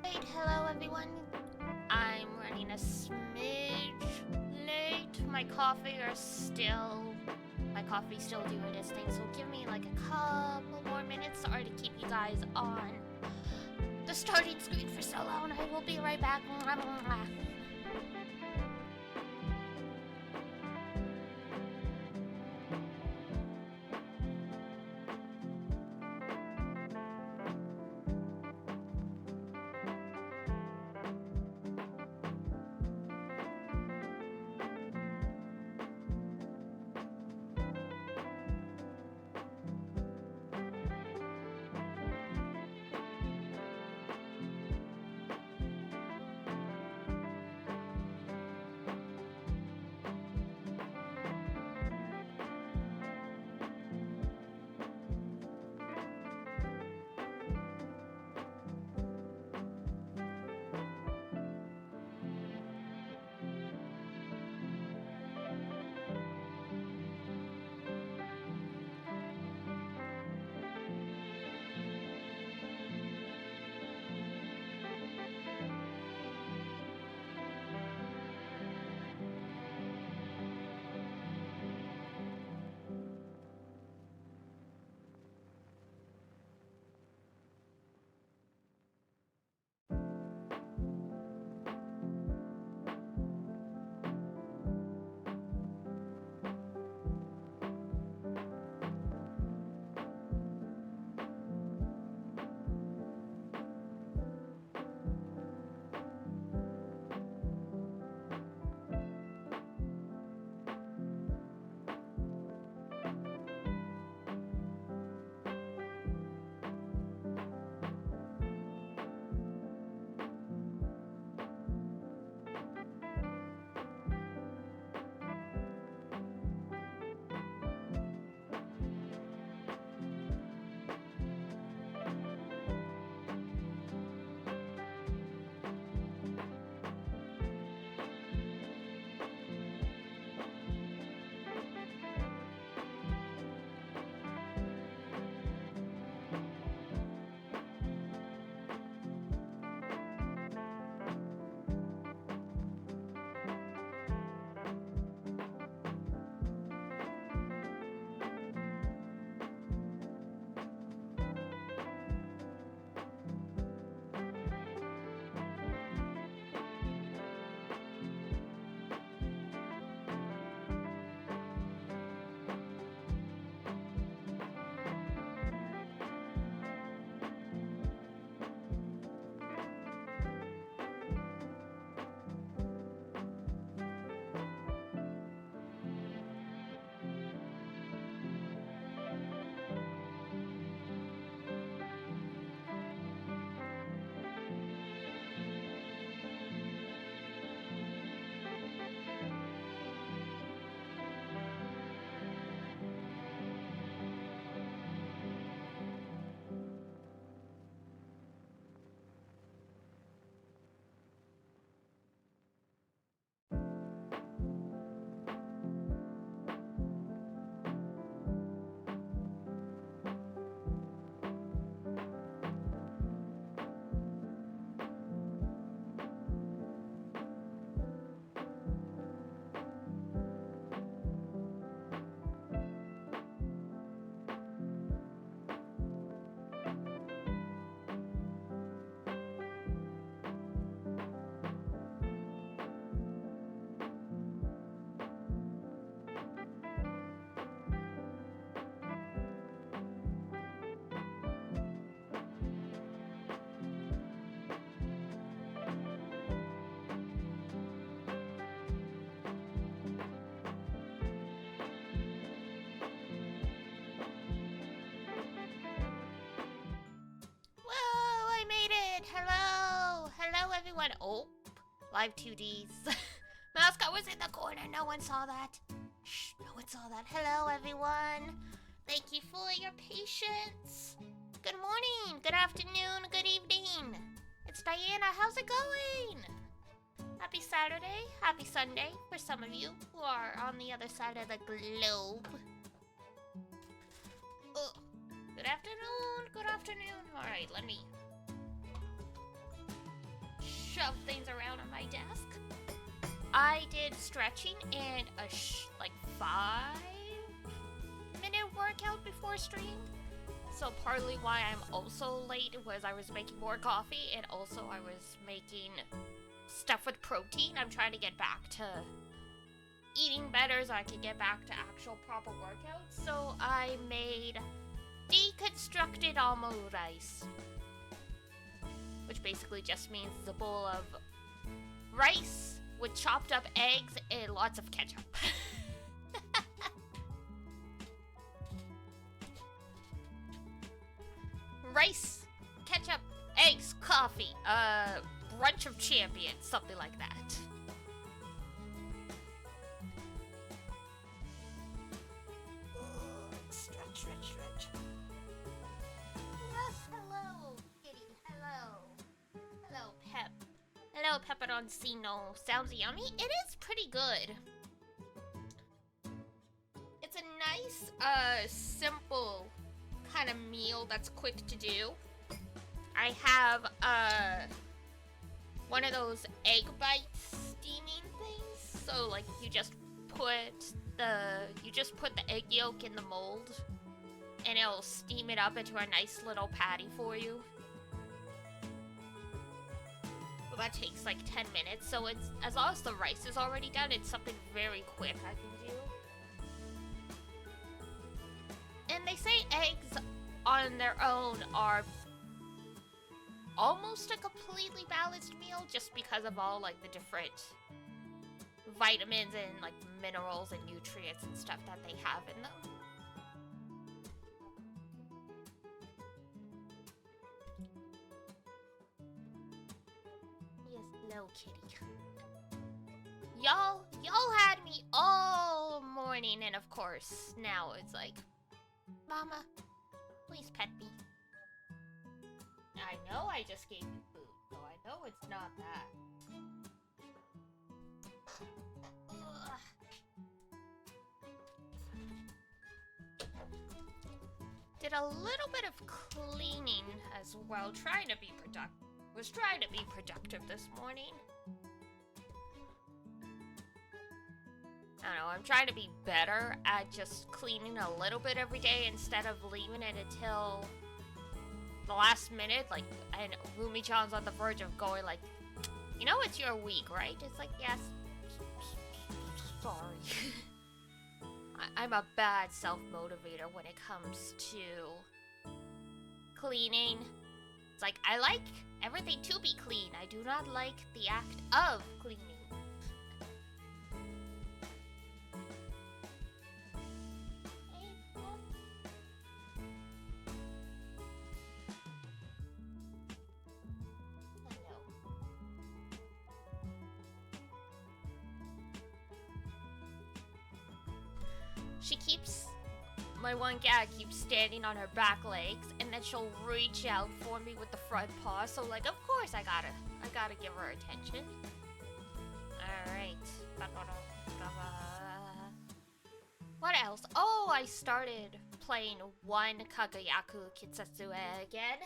Alright, hello everyone. I'm running a smidge late. My coffee's still doing its thing, so give me like a couple more minutes sorry to keep you guys on the starting screen for so long. I will be right back. Whoa, I made it! Hello! Hello, everyone. Oh, live 2Ds. Mascot was in the corner. No one saw that. Shh, no one saw that. Hello, everyone. Thank you for your patience. Good morning, good afternoon, good evening. It's Diana. How's it going? Happy Saturday, happy Sunday for some of you who are on the other side of the globe. Oh, good afternoon, good afternoon. Alright, let me shove things around on my desk. I did stretching and a like 5-minute workout before stream. So partly why I'm also late was I was making more coffee, and also I was making stuff with protein. I'm trying to get back to eating better so I can get back to actual proper workouts. So I made deconstructed almond rice, which basically just means it's a bowl of rice with chopped up eggs and lots of ketchup. Rice, ketchup, eggs, coffee, brunch of champions, something like that. Stretch. Yes, hello, kitty, hello. Hello, Pep. Hello, Pepperoncino. Sounds yummy? It is pretty good. It's a nice, simple kind of meal that's quick to do. I have, one of those egg bites steaming things. So, like, you just put the egg yolk in the mold, and it'll steam it up into a nice little patty for you. Well, that takes like 10 minutes, so it's, as long as the rice is already done, it's something very quick I can do. And they say eggs on their own are almost a completely balanced meal, just because of all like the different vitamins and like minerals and nutrients and stuff that they have in them. Yes, hello, kitty. Y'all had me all morning, and of course now it's like, Mama, please pet me. I know I just gave you food, so I know it's not that. Ugh. Did a little bit of cleaning as well, trying to be productive this morning. I don't know, I'm trying to be better at just cleaning a little bit every day instead of leaving it until the last minute, like, and Rumi-chan's on the verge of going like, you know it's your week, right? It's like, yes. Sorry. I'm a bad self-motivator when it comes to cleaning. It's like, I like everything to be clean. I do not like the act of cleaning. My one cat keeps standing on her back legs, and then she'll reach out for me with the front paw. So, like, of course I gotta give her attention. All right. What else? Oh, I started playing one Kagayaku Kitsetsue again.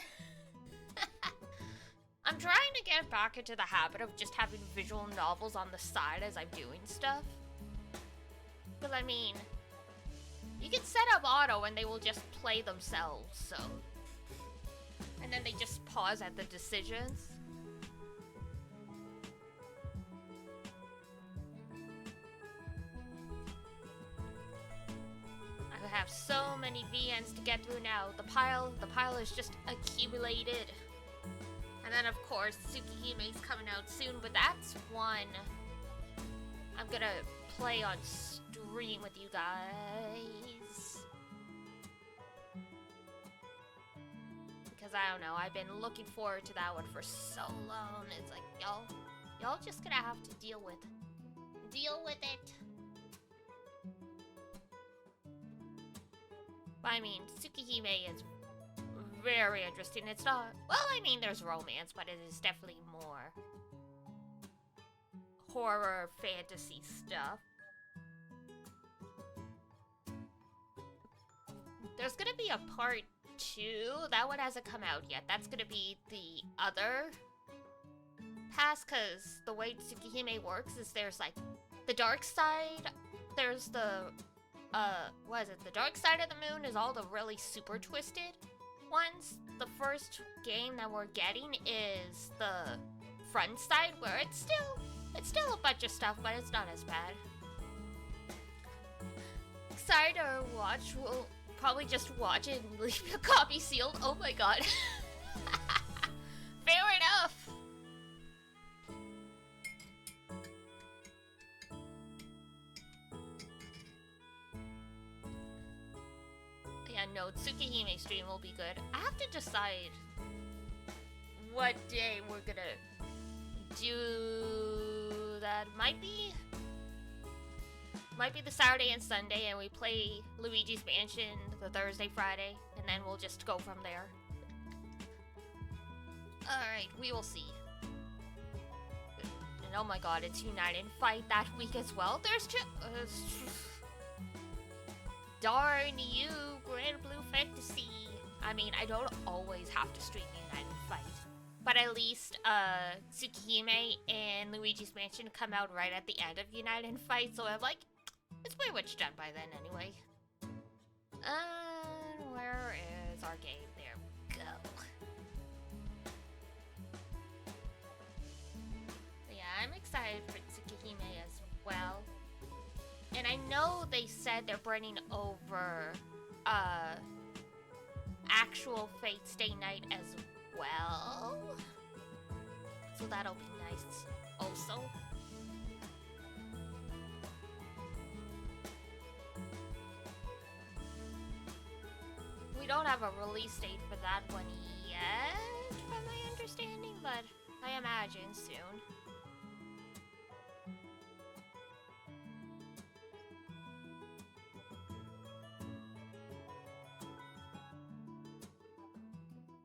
I'm trying to get back into the habit of just having visual novels on the side as I'm doing stuff. Because, I mean, you can set up auto and they will just play themselves, so. And then they just pause at the decisions. I have so many VNs to get through now. The pile is just accumulated. And then of course, Tsukihime's coming out soon, but that's one I'm gonna play on stream with you guys. Because I don't know, I've been looking forward to that one for so long. It's like, y'all just gonna have to deal with it. But I mean, Tsukihime is very interesting. It's not, well, I mean, there's romance, but it is definitely more horror, fantasy stuff. There's gonna be a part 2. That one hasn't come out yet. That's gonna be the other pass, because the way Tsukihime works is there's like the dark side, there's the, what is it? The dark side of the moon is all the really super twisted ones. The first game that we're getting is the front side, where it's still a bunch of stuff, but it's not as bad. Excited to watch, we'll probably just watch it and leave a copy sealed. Oh my god. Fair enough. Yeah, no, Tsukihime stream will be good. I have to decide what day we're gonna do that. Might be the Saturday and Sunday, and we play Luigi's Mansion the Thursday, Friday, and then we'll just go from there. Alright, we will see. And oh my god, it's United Fight that week as well. There's two... darn you, Grand Blue Fantasy. I mean, I don't always have to stream United Fight. But at least, Tsukihime and Luigi's Mansion come out right at the end of United Fight, so I'm like, it's pretty much done by then anyway. Where is our game? There we go. Yeah, I'm excited for Tsukihime as well. And I know they said they're bringing over, actual Fate Stay Night as well. So that'll be nice also. We don't have a release date for that one yet, from my understanding, but I imagine soon.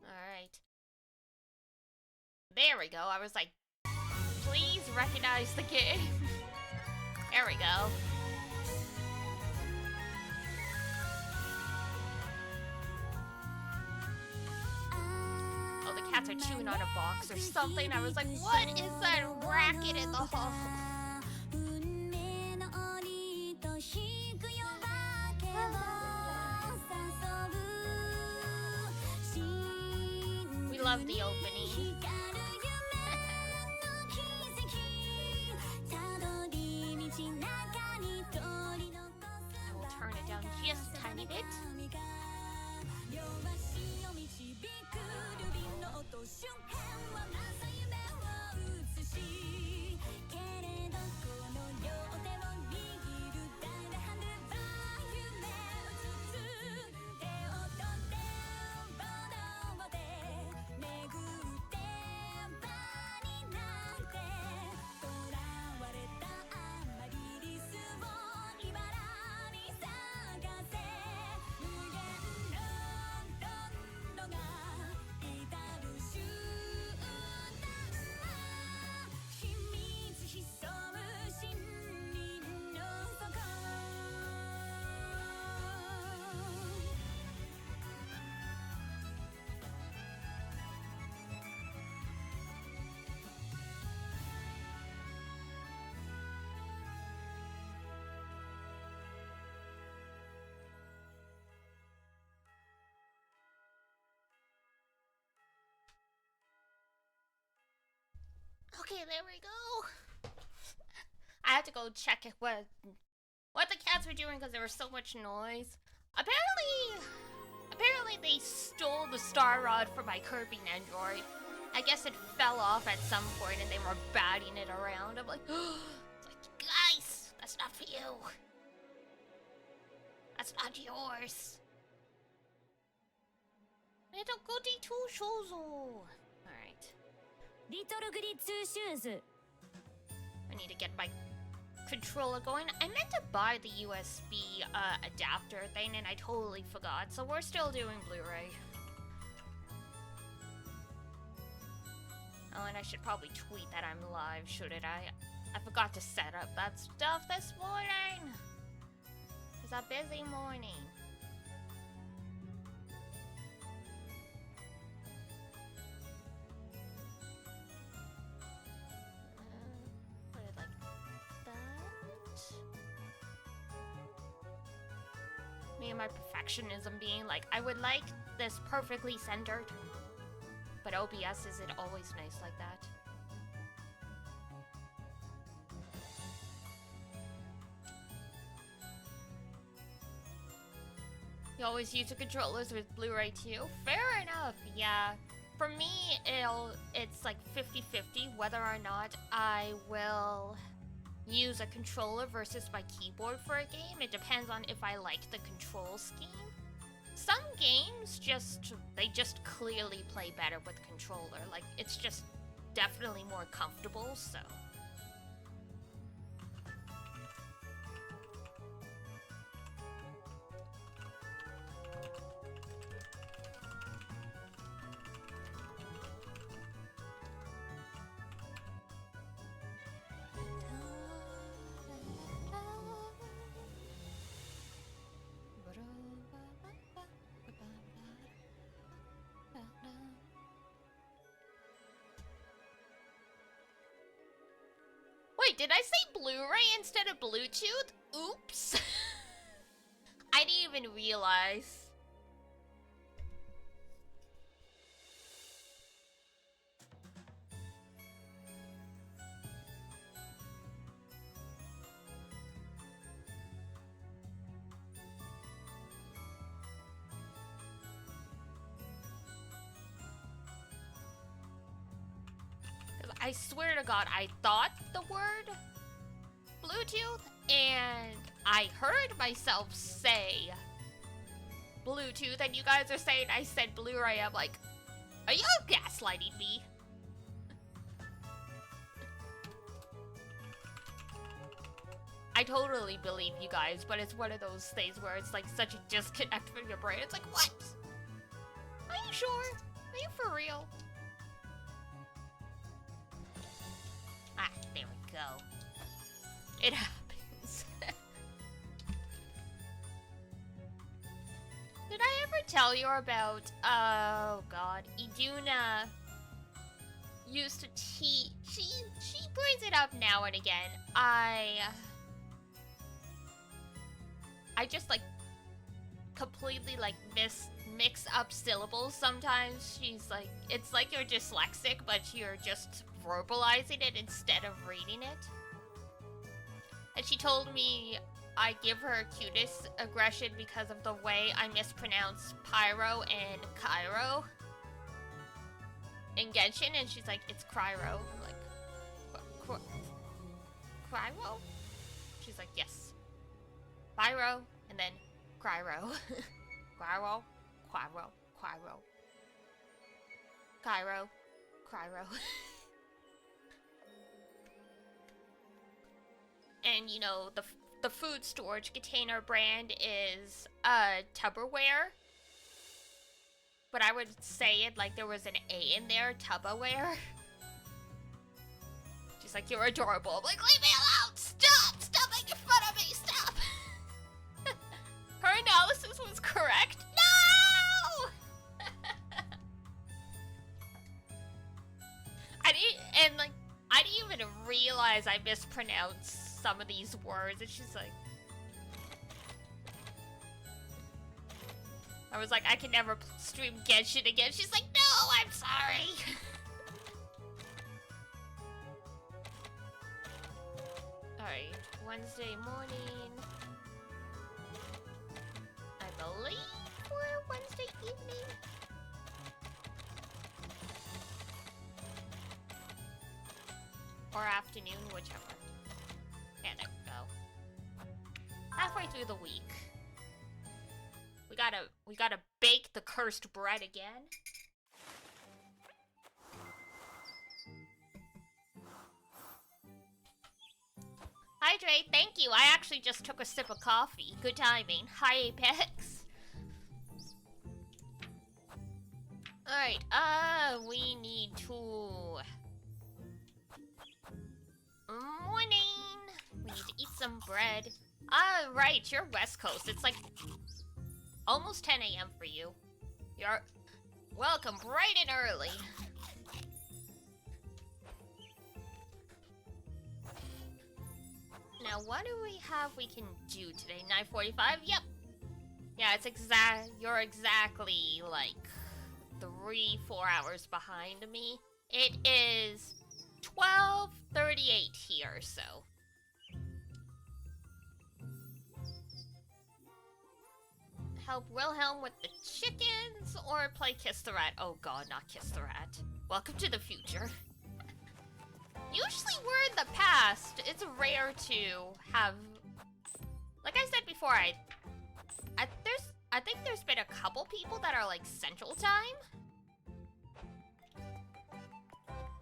Alright. There we go. I was like, please recognize the game. There we go. Oh, the cats are chewing on a box or something. I was like, what is that racket in the hall? We love the opening. I will turn it down just a tiny bit. Okay, there we go. I had to go check what the cats were doing because there was so much noise. Apparently they stole the star rod from my Kirby Nendoroid. I guess it fell off at some point and they were batting it around. I'm like, guys, that's not for you. That's not yours. Little goody two shoes. Alright. Little goody two shoes. I need to get my controller going. I meant to buy the USB adapter thing and I totally forgot, so we're still doing Blu-ray. Oh, and I should probably tweet that I'm live, shouldn't I? I forgot to set up that stuff this morning. It's a busy morning. my perfectionism being like, I would like this perfectly centered. But OBS isn't always nice like that. You always use the controllers with Blu-ray too? Fair enough, yeah. For me, it's like 50-50 whether or not I will use a controller versus my keyboard for a game. It depends on if I like the control scheme. Some games they just clearly play better with controller. Like, it's just definitely more comfortable, so. Wait, did I say Blu-ray instead of Bluetooth? Oops. I didn't even realize. I swear to God, I thought the word Bluetooth, and I heard myself say Bluetooth, and you guys are saying I said Blu-ray. I'm like, are you gaslighting me? I totally believe you guys, but it's one of those things where it's like such a disconnect from your brain. It's like, what? Are you sure? Are you for real? Ah, there we go. It happens. Did I ever tell you about, oh god, Iduna used to teach, she brings it up now and again. I just like completely like mix up syllables sometimes. She's like, it's like you're dyslexic, but you're just verbalizing it instead of reading it. And she told me I give her cutest aggression because of the way I mispronounce Pyro and Cairo in Genshin, and she's like, it's Cryro. I'm like, Cryro? She's like, yes. Pyro, and then Cryro. Cryro, Cryro, Cryro. Cairo, Cryro. And, you know, the food storage container brand is Tupperware. But I would say it like there was an A in there, Tupperware. She's like, you're adorable. I'm like, leave me alone! Stop! Stop making fun of me! Stop! Her analysis was correct. No! I didn't even realize I mispronounced some of these words, and she's like, I was like, I can never stream Genshin again. She's like, no, I'm sorry. Alright, Wednesday morning. I believe we're Wednesday evening. Or afternoon, whichever. Yeah, there we go. Halfway through the week. We gotta bake the cursed bread again. Hi Dre, thank you. I actually just took a sip of coffee. Good timing. Hi Apex. Alright, we need to... Morning! We need to eat some bread. Right, you're West Coast. It's like almost 10 a.m. for you. You're welcome bright and early. Now, what do we have we can do today? 9:45? Yep. Yeah, you're exactly like 3-4 hours behind me. It is 12:38 here, so. Help Wilhelm with the chickens or play Kiss the Rat? Oh god, not Kiss the Rat. Welcome to the future. Usually we're in the past. It's rare to have, like I said before, I think there's been a couple people that are like Central Time.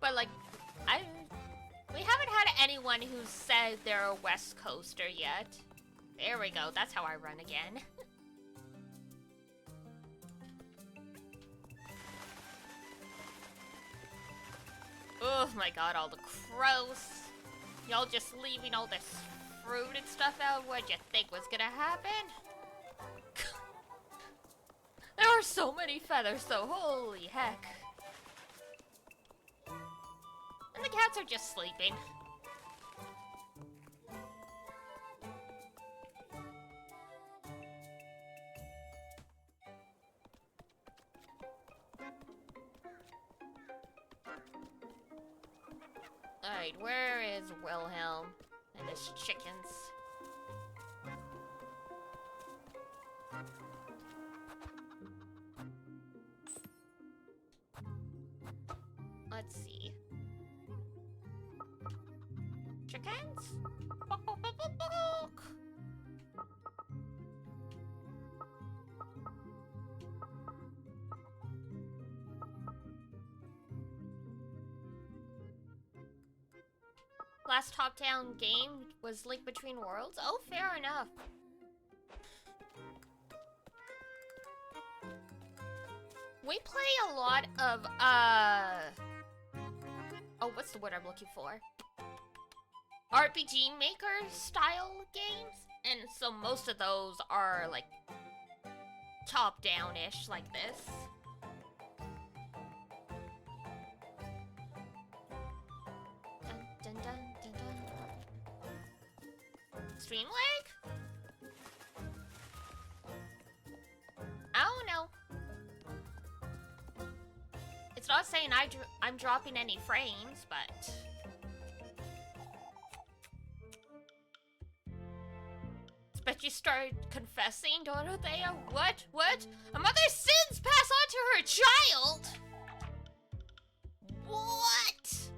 But like we haven't had anyone who said they're a West Coaster yet. There we go. That's how I run again. Oh my god, all the crows. Y'all just leaving all this fruit and stuff out. What'd you think was gonna happen? There are so many feathers, so holy heck. And the cats are just sleeping. Alright, where is Wilhelm and his chickens? Let's see. Chickens? Last top-down game was Link Between Worlds? Oh, fair enough. We play a lot of, oh, what's the word I'm looking for? RPG Maker style games, and so most of those are, like, top-down-ish, like this. Dun, dun, dun, dun, dun. Stream lag? I don't know. It's not saying I'm dropping any frames, but... Bet you started confessing, Dorothea? What? What? A mother's sins pass on to her child? What?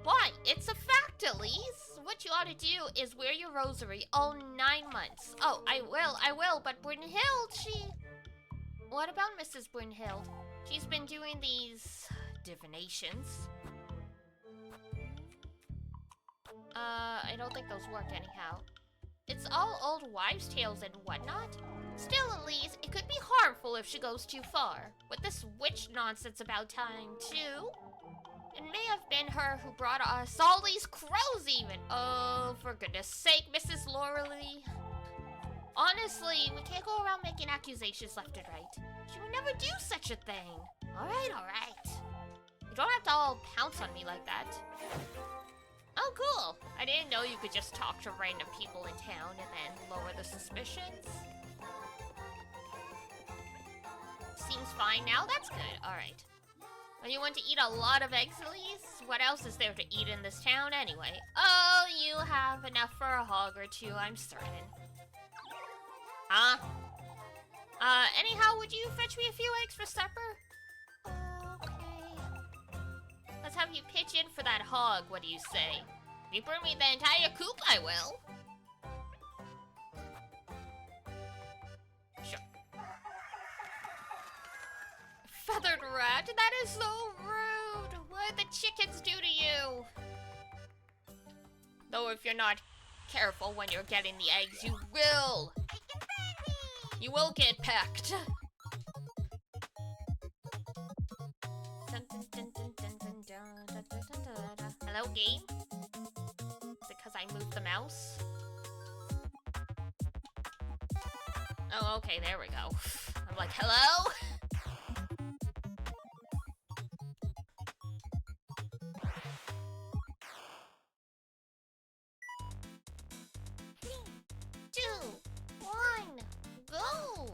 Why? It's a fact, Elise. What you ought to do is wear your rosary all 9 months. Oh, I will, but Brynhild, she... What about Mrs. Brynhild? She's been doing these... divinations. I don't think those work anyhow. It's all old wives' tales and whatnot. Still, Elise, it could be harmful if she goes too far. With this witch nonsense about time, too. It may have been her who brought us all these crows even. Oh, for goodness sake, Mrs. Loralee. Honestly, we can't go around making accusations left and right. She would never do such a thing. Alright, alright. You don't have to all pounce on me like that. Oh, cool. I didn't know you could just talk to random people in town and then lower the suspicions. Seems fine now, that's good. Alright. Well, you want to eat a lot of eggs, Elise? What else is there to eat in this town anyway? Oh, you have enough for a hog or two, I'm certain. Huh? Anyhow, would you fetch me a few eggs for supper? Okay. Let's have you pitch in for that hog, what do you say? If you bring me the entire coop, I will. Sure. Feathered rat, that is so rude! What did the chickens do to you? Though if you're not careful when you're getting the eggs, you will! You will get pecked! Hello, game? Is it because I moved the mouse? Oh, okay, there we go. I'm like, hello? Go!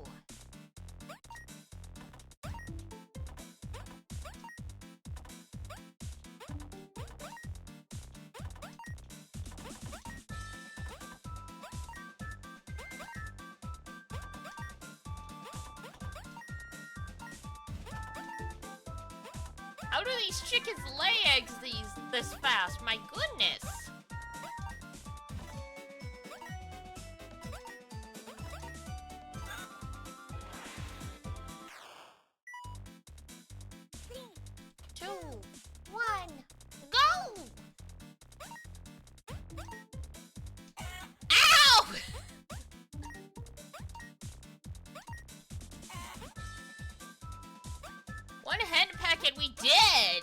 How do these chickens lay eggs this fast? My goodness! Two, one, go! Ow! One hen packet we did!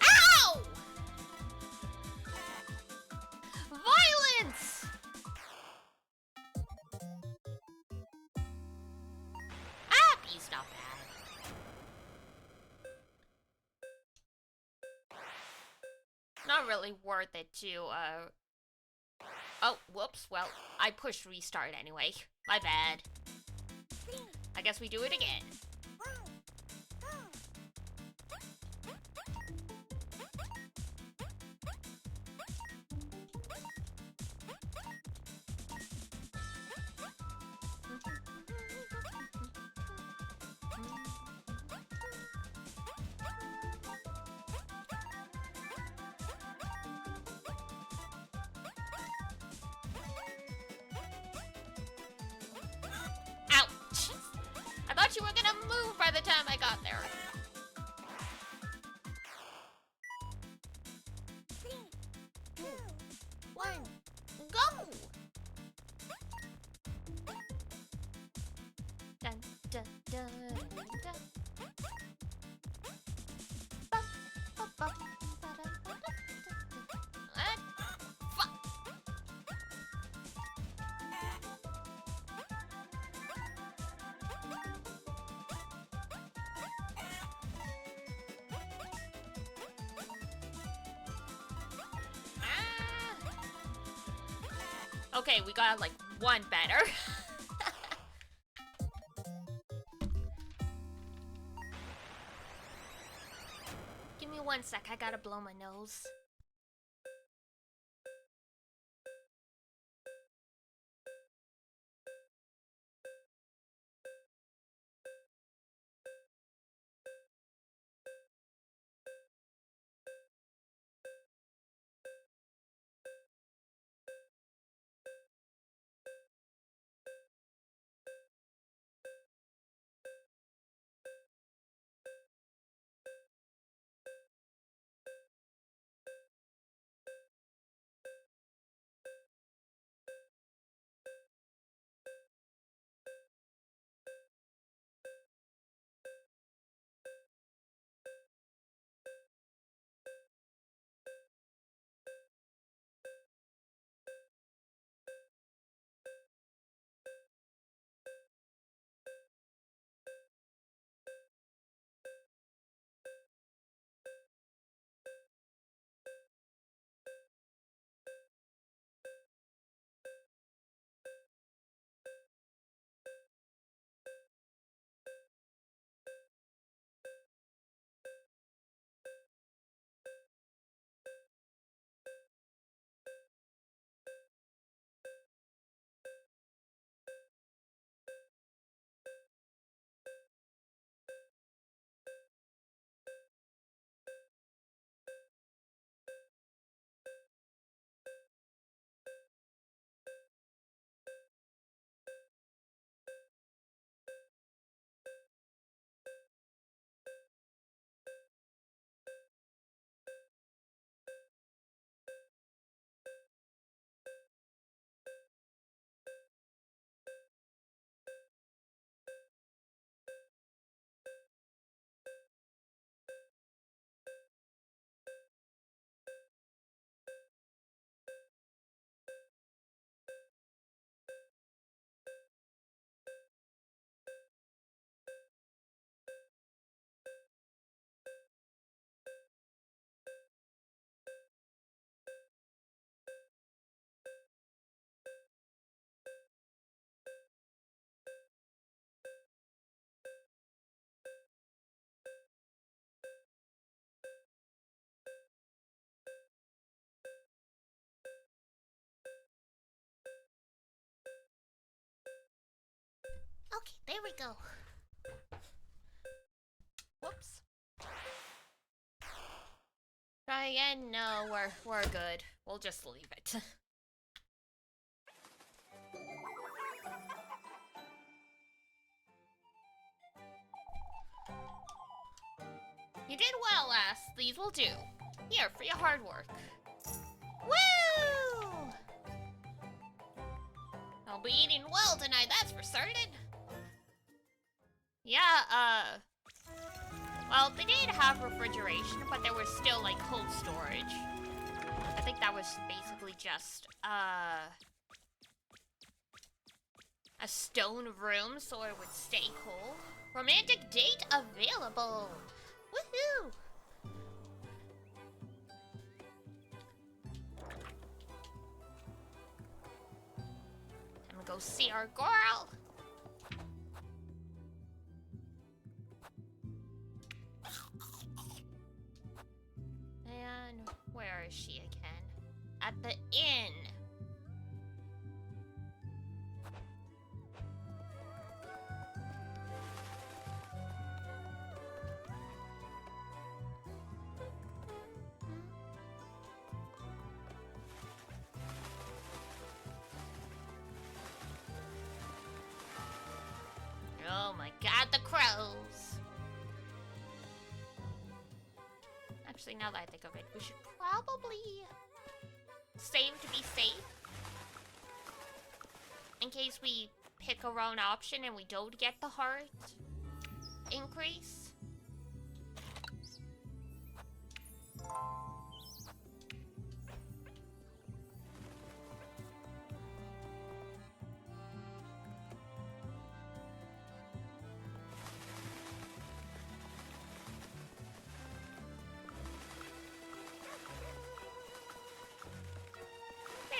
Ow! Violence! Appy's not bad. Not really worth it to, Oh, whoops. Well, I pushed restart anyway. My bad. I guess we do it again. Ouch! I thought you were gonna move by the time I got there. Three, two, one, go! Dun, dun, dun, dun. Ba, ba, ba, ba, da, ba, da, da, da. Fuck. Okay, we got like one better. Give me 1 sec, I gotta blow my nose. There we go. Whoops. Try again? No, we're good. We'll just leave it. You did well, lass. These will do. Here, for your hard work. Woo! I'll be eating well tonight, that's for certain. Yeah, well, they did have refrigeration, but there was still, like, cold storage. I think that was basically just, a stone room so it would stay cold. Romantic date available! Woohoo! Time to go see our girl! And where is she again? At the inn. Oh my god, the crows! Actually, now that I think of it, we should probably save to be safe. In case we pick a wrong option and we don't get the heart increase.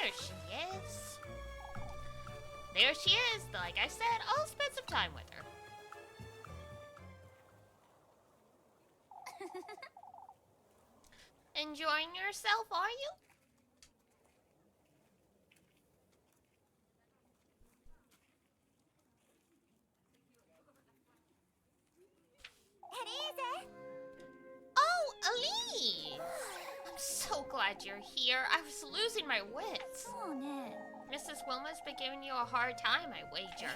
There she is. There she is. Like I said, I'll spend some time with her. Enjoying yourself, are you? Oh, Elise! I'm so glad you're here. I was losing my wits. Mrs. Wilma's been giving you a hard time, I wager.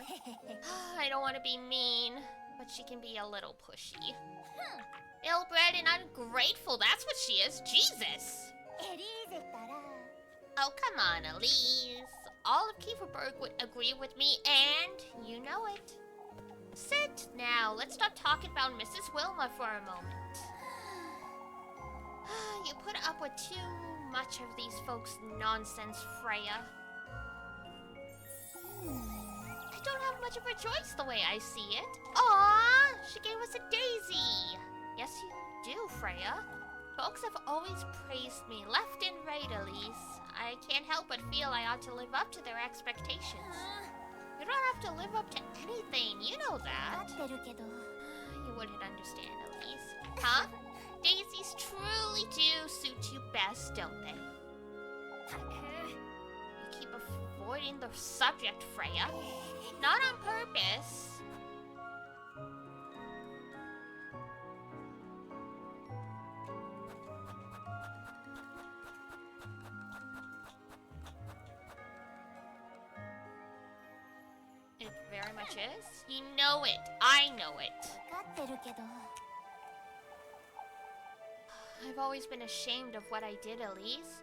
I don't want to be mean, but she can be a little pushy. Ill-bred and ungrateful, that's what she is. Jesus! Oh, come on, Elise. All of Kieferberg would agree with me, and you know it. Sit now. Let's stop talking about Mrs. Wilma for a moment. You put up with too much of these folks' nonsense, Freya. I don't have much of a choice the way I see it. Aww, she gave us a daisy. Yes, you do, Freya. Folks have always praised me left and right, Elise. I can't help but feel I ought to live up to their expectations. You don't have to live up to anything, you know that. You wouldn't understand, Elise. Huh? Daisies truly do suit you best, don't they? You keep avoiding the subject, Freya. Not on purpose. It very much is. You know it. I know it. I've always been ashamed of what I did, Elise.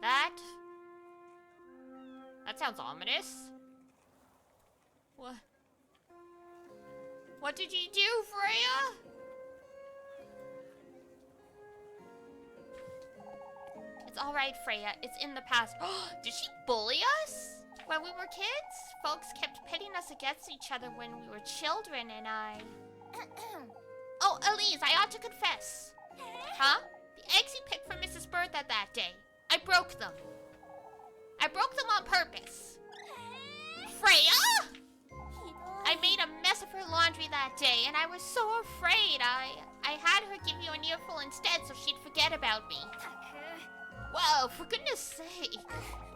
That sounds ominous. What? What did you do, Freya? It's alright, Freya. It's in the past. Did she bully us? When we were kids? Folks kept pitting us against each other when we were children, and I... Oh, Elise, I ought to confess. Huh? The eggs you picked for Mrs. Bertha that day. I broke them. I broke them on purpose. Freya? I made a mess of her laundry that day, and I was so afraid. I had her give you an earful instead so she'd forget about me. Well, for goodness sake.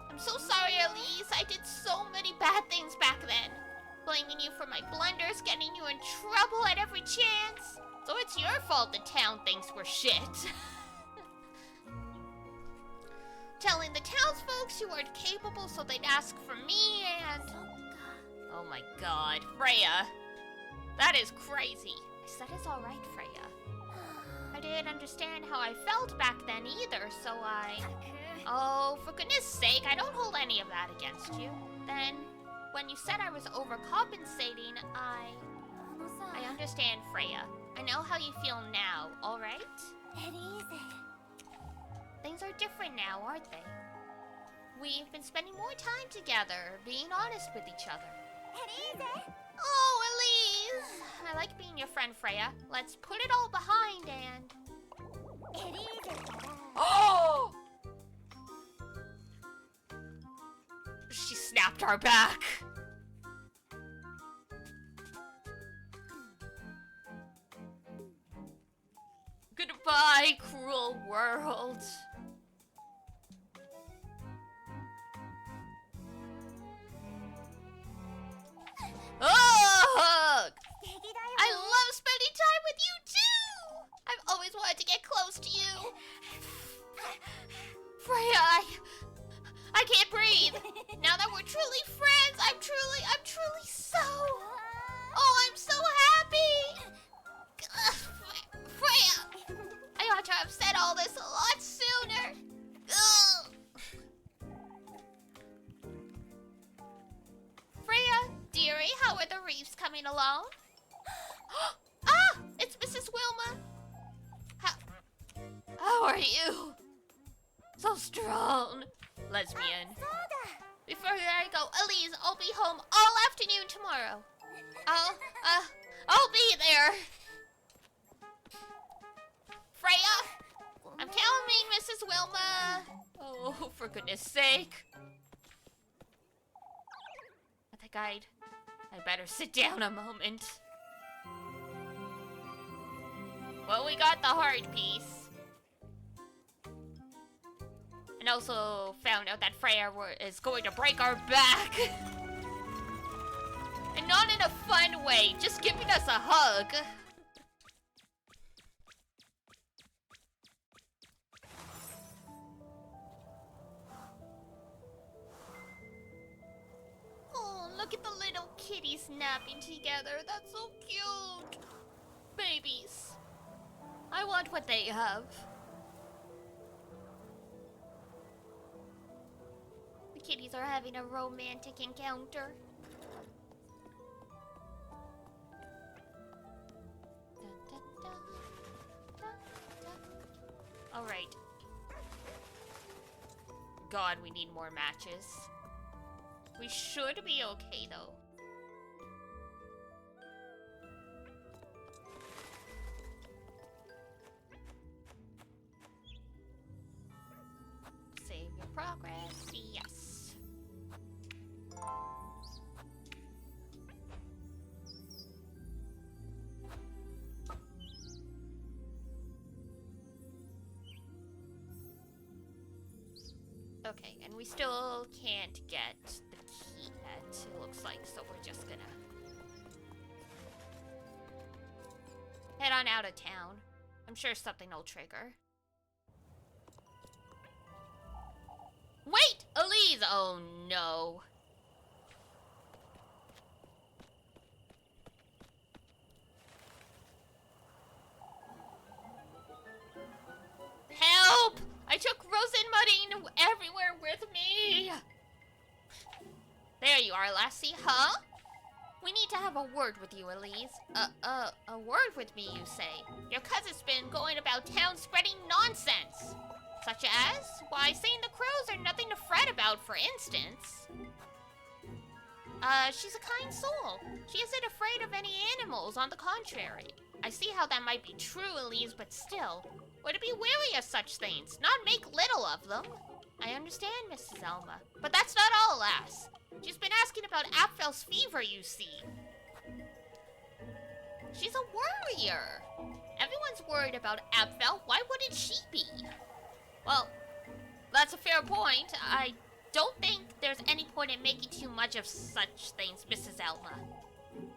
I'm so sorry, Elise. I did so many bad things back then. blaming you for my blunders, getting you in trouble at every chance. So it's your fault the town thinks we're shit. Telling the townsfolk you weren't capable, so they'd ask for me, and... Oh my god, Freya. That is crazy. I said it's alright, Freya. I didn't understand how I felt back then either, so I... Oh, for goodness sake, I don't hold any of that against you. Then, when you said I was overcompensating, I understand, Freya. I know how you feel now, alright? Things are different now, aren't they? We've been spending more time together, being honest with each other. Oh, Elise! I like being your friend, Freya. Let's put it all behind and... Oh! She snapped our back. Goodbye, cruel world. Oh! I love spending time with you too! I've always wanted to get close to you. Freya, I can't breathe. Now that we're truly friends, I'm truly so... Oh, I'm so happy! Freya! I ought to have said all this a lot sooner. Ugh. Freya, dearie, how are the reefs coming along? Ah! It's Mrs. Wilma! How are you? So strong. Lesbian. Before I go, Elise, I'll be home all afternoon tomorrow. I'll be there. Freya! I'm coming, Mrs. Wilma! Oh, for goodness sake. I think I better sit down a moment. Well, we got the heart piece. And also found out that Freya is going to break our back. And not in a fun way, just giving us a hug. Oh, look at the little kitties napping together. That's so cute. Babies. I want what they have. The kitties are having a romantic encounter. Alright. God, we need more matches. We should be okay, though. Save your progress. Yes. Okay, and we still can't get the key yet, it looks like, so we're just gonna head on out of town. I'm sure something will trigger. Wait! Elise! Oh no. Help! I took Rosenmudding everywhere with me! There you are, lassie, huh? We need to have a word with you, Elise. A word with me, you say? Your cousin's been going about town spreading nonsense. Such as? Why, saying the crows are nothing to fret about, for instance. She's a kind soul. She isn't afraid of any animals, on the contrary. I see how that might be true, Elise, but still. We're to be wary of such things, not make little of them. I understand, Mrs. Elma. But that's not all, lass. She's been asking about Apfel's fever, you see. She's a worrier. Everyone's worried about Apfel. Why wouldn't she be? Well, that's a fair point. I don't think there's any point in making too much of such things, Mrs. Elma.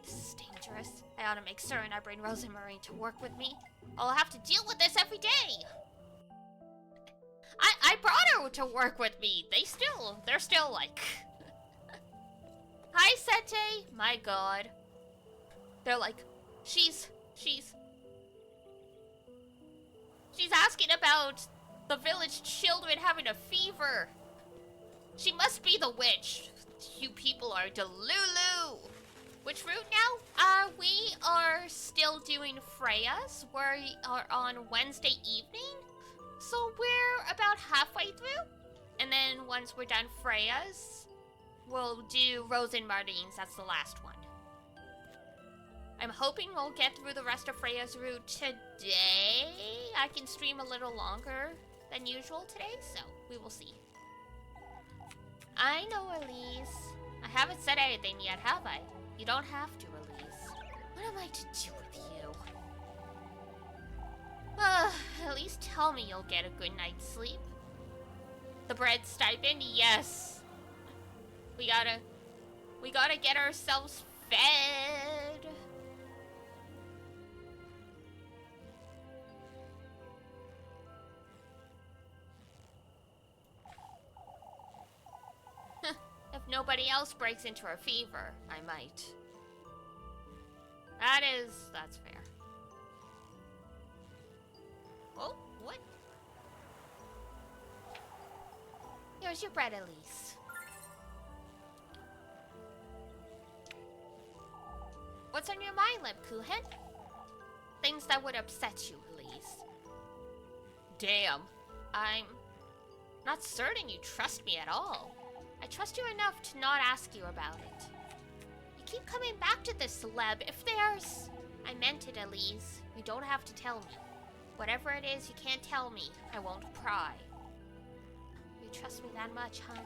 This is dangerous. I ought to make certain I bring Rose and Marie to work with me. I'll have to deal with this every day. I brought her to work with me. They're still like... Hi, Sete. My god. They're like, she's asking about the village children having a fever. She must be the witch. You people are Delulu. Which route now? We are still doing Freya's. We are on Wednesday evening. So we're about halfway through. And then once we're done Freya's, we'll do Rose and Martine's. That's the last one. I'm hoping we'll get through the rest of Freya's route today. I can stream a little longer than usual today, so we will see. I know, Elise. I haven't said anything yet, have I? You don't have to, Elise. What am I to do with you? At least tell me you'll get a good night's sleep. The bread stipend? Yes. We gotta get ourselves fed. If nobody else breaks into a fever, I might. That's fair. Oh, what? Here's your bread, Elise. What's on your mind, Lebkuchen? Things that would upset you, Elise. Damn. I'm not certain you trust me at all. I trust you enough to not ask you about it. You keep coming back to this, Leb. If there's... I meant it, Elise. You don't have to tell me. Whatever it is, you can't tell me. I won't pry. You trust me that much, huh?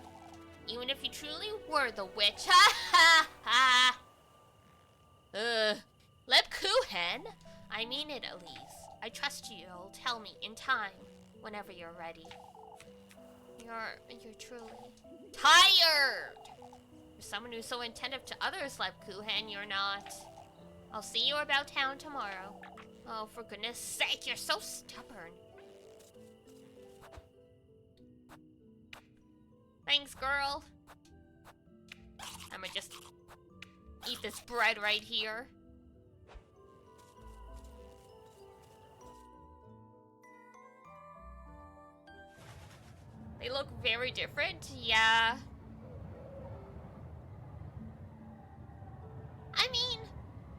Even if you truly were the witch. Ha ha ha! Lebkuchen? I mean it, Elise. I trust you. You'll tell me in time, whenever you're ready. You're truly... tired! You're someone who's so attentive to others, Lebkuchen, you're not. I'll see you about town tomorrow. Oh, for goodness sake, you're so stubborn. Thanks, girl. I'ma just eat this bread right here. They look very different, yeah. I mean,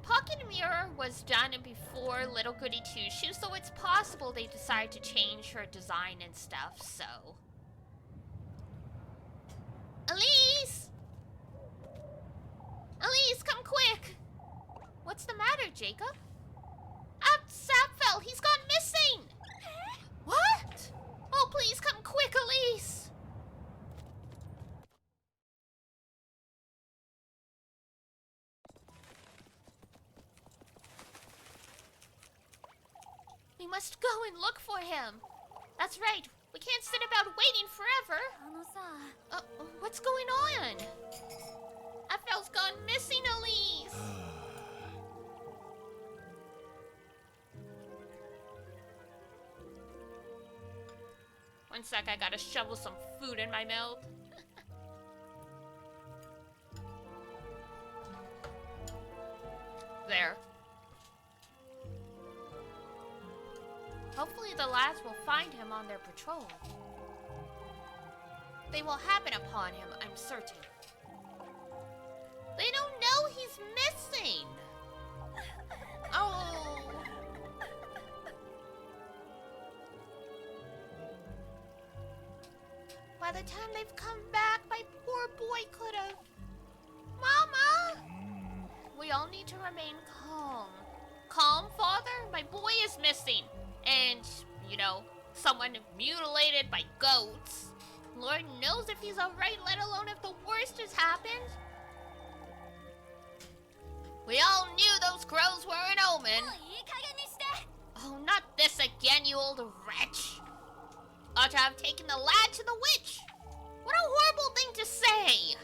Pocket Mirror was done before Little Goody Two Shoes, so it's possible they decided to change her design and stuff, so. Elise! Elise, come quick! What's the matter, Jacob? Sapphel, he's gone missing! What? Oh, please come quick, Elise! We must go and look for him. That's right. We can't sit about waiting forever. What's going on? Saphel's gone missing, Elise! One sec, I gotta shovel some food in my mouth. There. Hopefully the lads will find him on their patrol. They will happen upon him, I'm certain. They don't know he's missing! Oh... By the time they've come back, my poor boy could've... Mama! We all need to remain calm. Calm, Father? My boy is missing. And, you know, someone mutilated by goats. Lord knows if he's alright, let alone if the worst has happened. We all knew those crows were an omen. Oh, not this again, you old wretch. Ought to have taken the lad to the witch. What a horrible thing to say.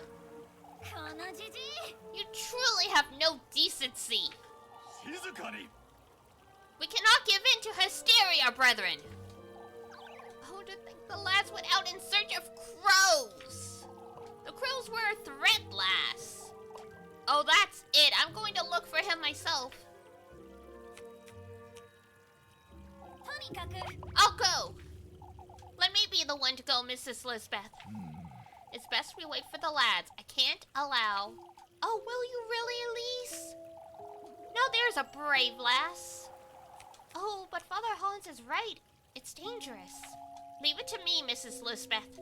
You truly have no decency. 静かに We cannot give in to hysteria, brethren. Oh, to think the lads went out in search of crows. The crows were a threat, lass. Oh, that's it. I'm going to look for him myself. I'll go. Let me be the one to go, Mrs. Lisbeth. It's best we wait for the lads. I can't allow... Oh, will you really, Elise? No, there's a brave lass. Oh, but Father Hollins is right. It's dangerous. Leave it to me, Mrs. Lisbeth.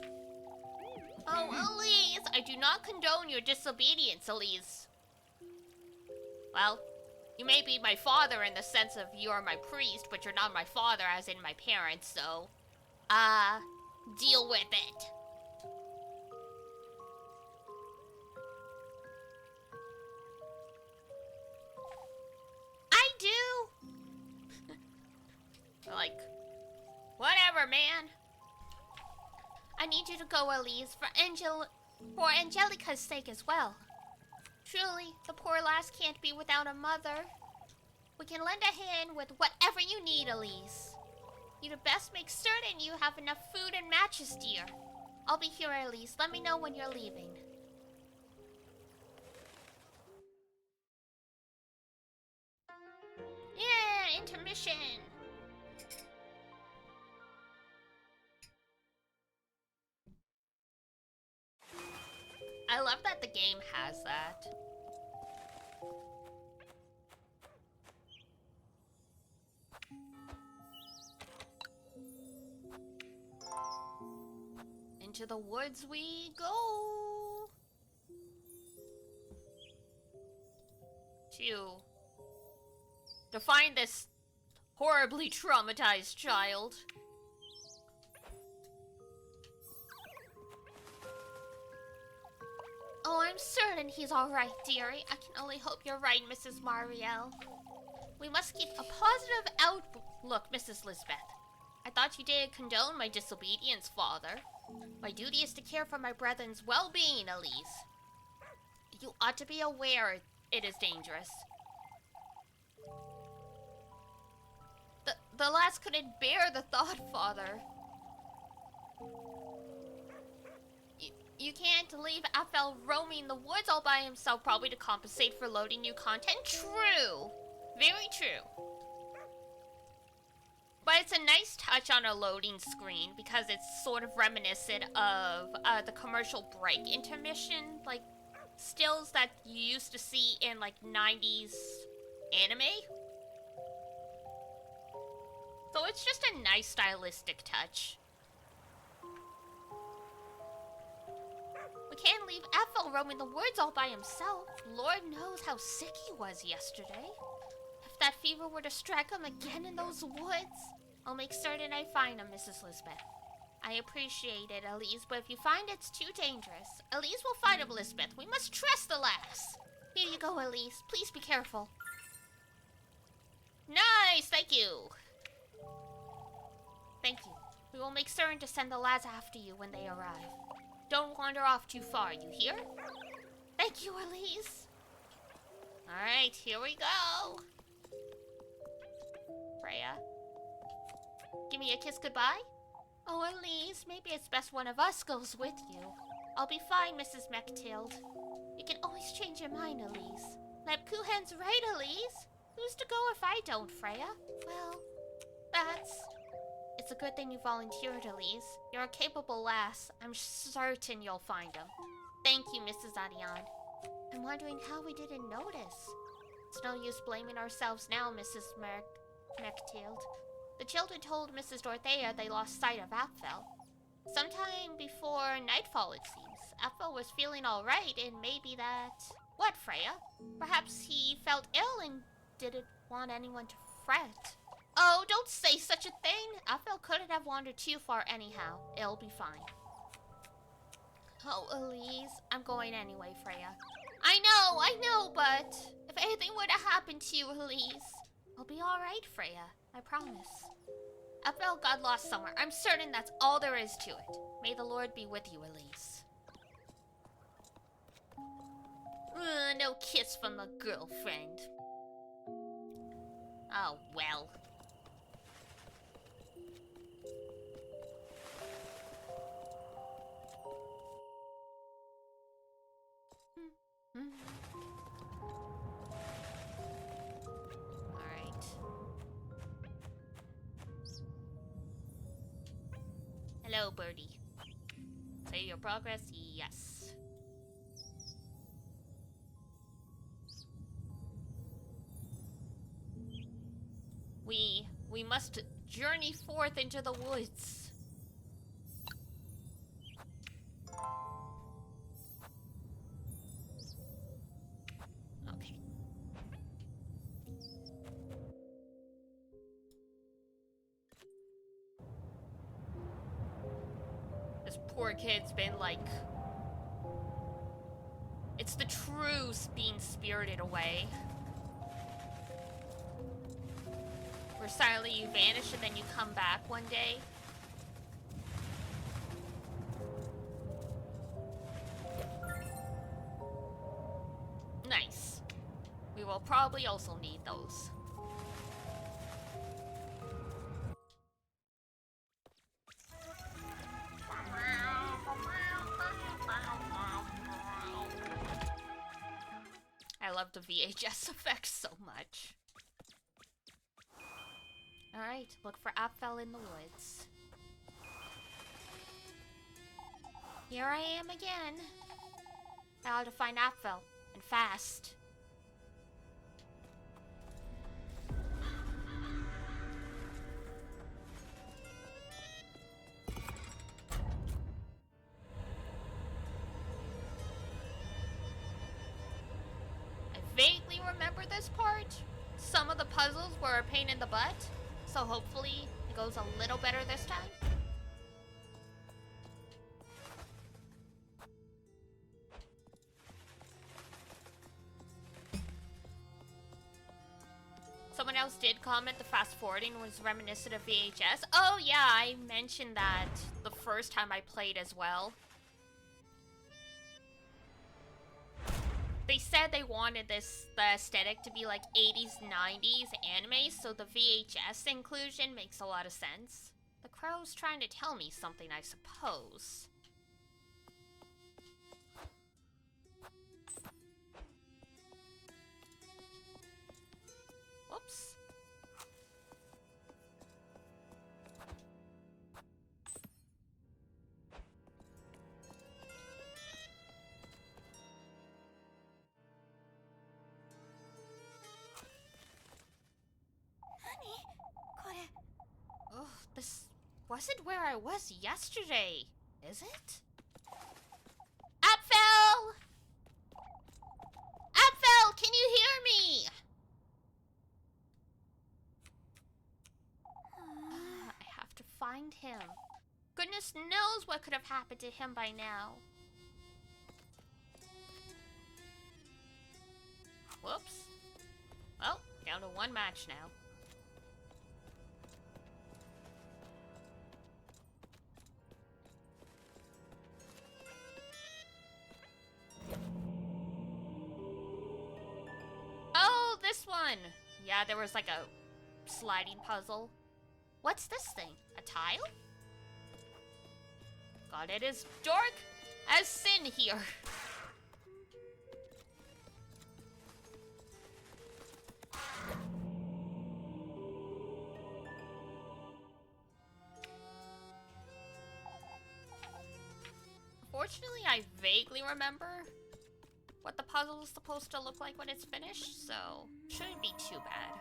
Oh, Elise, I do not condone your disobedience, Elise. Well, you may be my father in the sense of you are my priest, but you're not my father as in my parents, so... deal with it. I do! Like, whatever, man. I need you to go, Elise, for Angelica's sake as well. Truly, the poor lass can't be without a mother. We can lend a hand with whatever you need, Elise. You'd best make certain you have enough food and matches, dear. I'll be here, Elise. Let me know when you're leaving. Yeah, intermission. I love that the game has that. Into the woods we go. To find this horribly traumatized child. Oh, I'm certain he's alright, dearie. I can only hope you're right, Mrs. Marielle. We must keep a positive outlook, Mrs. Lisbeth. I thought you didn't condone my disobedience, Father. My duty is to care for my brethren's well-being, Elise. You ought to be aware it is dangerous. The lass couldn't bear the thought, Father. You can't leave Aphel roaming the woods all by himself, probably to compensate for loading new content. True. Very true. But it's a nice touch on a loading screen because it's sort of reminiscent of the commercial break intermission, like stills that you used to see in like 90s anime. So it's just a nice stylistic touch. We can't leave Ethel roaming the woods all by himself. Lord knows how sick he was yesterday. If that fever were to strike him again in those woods, I'll make certain I find him, Mrs. Lisbeth. I appreciate it, Elise, but if you find it's too dangerous, Elise will find him, Lisbeth. We must trust the lass. Here you go, Elise. Please be careful. Nice, thank you. Thank you. We will make certain to send the lads after you when they arrive. Don't wander off too far, you hear? Thank you, Elise. Alright, here we go. Freya. Give me a kiss goodbye? Oh, Elise, maybe it's best one of us goes with you. I'll be fine, Mrs. Mechtild. You can always change your mind, Elise. Lepkuchen's right, Elise. Who's to go if I don't, Freya? Well, It's a good thing you volunteered, Elise. You're a capable lass. I'm certain you'll find him. Thank you, Mrs. Adian. I'm wondering how we didn't notice. It's no use blaming ourselves now, Mrs. Mechtild. The children told Mrs. Dorothea they lost sight of Apfel. Sometime before nightfall, it seems. Apfel was feeling alright, and maybe that... What, Freya? Perhaps he felt ill and didn't want anyone to fret. Oh, don't say such a thing! Apfel couldn't have wandered too far anyhow. It'll be fine. Oh, Elise, I'm going anyway, Freya. I know, but if anything were to happen to you, Elise, I'll be alright, Freya. I promise. Apfel got lost somewhere. I'm certain that's all there is to it. May the Lord be with you, Elise. No kiss from the girlfriend. Oh, well. Alright. Hello, birdie. Say your progress? Yes. We must journey forth into the woods. Okay. This poor kid's been like... It's the truth being spirited away. Where silently you vanish and then you come back one day. Nice. We will probably also need those. I love the VHS effects so much. Alright, look for Apfel in the woods. Here I am again. Now to find Apfel, and fast. I vaguely remember this part. Some of the puzzles were a pain in the butt. So hopefully it goes a little better this time. Someone else did comment the fast forwarding was reminiscent of VHS. Oh yeah, I mentioned that the first time I played as well. They said they wanted the aesthetic to be like 80s, 90s anime, so the VHS inclusion makes a lot of sense. The crow's trying to tell me something, I suppose. Whoops. Oh, this wasn't where I was yesterday, is it? Apfel! Apfel, can you hear me? I have to find him. Goodness knows what could have happened to him by now. Whoops. Well, down to one match now. Oh, this one! Yeah, there was like a sliding puzzle. What's this thing? A tile? God, it is dark as sin here. Unfortunately, I vaguely remember what the puzzle is supposed to look like when it's finished, so shouldn't be too bad.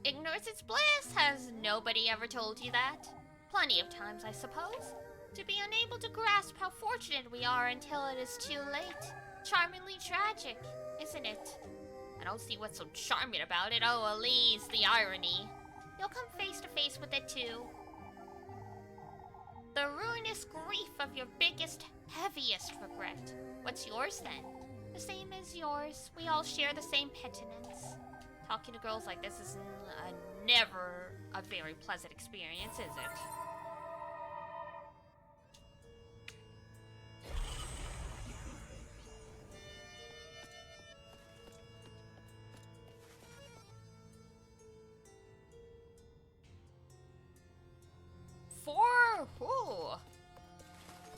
Ignorance is bliss! Has nobody ever told you that? Plenty of times, I suppose. To be unable to grasp how fortunate we are until it is too late. Charmingly tragic, isn't it? I don't see what's so charming about it. Oh, Elise, the irony. You'll come face to face with it too. The ruinous grief of your biggest, heaviest regret. What's yours then? The same as yours. We all share the same penitence. Talking to girls like this is never a very pleasant experience, is it?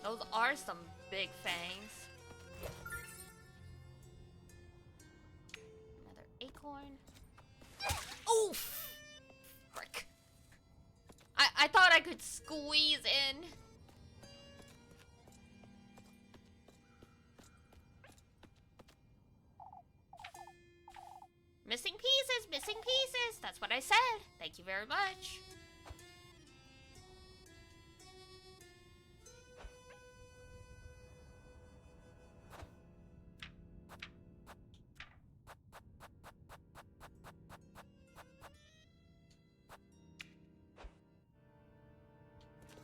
Those are some big fangs. Another acorn. Oof! Frick. I thought I could squeeze in. Missing pieces, missing pieces. That's what I said. Thank you very much.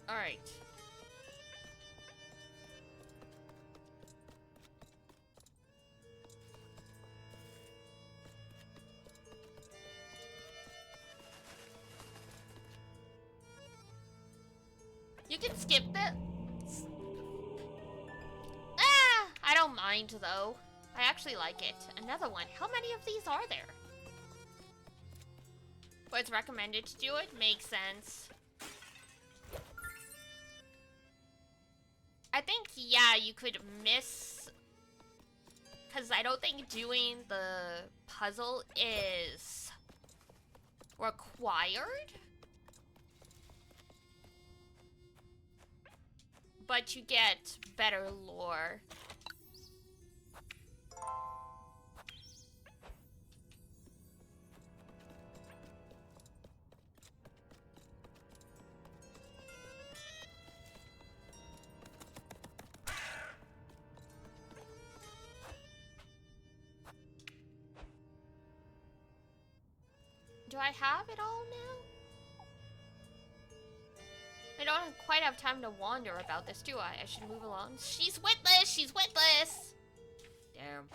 All right. You can skip this. Ah, I don't mind though. I actually like it. Another one. How many of these are there? But it's recommended to do it? Makes sense. I think, yeah, you could miss... Because I don't think doing the puzzle is required. But you get better lore. Do I have it all now? I don't quite have time to wander about this, do I? I should move along. She's witless! She's witless! Damn.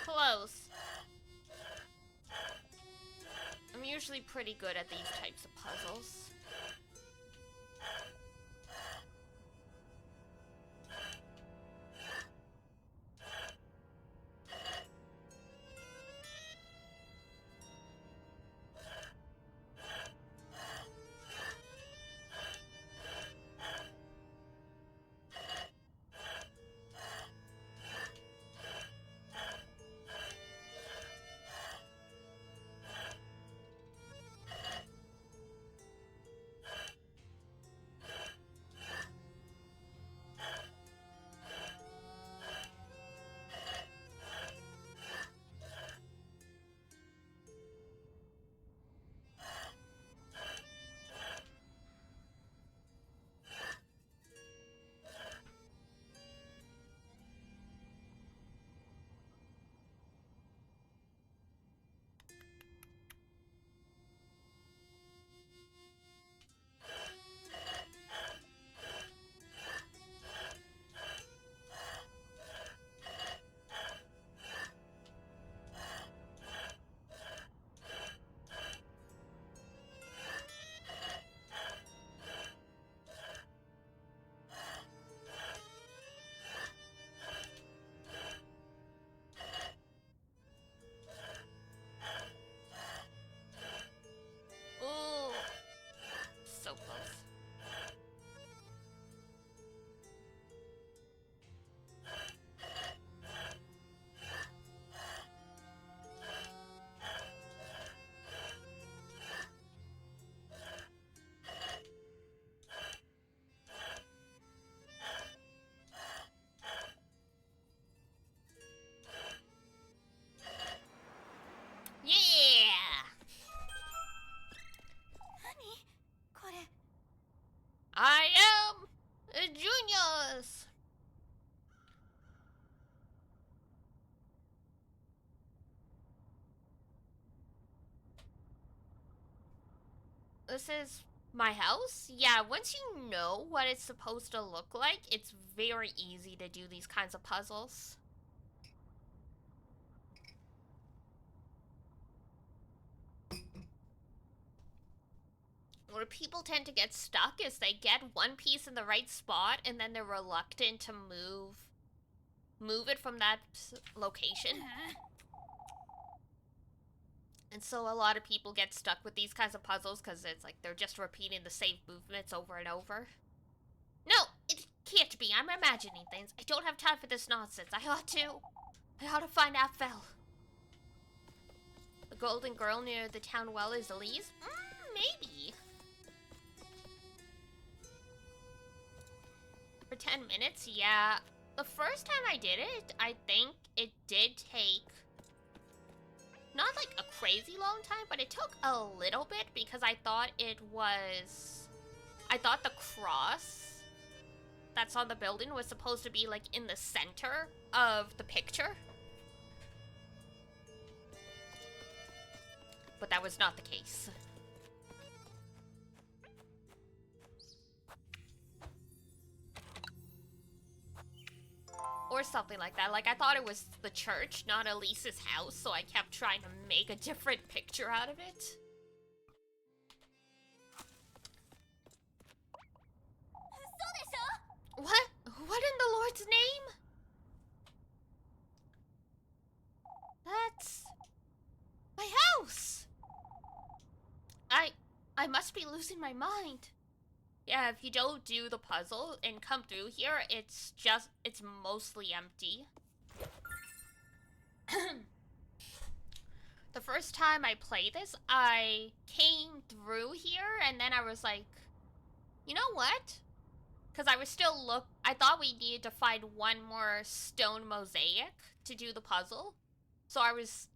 Close. I'm usually pretty good at these types of puzzles. Juniors! This is my house? Yeah, once you know what it's supposed to look like, it's very easy to do these kinds of puzzles. Where people tend to get stuck is they get one piece in the right spot and then they're reluctant to move it from that location. And so a lot of people get stuck with these kinds of puzzles because it's like they're just repeating the same movements over and over. No, it can't be. I'm imagining things. I don't have time for this nonsense. I ought to find Apfel. The golden girl near the town well is Elise? Maybe. For 10 minutes, yeah. The first time I did it, I think it did take not like a crazy long time, but it took a little bit because I thought the cross that's on the building was supposed to be like in the center of the picture. But that was not the case. Or something like that. Like, I thought it was the church, not Elise's house, so I kept trying to make a different picture out of it. What? What in the Lord's name? That's my house! I must be losing my mind. Yeah, if you don't do the puzzle and come through here, it's mostly empty. The first time I played this, I came through here and then I was like, you know what? Because I thought we needed to find one more stone mosaic to do the puzzle. So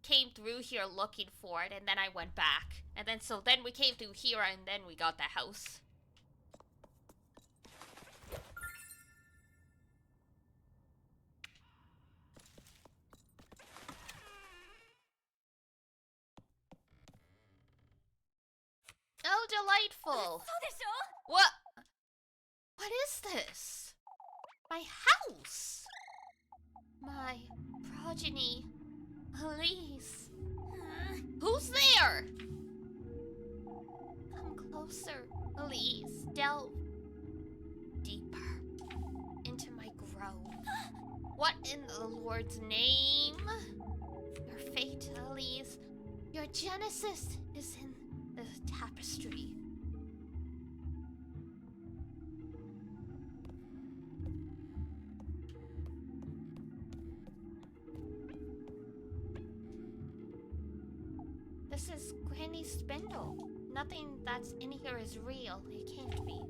came through here looking for it and then I went back. And then we came through here and then we got the house. Oh, delightful. What? What is this? My house. My progeny. Elise. Who's there? Come closer, Elise. Delve deeper into my grove. What in the Lord's name? Your fate, Elise. Your genesis is in the tapestry. This is Granny Spindle. Nothing that's in here is real. It can't be.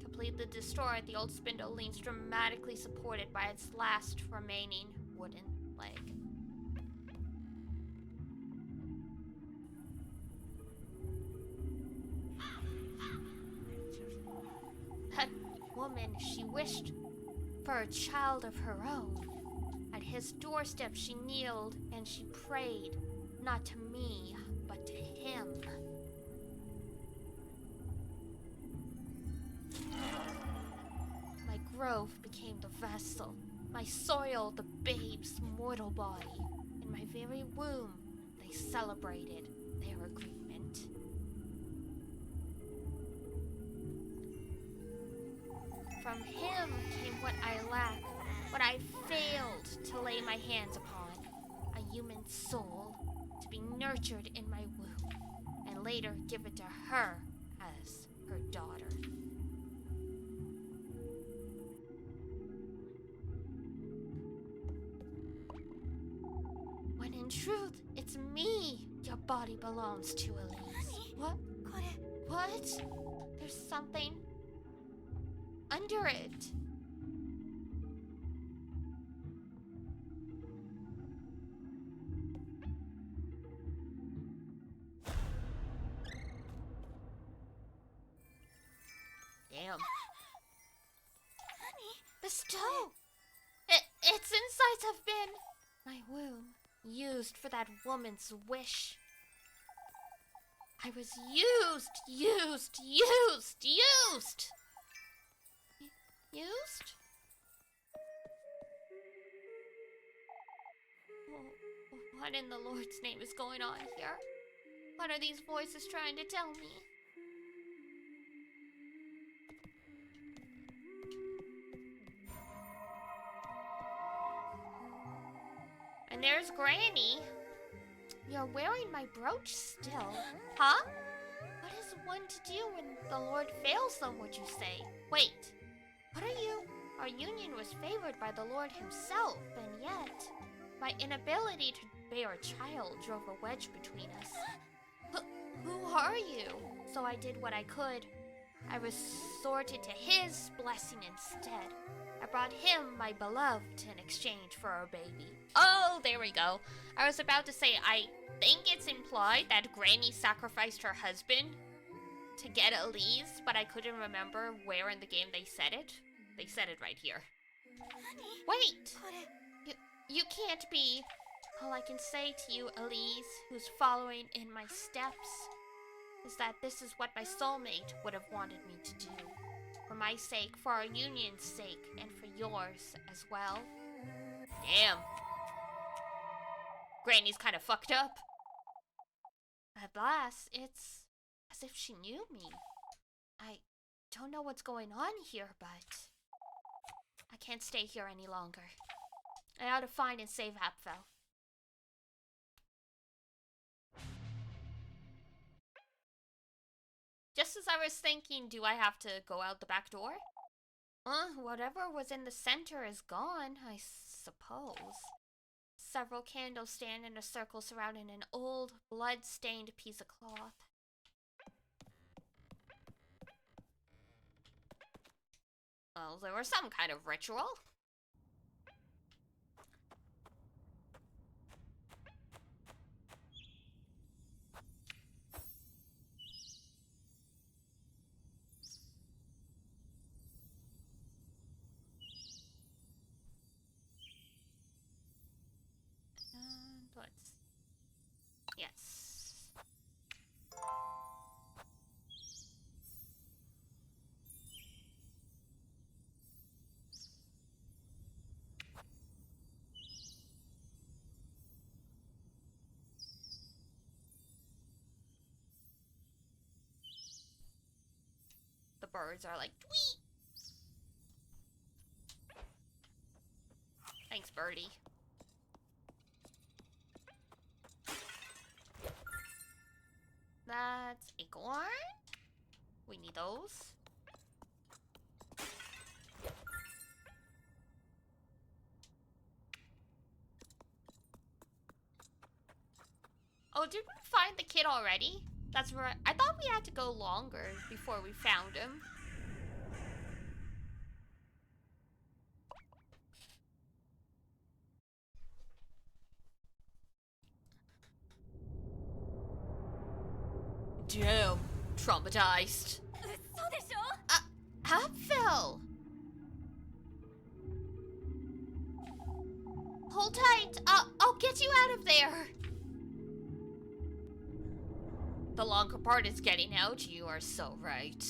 Completely destroyed, the old spindle leans dramatically supported by its last remaining wooden leg. That woman, she wished for a child of her own. At his doorstep she kneeled and she prayed, not to me, but to him. My grove became the vessel, my soil the babe's mortal body. In my very womb, they celebrated their agreement. From him came what I lack, what I failed to lay my hands upon, a human soul to be nurtured in my womb, and later given to her as her daughter. When in truth, it's me your body belongs to, Elise. What? What? There's something under it. Damn. The stone! Its insides have been... my womb, used for that woman's wish. I was used! Used! What in the Lord's name is going on here? What are these voices trying to tell me? And there's Granny. You're wearing my brooch still. Huh? What is one to do when the Lord fails them, would you say? Wait. What are you? Our union was favored by the Lord himself, and yet my inability to bear a child drove a wedge between us. Who are you? So I did what I could. I resorted to his blessing instead. I brought him my beloved in exchange for our baby. Oh, there we go. I was about to say, I think it's implied that Granny sacrificed her husband to get Elise, but I couldn't remember where in the game they said it. They said it right here. Wait! You can't be. All I can say to you, Elise, who's following in my steps, is that this is what my soulmate would have wanted me to do. For my sake, for our union's sake, and for yours as well. Damn. Granny's kind of fucked up. At last, it's as if she knew me. I don't know what's going on here, but I can't stay here any longer. I ought to find and save Apfel. Just as I was thinking, do I have to go out the back door? Whatever was in the center is gone, I suppose. Several candles stand in a circle surrounding an old, blood-stained piece of cloth. Well, there was some kind of ritual. Let's... Yes. The birds are like, tweet! Thanks, birdie. That's acorn. We need those. Oh, did we find the kid already? That's right. I thought we had to go longer before we found him. Damn, traumatized. Apfel! Hold tight. I'll get you out of there. The longer part is getting out. You are so right.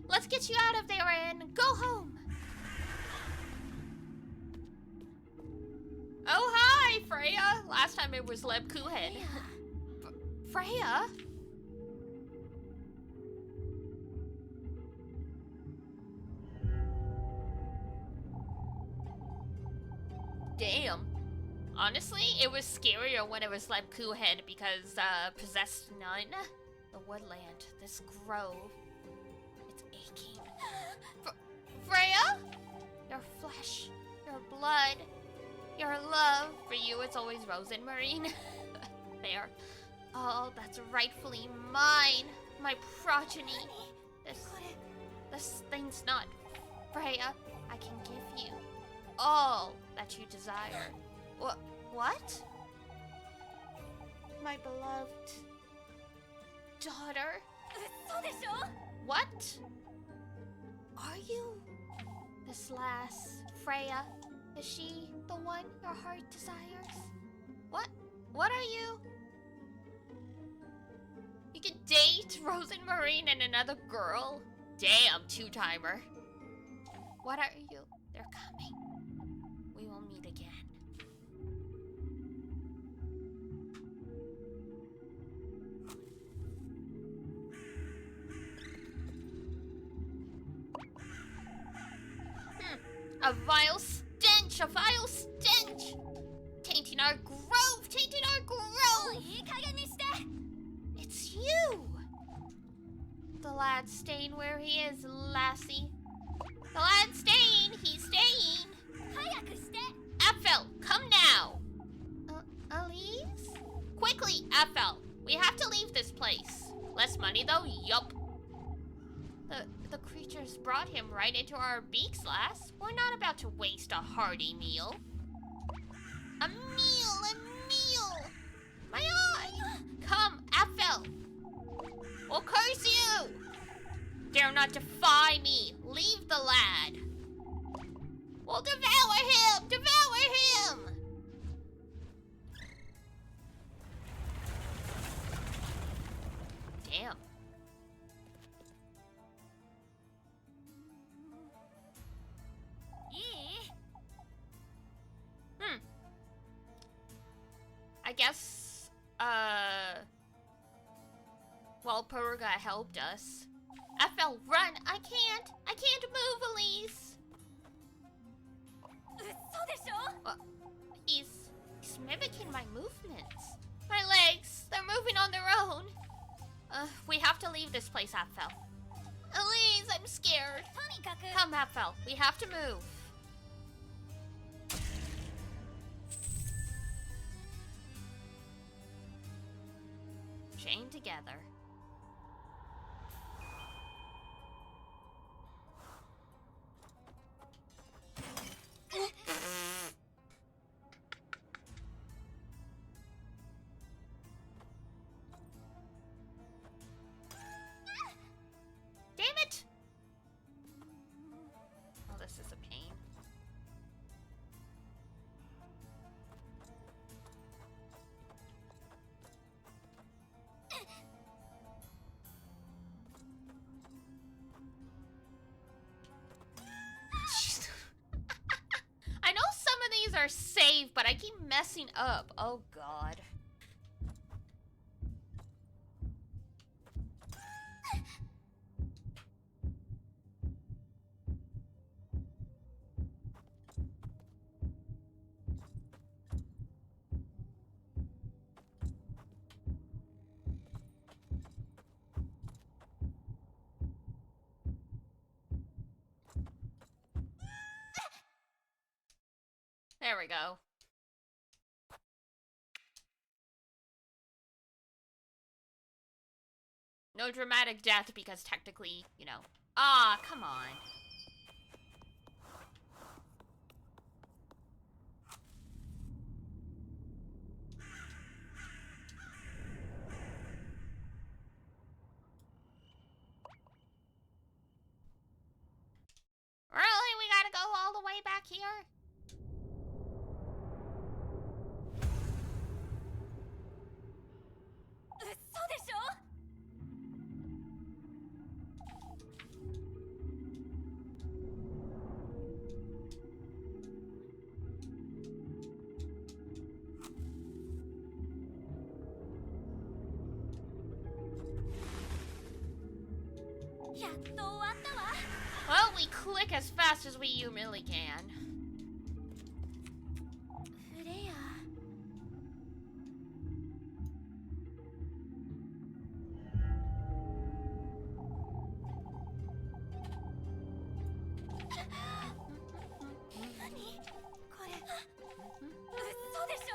Let's get you out of there and go home. Oh, hi, Freya. Last time it was Lebkuchen. Freya? Damn. Honestly, it was scarier when it was Lebkuchen because, possessed nun. The woodland, this grove. Aching. Freya? Your flesh, your blood, your love. For you, it's always Rosenmarine. There. All that's rightfully mine. My progeny. This thing's not. Freya, I can give you all that you desire. What? My beloved daughter? 嘘でしょ What? Are you this lass, Freya? Is she the one your heart desires? What? What are you? You can date Rosenmarine and another girl? Damn, two-timer. What are you? They're coming. We will meet again. A vile stench! A vile stench! Tainting our grove! Tainting our grove! いい加減にして It's you! The lad's staying where he is, lassie. The lad's staying! He's staying! 早くして Apfel, come now! Elise? Quickly, Apfel! We have to leave this place. Less money though? Yup. The creatures brought him right into our beaks, lass. We're not about to waste a hearty meal. A meal! A meal! My eye! Come, Apfel! We'll curse you! Dare not defy me! Leave the lad! We'll devour him! Devour him! Damn. I guess, well, Peruga helped us. Apfel, run! I can't move, Elise! 嘘でしょ He's mimicking my movements. My legs, they're moving on their own. We have to leave this place, Apfel. Elise, I'm scared. とにかく Come, Apfel, we have to move. Chained together. Damn it! Oh, this is a pain. I know some of these are saved, but I keep messing up. Oh god. There we go. No dramatic death because technically, you know. Ah, come on. Really? We gotta go all the way back here?嘘でしょ やっと終わったわ Well, we click as fast as we humanly can. フレア 何これ嘘でしょ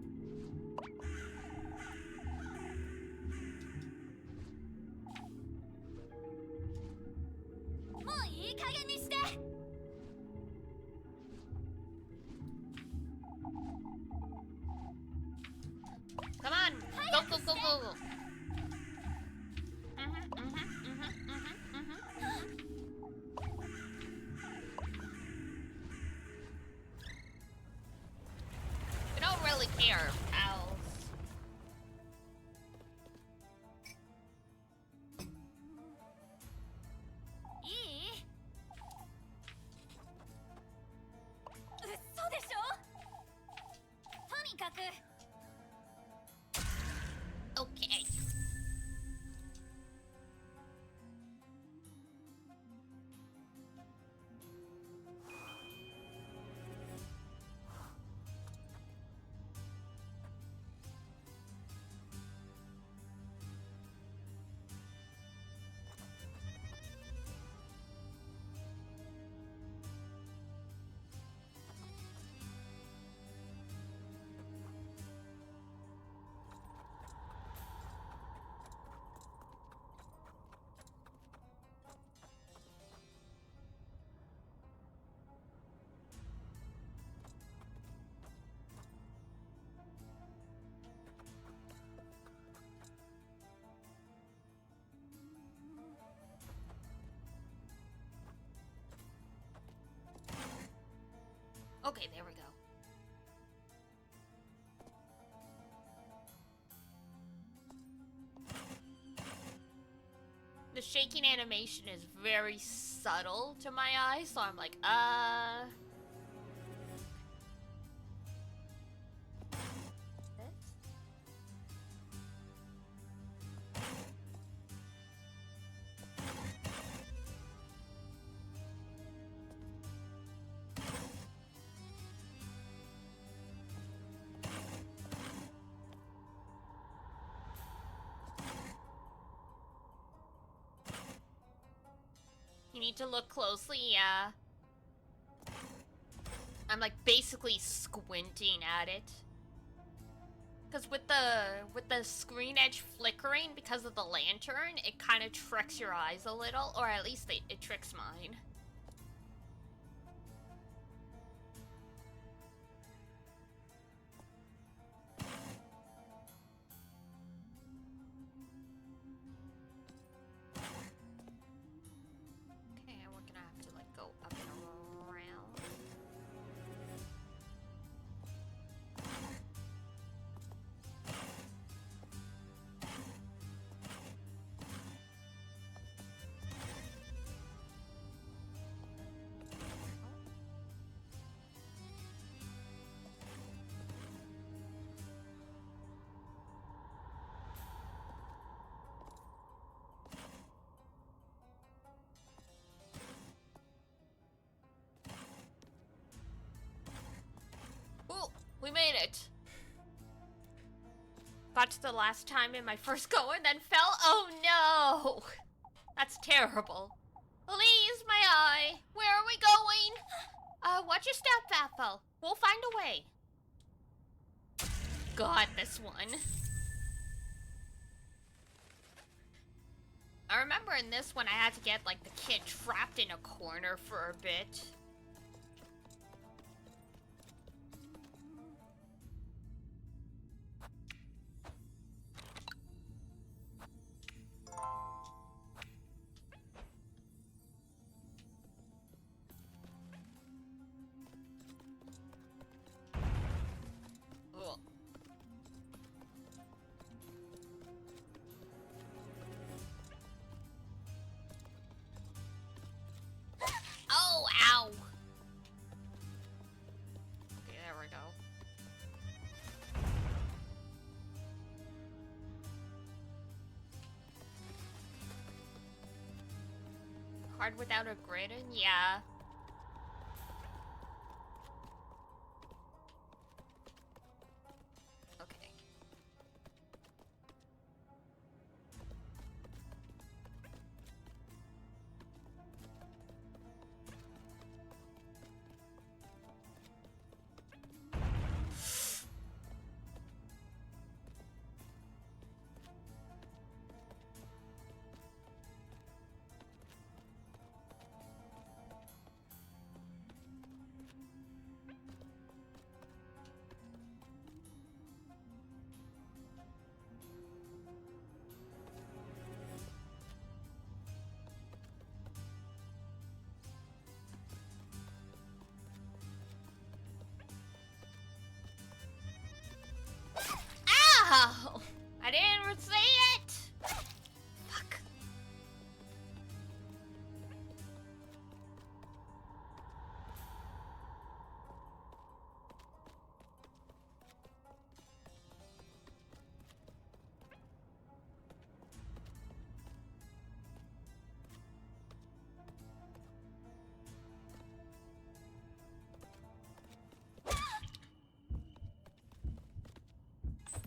What い加減にして。 Come on! Go, go, go, go! We don't really care, pals. いい？嘘でしょ？とにかく Okay. Okay, there we go. The shaking animation is very subtle to my eyes, so I'm like, This? You need to look closely, yeah. I'm like basically squinting at it. Cause with the screen edge flickering because of the lantern, it kind of tricks your eyes a little, or at least it tricks mine. Okay, we're gonna have to like go up and around. Oh, we made it. Got to the last time in my first go and then fell. Oh no! That's terrible. Please, my eye. Where are we going? Watch your step, Apple. We'll find a way. God, this one. I remember in this one I had to get like the kid trapped in a corner for a bit. Ugh. Oh, ow. Okay, there we go. Hard without a grid? Yeah. Okay. I didn't say it! Fuck.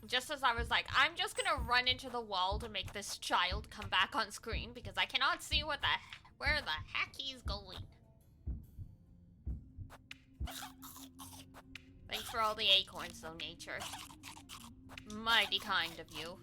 Just as I was like, I'm just gonna run into the wall to make this child come back on screen because I cannot see where the heck he's going. Thanks for all the acorns though, nature. Mighty kind of you.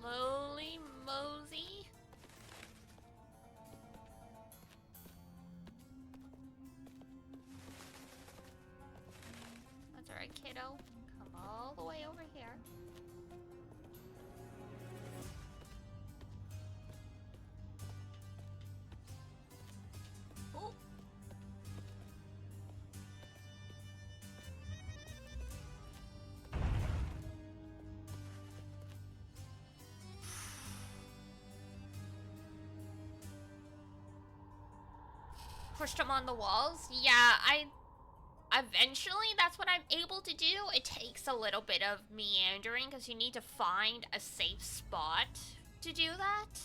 Slowly mosey. That's alright, kiddo. Come all the way over here. Oh. Pushed him on the walls. Yeah, eventually that's what I'm able to do. It takes a little bit of meandering because you need to find a safe spot to do that.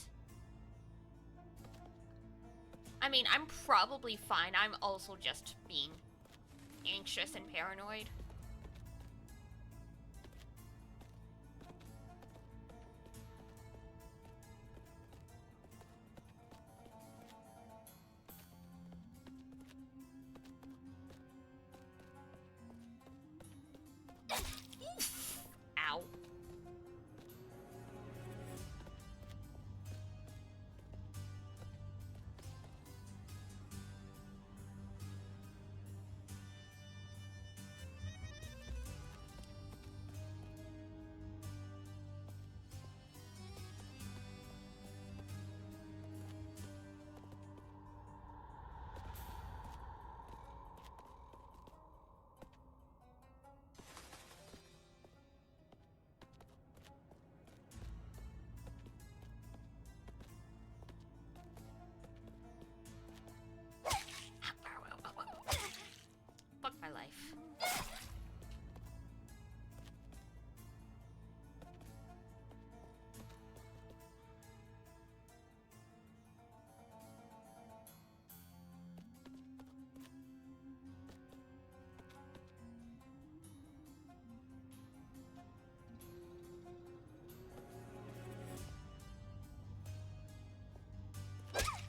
I mean, I'm probably fine. I'm also just being anxious and paranoid. Ow. Fuck my life.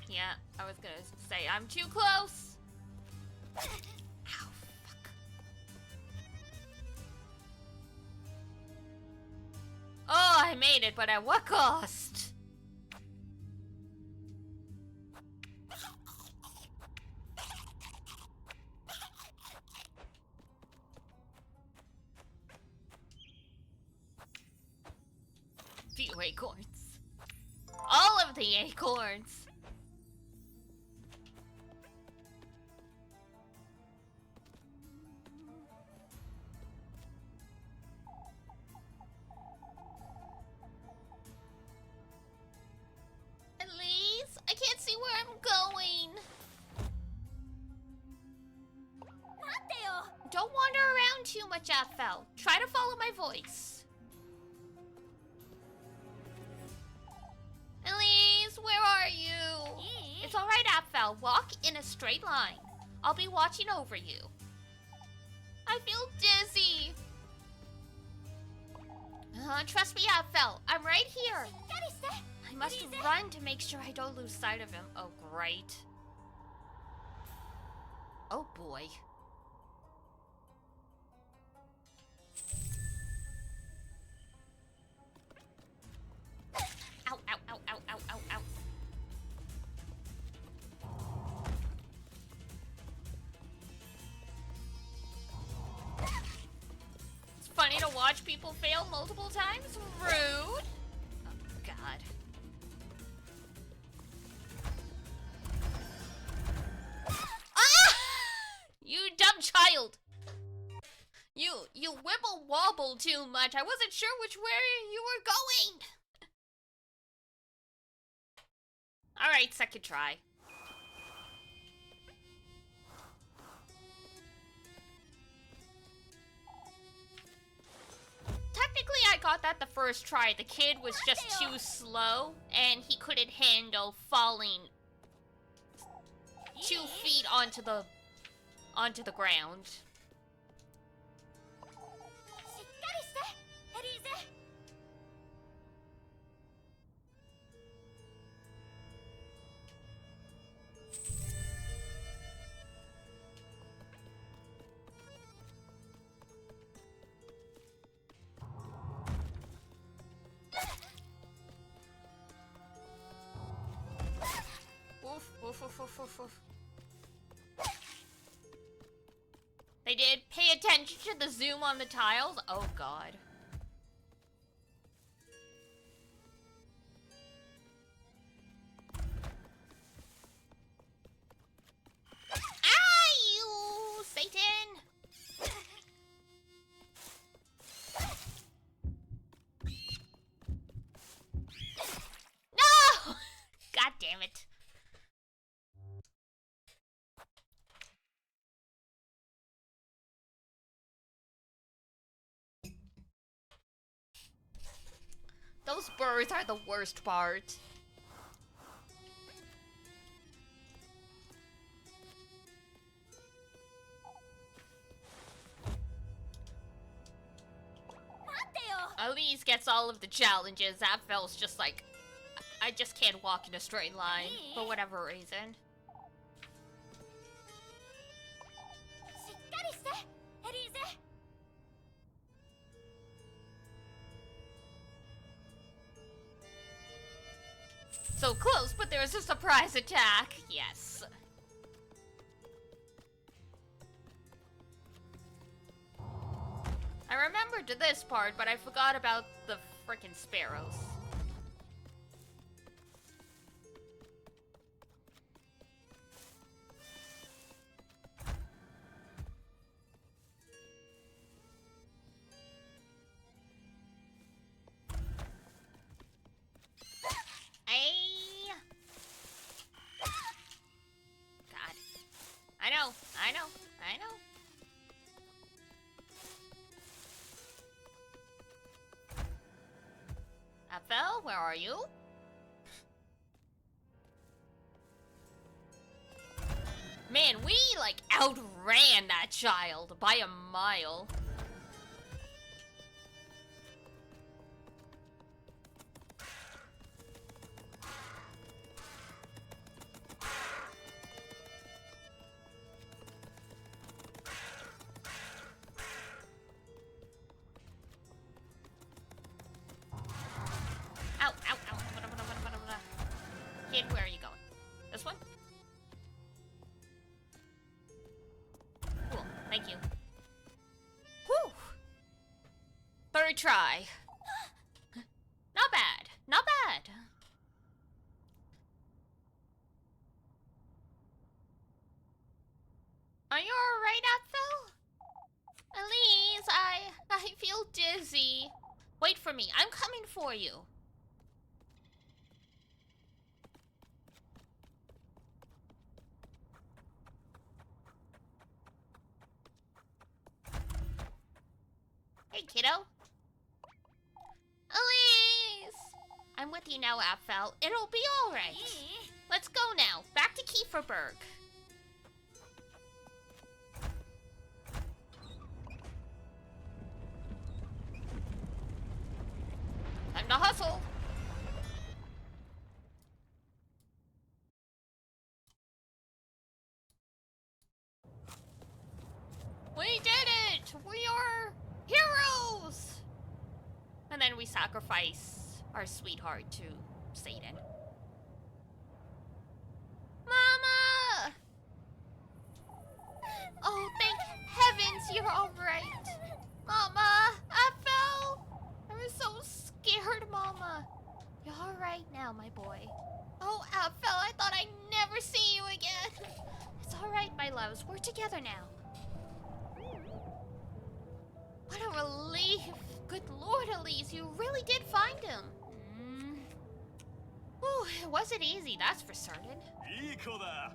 Yeah, I was gonna say I'm too close. Ow, fuck. Oh, I made it, but at what cost? Few acorns. All of the acorns. Elise, I can't see where I'm going. Don't wander around too much, Aphel. Try to follow my voice. Elise, where are you? It's alright, Aphel. Walk in a straight line. I'll be watching over you. I feel dizzy. Trust me, Apfel. I'm right here. しっかりして。 I must run to make sure I don't lose sight of him. Oh, great. Oh, boy. Ow, ow, ow, ow, ow, ow, ow. It's funny to watch people fail multiple times. Rude. Oh, God. Ah! You dumb child. You wibble wobble too much. I wasn't sure which way you were going. Alright, second try. Technically, I got that the first try. The kid was just too slow, and he couldn't handle falling 2 feet onto the ground. しっかりして。エリーゼ。 Woof, woof, woof, woof, woof, woof. They did pay attention to the zoom on the tiles? Oh, God. Ah, you Satan! No! God damn it. Those birds are the worst part. Elise gets all of the challenges. Apfel's just like, I just can't walk in a straight line for whatever reason. しっかりして。エリーゼ。 So close, but there's a surprise attack. Yes. I remembered this part, but I forgot about the frickin' sparrows. Ay. God. I know. Apfel, where are you? Man, we, like, outran that child by a mile. Ow, ow, ow. Kid, where are you going? This one? Cool, thank you. Whew! Third try. Not bad, not bad. Are you alright, Apfel? Elise, I feel dizzy. Wait for me, I'm coming for you. Hey, kiddo. Elise! I'm with you now, Apfel. It'll be alright. Let's go now. Back to Kieferberg. Time to hustle. We did it! We are heroes! And then we sacrifice our sweetheart to Satan. Mama! Oh, thank heavens you're alright. Mama, I fell. I was so scared, Mama. You're alright now, my boy. Oh, Apfel, I thought I'd never see you again. It's alright, my loves. We're together now. What a relief. Good Lord, Elise, you really did find him. Whew, it wasn't easy, that's for certain. いい子だ。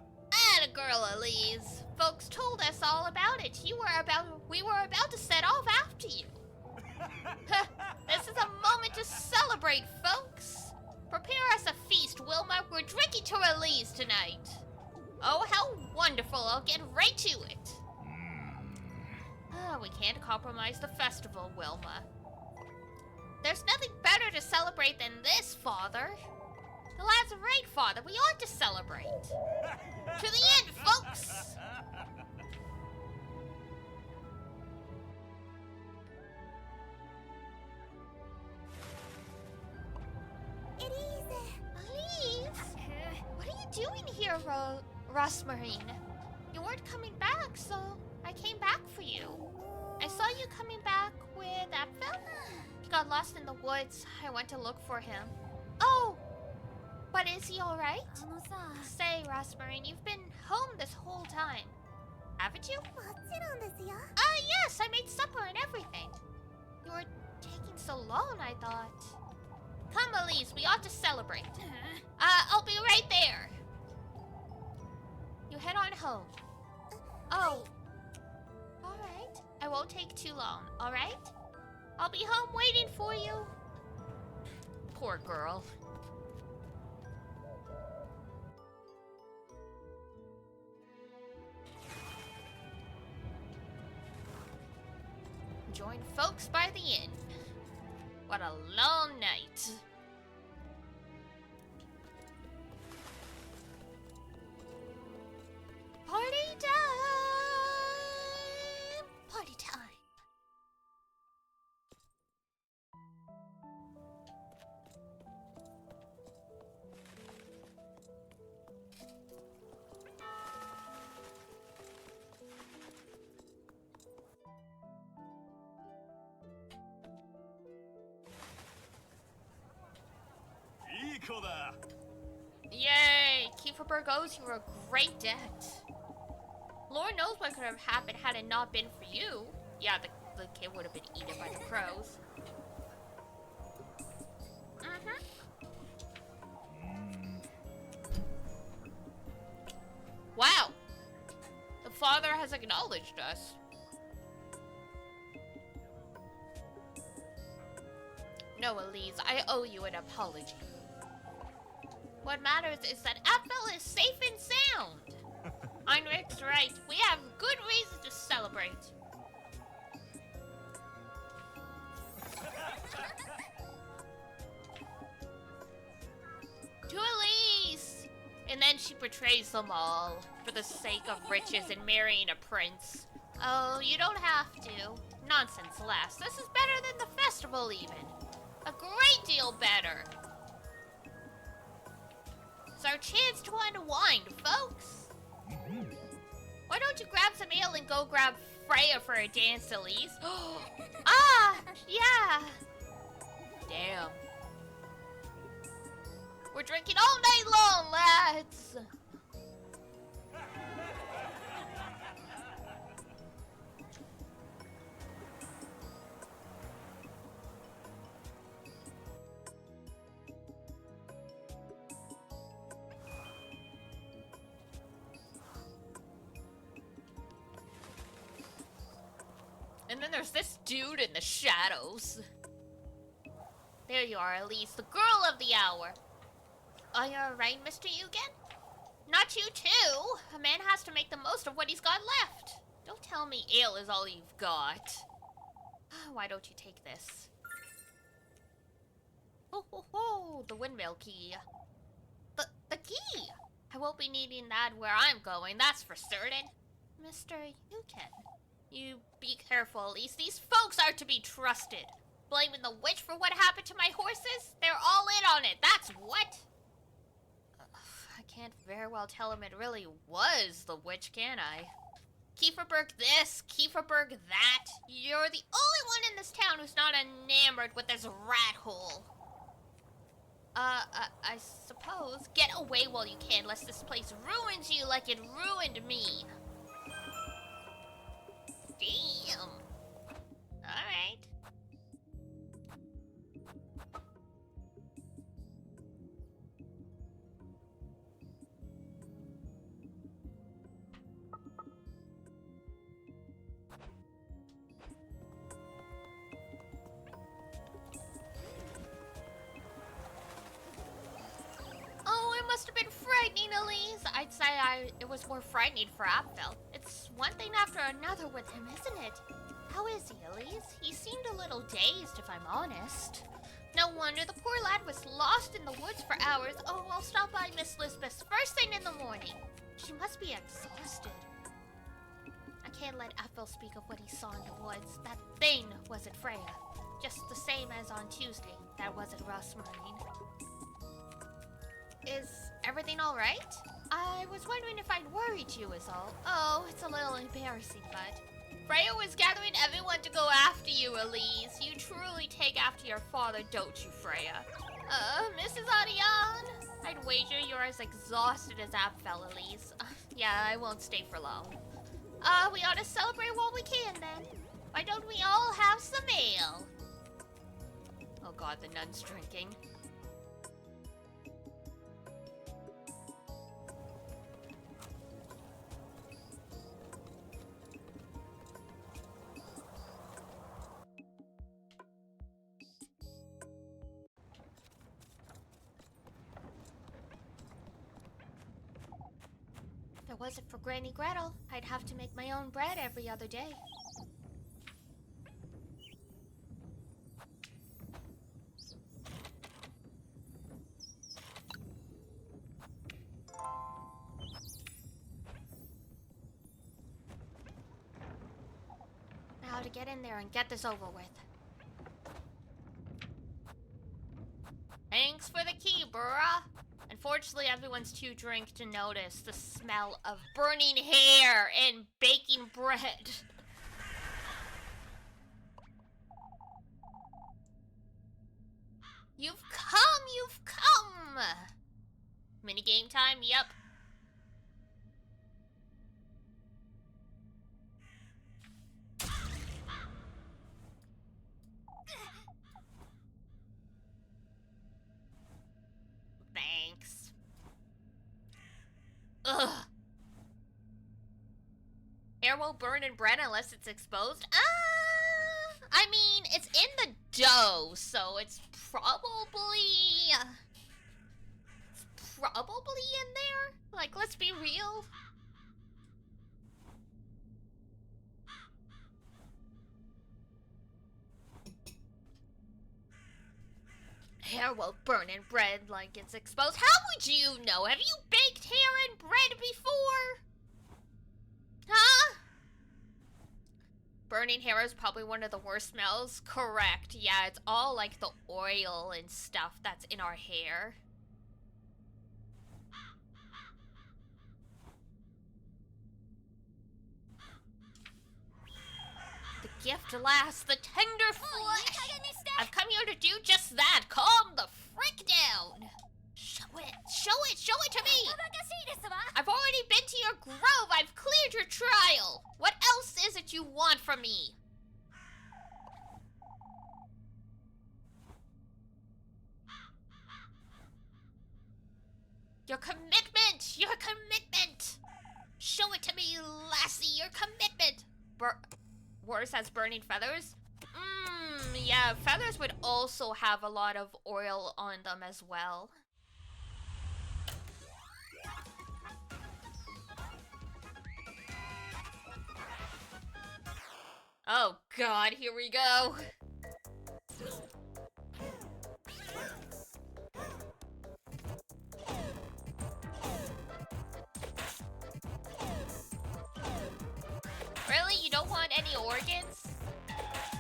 Atta girl, Elise. Folks told us all about it. We were about to set off after you. This is a moment to celebrate, folks. Prepare us a feast, Wilma. We're drinking to Elise tonight. Oh, how wonderful. I'll get right to it. We can't compromise the festival, Wilma. There's nothing better to celebrate than this, Father. The lad's right, Father. We ought to celebrate. To the end, folks! Elise? What are you doing here, Rosmarine? You weren't coming back, so I came back for you. I saw you coming back with Apfel. He got lost in the woods. I went to look for him. Oh! But is he alright? Say, Rosmarine, you've been home this whole time. Haven't you? Yes, I made supper and everything. You were taking so long, I thought. Come, Elise, we ought to celebrate. I'll be right there. You head on home. Oh. Alright. I won't take too long, alright? I'll be home waiting for you. Poor girl. Join folks by the inn. What a long night. Party time! Party time. Yay! Kiefer Burgos, you were a great dad. Lord knows what could have happened had it not been for you. Yeah, the kid would have been eaten by the crows. Wow! The father has acknowledged us. No, Elise, I owe you an apology. What matters is that Apfel is safe and sound. Heinrich's right. We have good reason to celebrate. To Elise! And then she betrays them all for the sake of riches and marrying a prince. Oh, you don't have to. Nonsense, lass. This is better than the festival, even. A great deal better. It's our chance to unwind, folks. Why don't you grab some ale and go grab Freya for a dance, Elise? Ah, yeah. Damn. We're drinking all night long, lads. And then there's this dude in the shadows. There you are, Elise, the girl of the hour. Are you alright, Mr. Eugen? Not you too. A man has to make the most of what he's got left. Don't tell me ale is all you've got. Why don't you take this? the windmill key. The key! I won't be needing that where I'm going, that's for certain. Mr. Yuken, you be careful, Elise. These folks are to be trusted. Blaming the witch for what happened to my horses? They're all in on it, that's what? I can't very well tell him it really was the witch, can I? Kieferberg this, Kieferberg that. You're the only one in this town who's not enamored with this rat hole. I suppose. Get away while you can, lest this place ruins you like it ruined me. Damn. Alright. Oh, it must have been frightening, Elise. I'd say it was more frightening for Apfel. It's one thing after another with him, isn't it? How is he, Elise? He seemed a little dazed, if I'm honest. No wonder the poor lad was lost in the woods for hours. Oh, I'll stop by Miss Lisbeth's first thing in the morning. She must be exhausted. I can't let Apfel speak of what he saw in the woods. That thing wasn't Freya. Just the same as on Tuesday. That wasn't Rosmarine. Is everything alright? I was wondering if I'd worried you is all. Oh, it's a little embarrassing, but... Freya was gathering everyone to go after you, Elise. You truly take after your father, don't you, Freya? Mrs. Ariane? I'd wager you're as exhausted as Apfel, Elise. Yeah, I won't stay for long. We ought to celebrate while we can, then. Why don't we all have some ale? Oh god, the nun's drinking. If it wasn't for Granny Gretel, I'd have to make my own bread every other day. Now to get in there and get this over with. Thanks for the key, bruh. Unfortunately, everyone's too drunk to notice the smell of burning hair and baking bread. You've come, you've come! Minigame time, yep. Thanks. Ugh. Hair won't burn in bread unless it's exposed? I mean, it's in the dough, so it's probably in there. Like, let's be real. Hair won't burn in bread like it's exposed. How would you know? Have you baked hair in bread before? Huh? Burning hair is probably one of the worst smells. Correct. Yeah, it's all like the oil and stuff that's in our hair. The gift lasts, the tender flesh. I've come here to do just that. Calm the frick down. Show it. Show it. Show it to me. I've already been to your grove. I've cleared your trial. What else is it you want from me? Your commitment. Your commitment. Show it to me, lassie. Your commitment. Worse as burning feathers? Yeah, feathers would also have a lot of oil on them as well. Oh god, here we go. Really? You don't want any organs?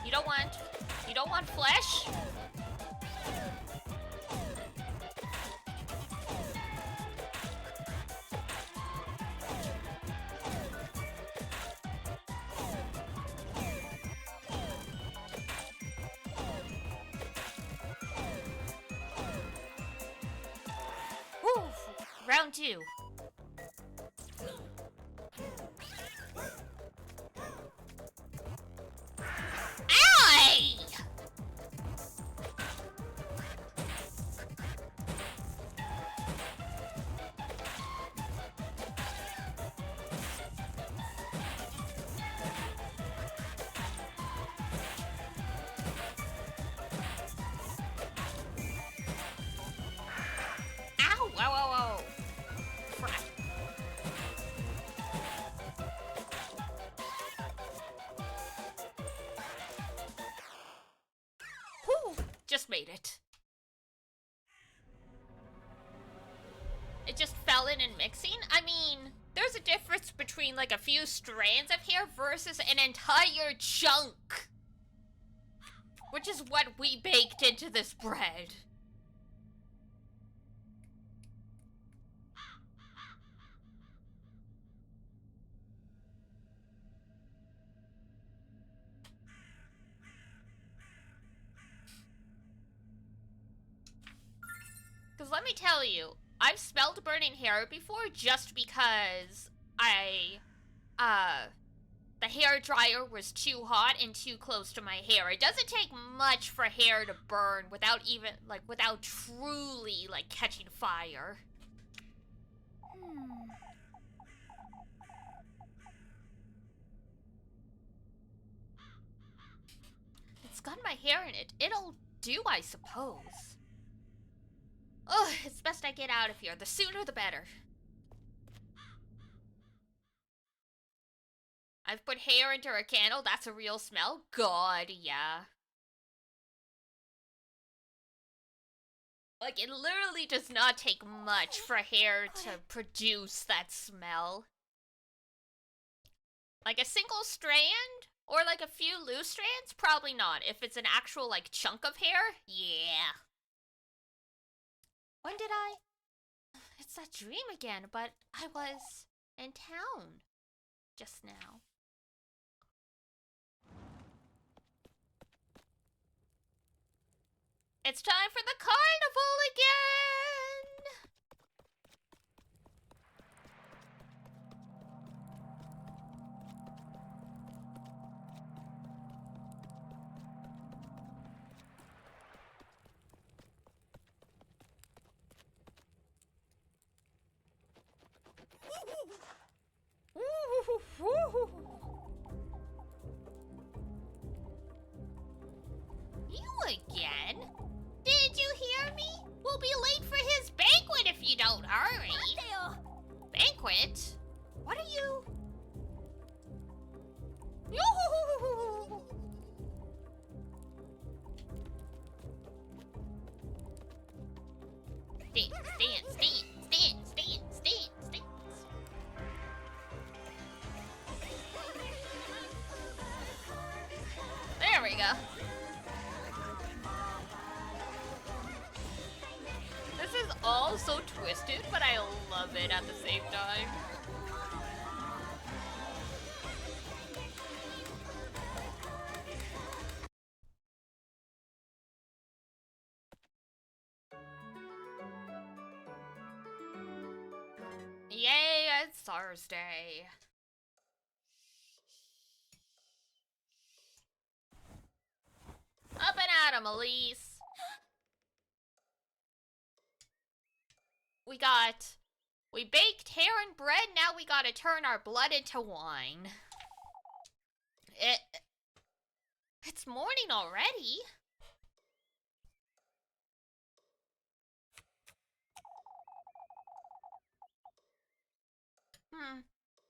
You don't want flesh? Woo! Round 2. Ow! Ow! Ow, ow, ow. Crap. Whew! Just made it. It just fell in and mixing? I mean, there's a difference between like a few strands of hair versus an entire chunk. Which is what we baked into this bread. Because let me tell you, I've smelled burning hair before just because the hair dryer was too hot and too close to my hair. It doesn't take much for hair to burn without truly, like, catching fire. It's got my hair in it. It'll do, I suppose. Ugh, it's best I get out of here. The sooner the better. I've put hair into a candle. That's a real smell? God, yeah. Like, it literally does not take much for hair to produce that smell. Like a single strand? Or like a few loose strands? Probably not. If it's an actual, like, chunk of hair? Yeah. When did I? It's that dream again, but I was in town just now. It's time for the carnival again! You again? Did you hear me? We'll be late for his banquet if you don't hurry. Banquet? What are you? Stand. There we go. This is all so twisted, but I love it at the same time. Yay, it's Thursday. Up and at 'em, Elise. We baked hair and bread, now we gotta turn our blood into wine. It's morning already.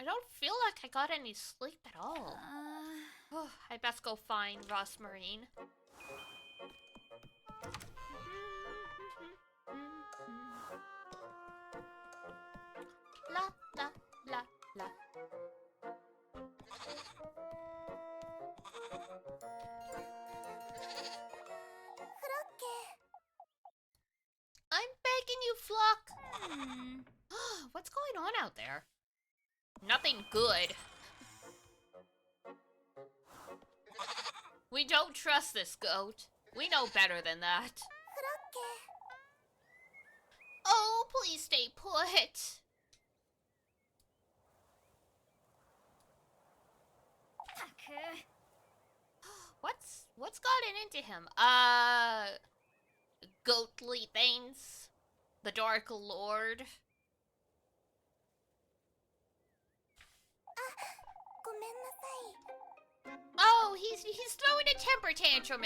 I don't feel like I got any sleep at all. Oh, I best go find Rosmarine. La, la, la, la. I'm begging you, Flock. Hmm. What's going on out there? Nothing good. We don't trust this goat. We know better than that. Oh, please stay put. What's gotten into him? Goatly things? The Dark Lord? Oh, he's throwing a temper tantrum,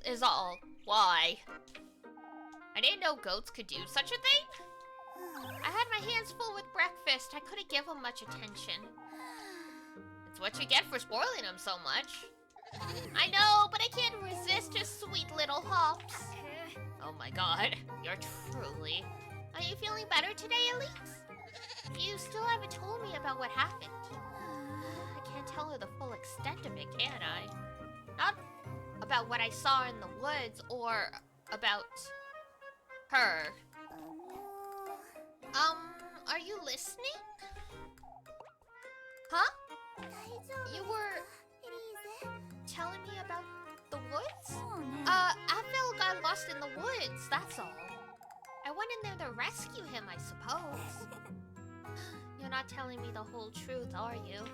is all. Why? I didn't know goats could do such a thing. I had my hands full with breakfast. I couldn't give him much attention. It's what you get for spoiling him so much. I know, but I can't resist his sweet little hops. Oh my god, you're truly... Are you feeling better today, Elise? You still haven't told me about what happened. I can't tell her the full extent of it, can I? Not about what I saw in the woods, or about her. Are you listening? Huh? You were telling me about the woods? Aphel got lost in the woods, that's all. I went in there to rescue him, I suppose. You're not telling me the whole truth, are you?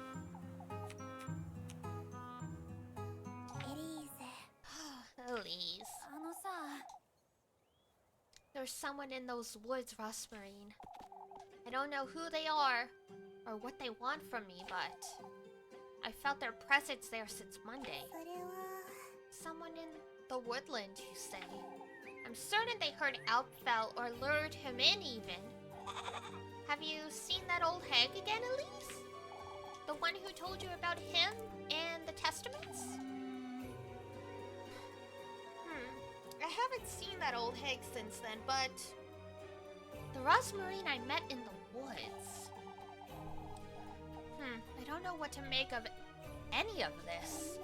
Elise. There's someone in those woods, Rosmarine. I don't know who they are, or what they want from me, but... I felt their presence there since Monday. Someone in the woodland, you say? I'm certain they heard Alpfel or lured him in, even. Have you seen that old hag again, Elise? The one who told you about him and the testaments? I haven't seen that old hag since then, but... The Rosmarine I met in the woods. I don't know what to make of any of this.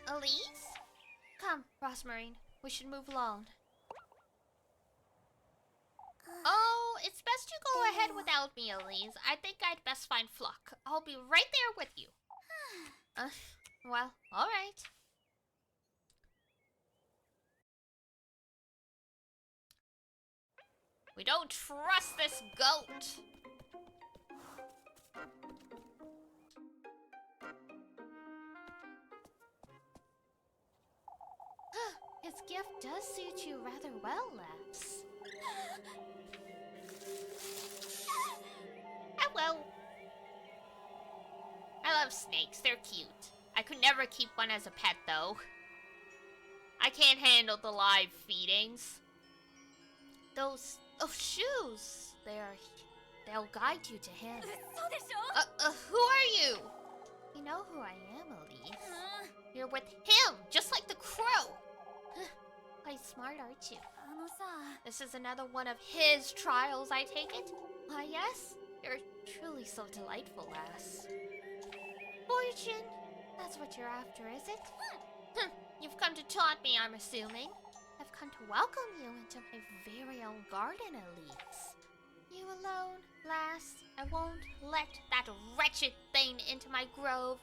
Elise? Come, Rosmarine. We should move along. Oh, it's best you go ahead without me, Elise. I think I'd best find Flock. I'll be right there with you. Well, alright. We don't trust this goat. His gift does suit you rather well, lass. Hello. I love snakes, they're cute. I could never keep one as a pet, though. I can't handle the live feedings. Those shoes, they'll guide you to him. Who are you? You know who I am, Elise. You're with him, just like the crow. Quite smart, aren't you? This is another one of his trials, I take it? Why, yes. You're truly so delightful, lass. Fortune, that's what you're after, is it? You've come to taunt me, I'm assuming. I've come to welcome you into my very own garden, Elise. You alone, lass. I won't let that wretched thing into my grove.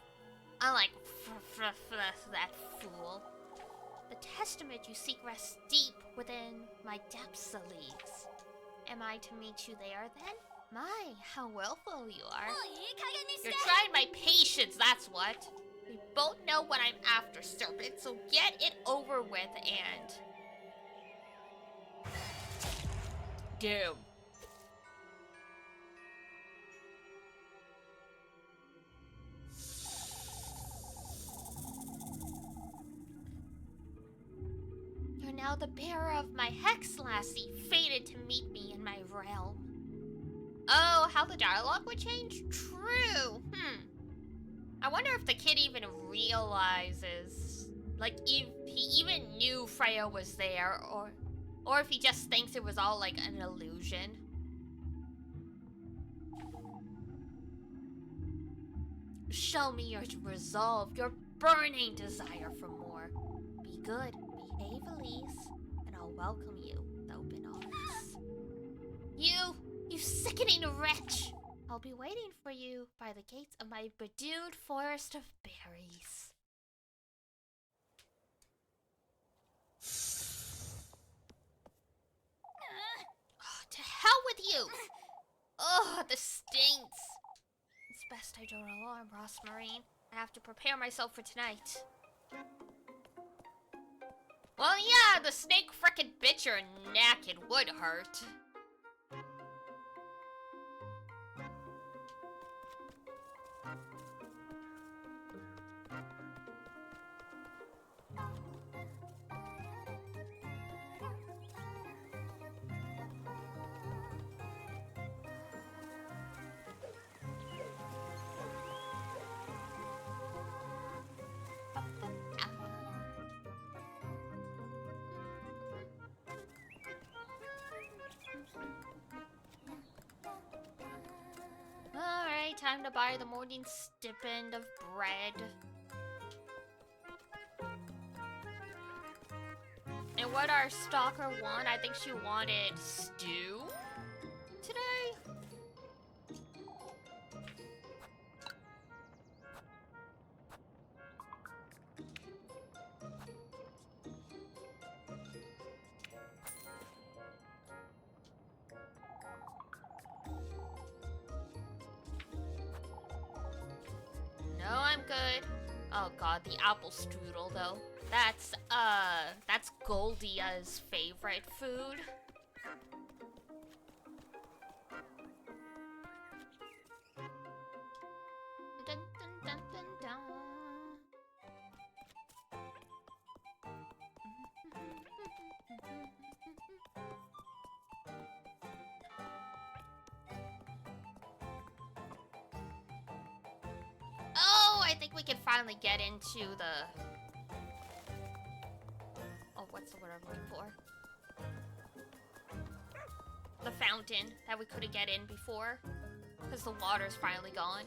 Unlike that fool. The testament you seek rests deep within my depths, Elise. Am I to meet you there, then? My, how willful you are. You're trying my patience, that's what. We both know what I'm after, Serpent, so get it over with and... Damn. You're now the bearer of my hex, lassie, fated to meet me in my realm. Oh, how the dialogue would change? True. I wonder if the kid even realizes, like, if he even knew Freya was there, or if he just thinks it was all like an illusion. Show me your resolve, your burning desire for more. Be good, behave, Elise, and I'll welcome you with open arms. You sickening wretch! I'll be waiting for you by the gates of my bedewed forest of berries. Oh, to hell with you! Oh, this stinks. It's best I don't alarm Ross Marine. I have to prepare myself for tonight. Well, yeah, the snake frickin' bit your neck. It would hurt. Alright, time to buy the morning stipend of bread. And what our stalker want? I think she wanted stew today? No, I'm good. Oh god, the apple strudel though. That's Goldia's favorite food. Dun, dun, dun, dun, dun. Oh, I think we can finally get into the... Oh, what's the word I'm looking for? The fountain that we couldn't get in before. Because the water's finally gone.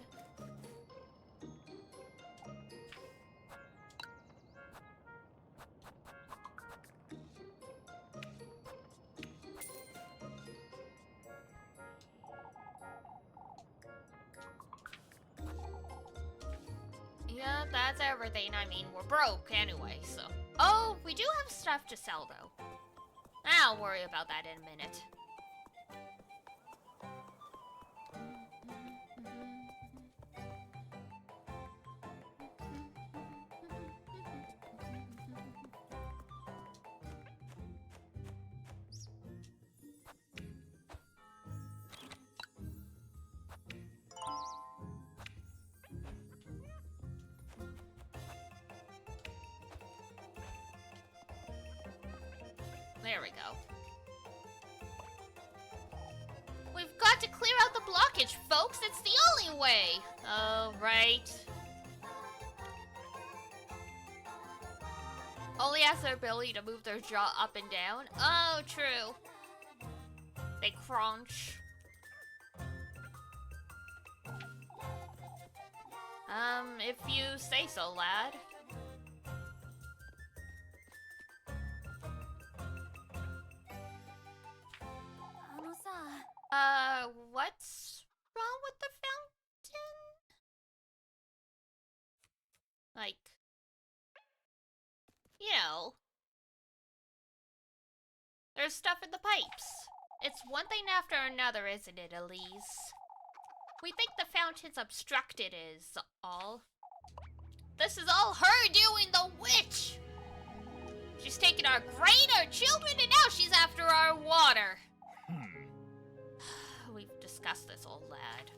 Yeah, that's everything. I mean, we're broke anyway, so... Oh, we do have stuff to sell, though. I'll worry about that in a minute. There we go. We've got to clear out the blockage, folks. It's the only way. Oh, right. Only has their ability to move their jaw up and down. Oh, true. They crunch. If you say so, lad. What's wrong with the fountain? Like, you know, there's stuff in the pipes. It's one thing after another, isn't it, Elise? We think the fountain's obstructed is all. This is all her doing, the witch! She's taken our grain, our children, and now she's after our water. We've discussed this, old lad.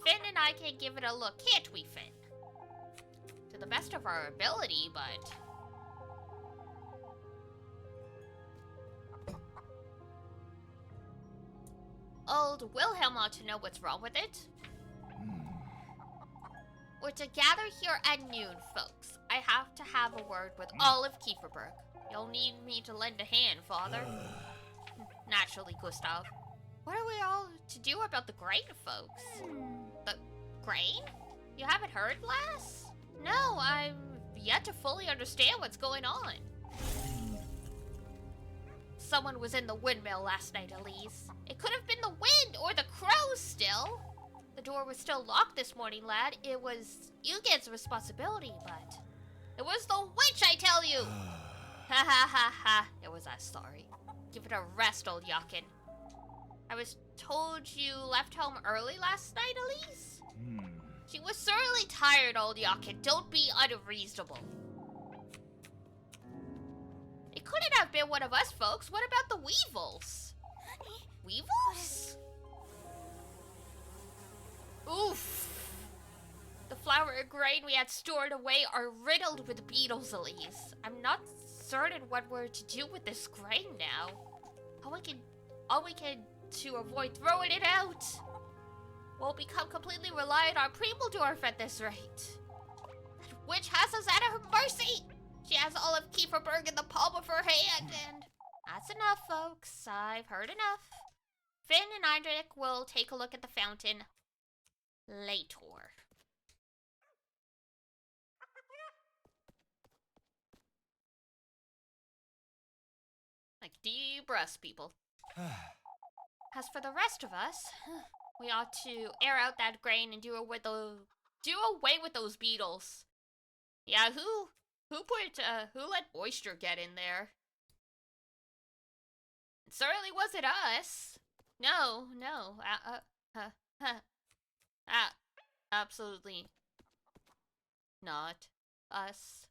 Finn and I can give it a look, can't we, Finn? To the best of our ability, but... Old Wilhelm ought to know what's wrong with it. We're to gather here at noon, folks. I have to have a word with all of Kieferberg. You'll need me to lend a hand, father. Naturally, Gustav. What are we all to do about the grain, folks? The grain? You haven't heard, lass? No, I'm yet to fully understand what's going on. someone was in the windmill last night, Elise. It could have been the wind or the crows still. The door was still locked this morning, lad. It was Yugen's responsibility, but... It was the witch, I tell you! Ha ha ha ha. It was us, sorry. Give it a rest, old Yakin. I was told you left home early last night, Elise? She was sorely tired, old Yakin. Don't be unreasonable. It couldn't have been one of us folks. What about the weevils? Weevils? Oof. The flour and grain we had stored away are riddled with beetles, Elise. I'm not certain what we're to do with this grain now. All we can to avoid throwing it out. We'll become completely reliant on Primeldorf at this rate. That witch has us at her mercy. She has all of Kieferberg in the palm of her hand, and that's enough, folks. I've heard enough. Finn and Eindrick will take a look at the fountain later. Like deep breaths, people. As for the rest of us, we ought to air out that grain and do away with those beetles. Yeah, who let Oyster get in there? It certainly wasn't us. No. Absolutely not us.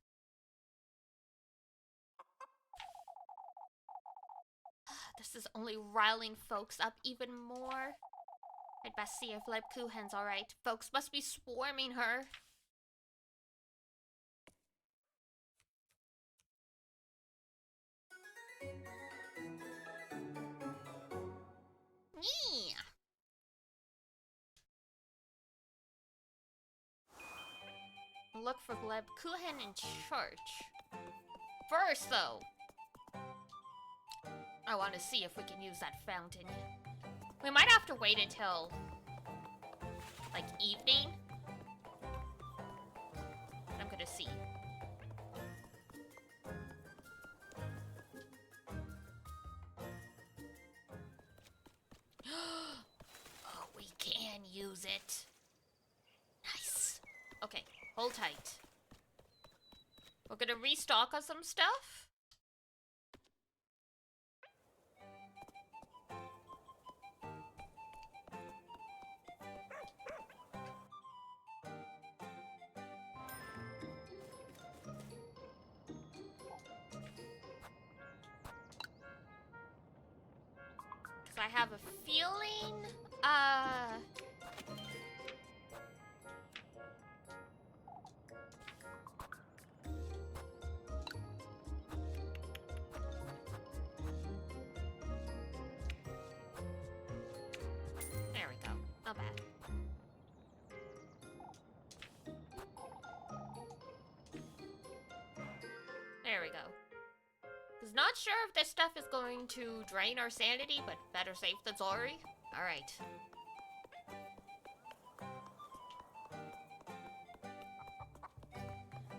This is only riling folks up even more. I'd best see if Lebkuchen's alright. Folks must be swarming her. Yeah. Look for Lebkuchen in church. First, though, I want to see if we can use that fountain. We might have to wait until, like, evening. I'm gonna see. Oh, we can use it. Nice. Okay, hold tight. We're gonna restock on some stuff. I have a feeling, there we go. Not bad. There we go. Was not sure if this stuff is going to drain our sanity, but better safe than sorry. Alright.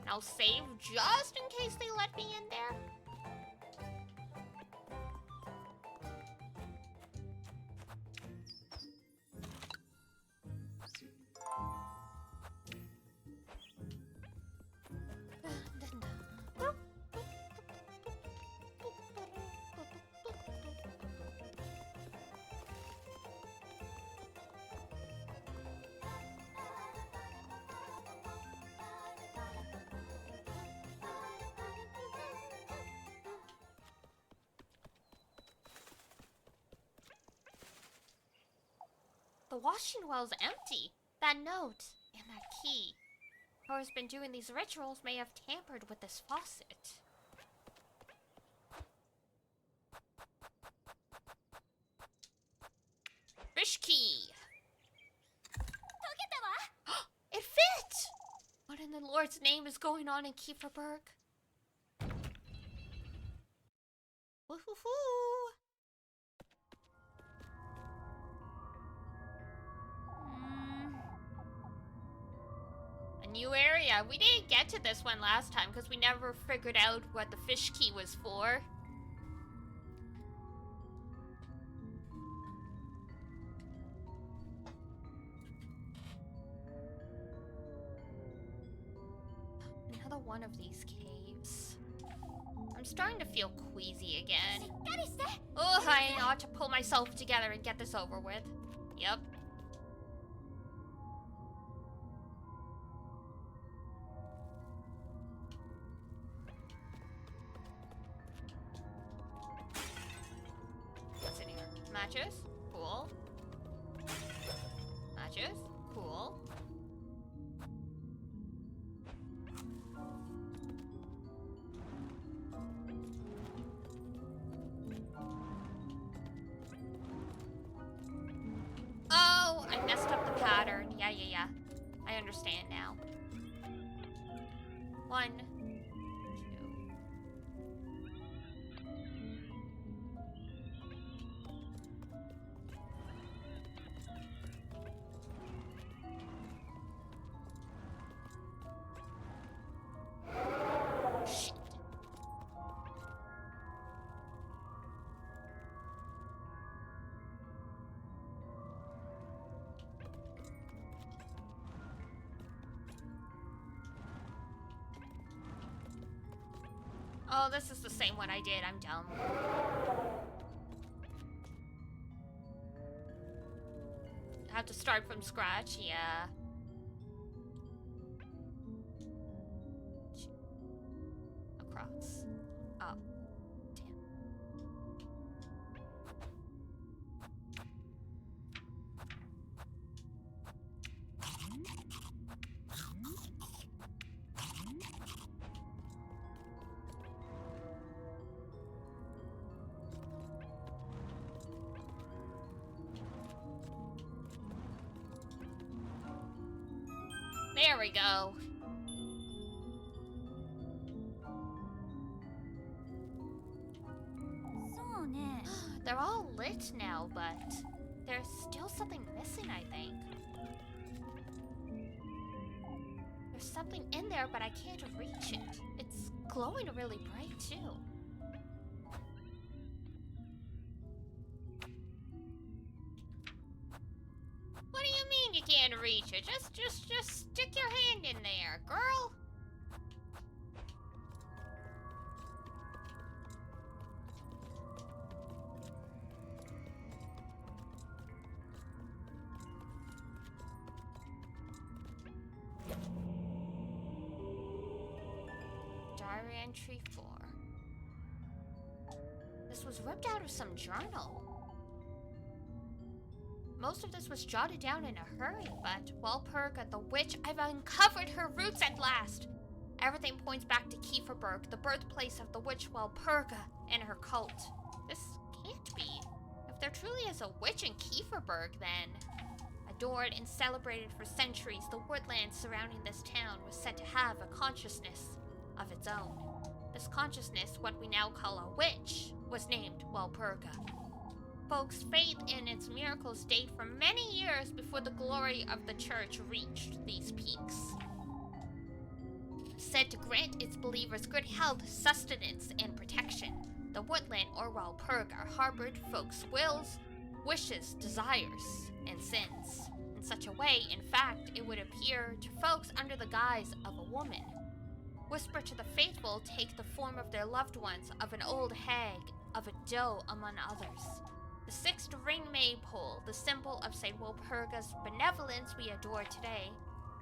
I'll save just in case they let me in there. The washing well's empty. That note and that key. Whoever's been doing these rituals may have tampered with this faucet. Fish key. It fit! What in the Lord's name is going on in Kieferberg? Woohoo! New area. We didn't get to this one last time because we never figured out what the fish key was for. one of these caves. I'm starting to feel queasy again. Oh, I ought to pull myself together and get this over with. Yep. What's in here? Matches? Cool. Matches? Cool. Oh, I messed up the pattern. Yeah. I understand now. 1, 2. Shit. Oh, this is the same one I did. I'm dumb. Have to start from scratch, yeah. Across. Oh. Damn. There we go. They're all lit now, but there's still something missing, I think. There's something in there, but I can't reach it. It's glowing really bright, too. What do you mean you can't reach it? Just stick your hand in there, girl. Diary entry 4. This was ripped out of some journal. Most of this was jotted down in a hurry, but Walpurga the witch, I've uncovered her roots at last. Everything points back to Kieferberg, the birthplace of the witch Walpurga and her cult. This can't be. If there truly is a witch in Kieferberg, then... Adored and celebrated for centuries, the woodland surrounding this town was said to have a consciousness of its own. This consciousness, what we now call a witch, was named Walpurga. Folks' faith in its miracles date from many years before the glory of the church reached these peaks. Said to grant its believers good health, sustenance, and protection, the woodland or Walpurga harbored folks' wills, wishes, desires, and sins. In such a way, in fact, it would appear to folks under the guise of a woman. Whisper to the faithful take the form of their loved ones, of an old hag, of a doe, among others. The 6th ring maypole, the symbol of St. Walpurga's benevolence we adore today,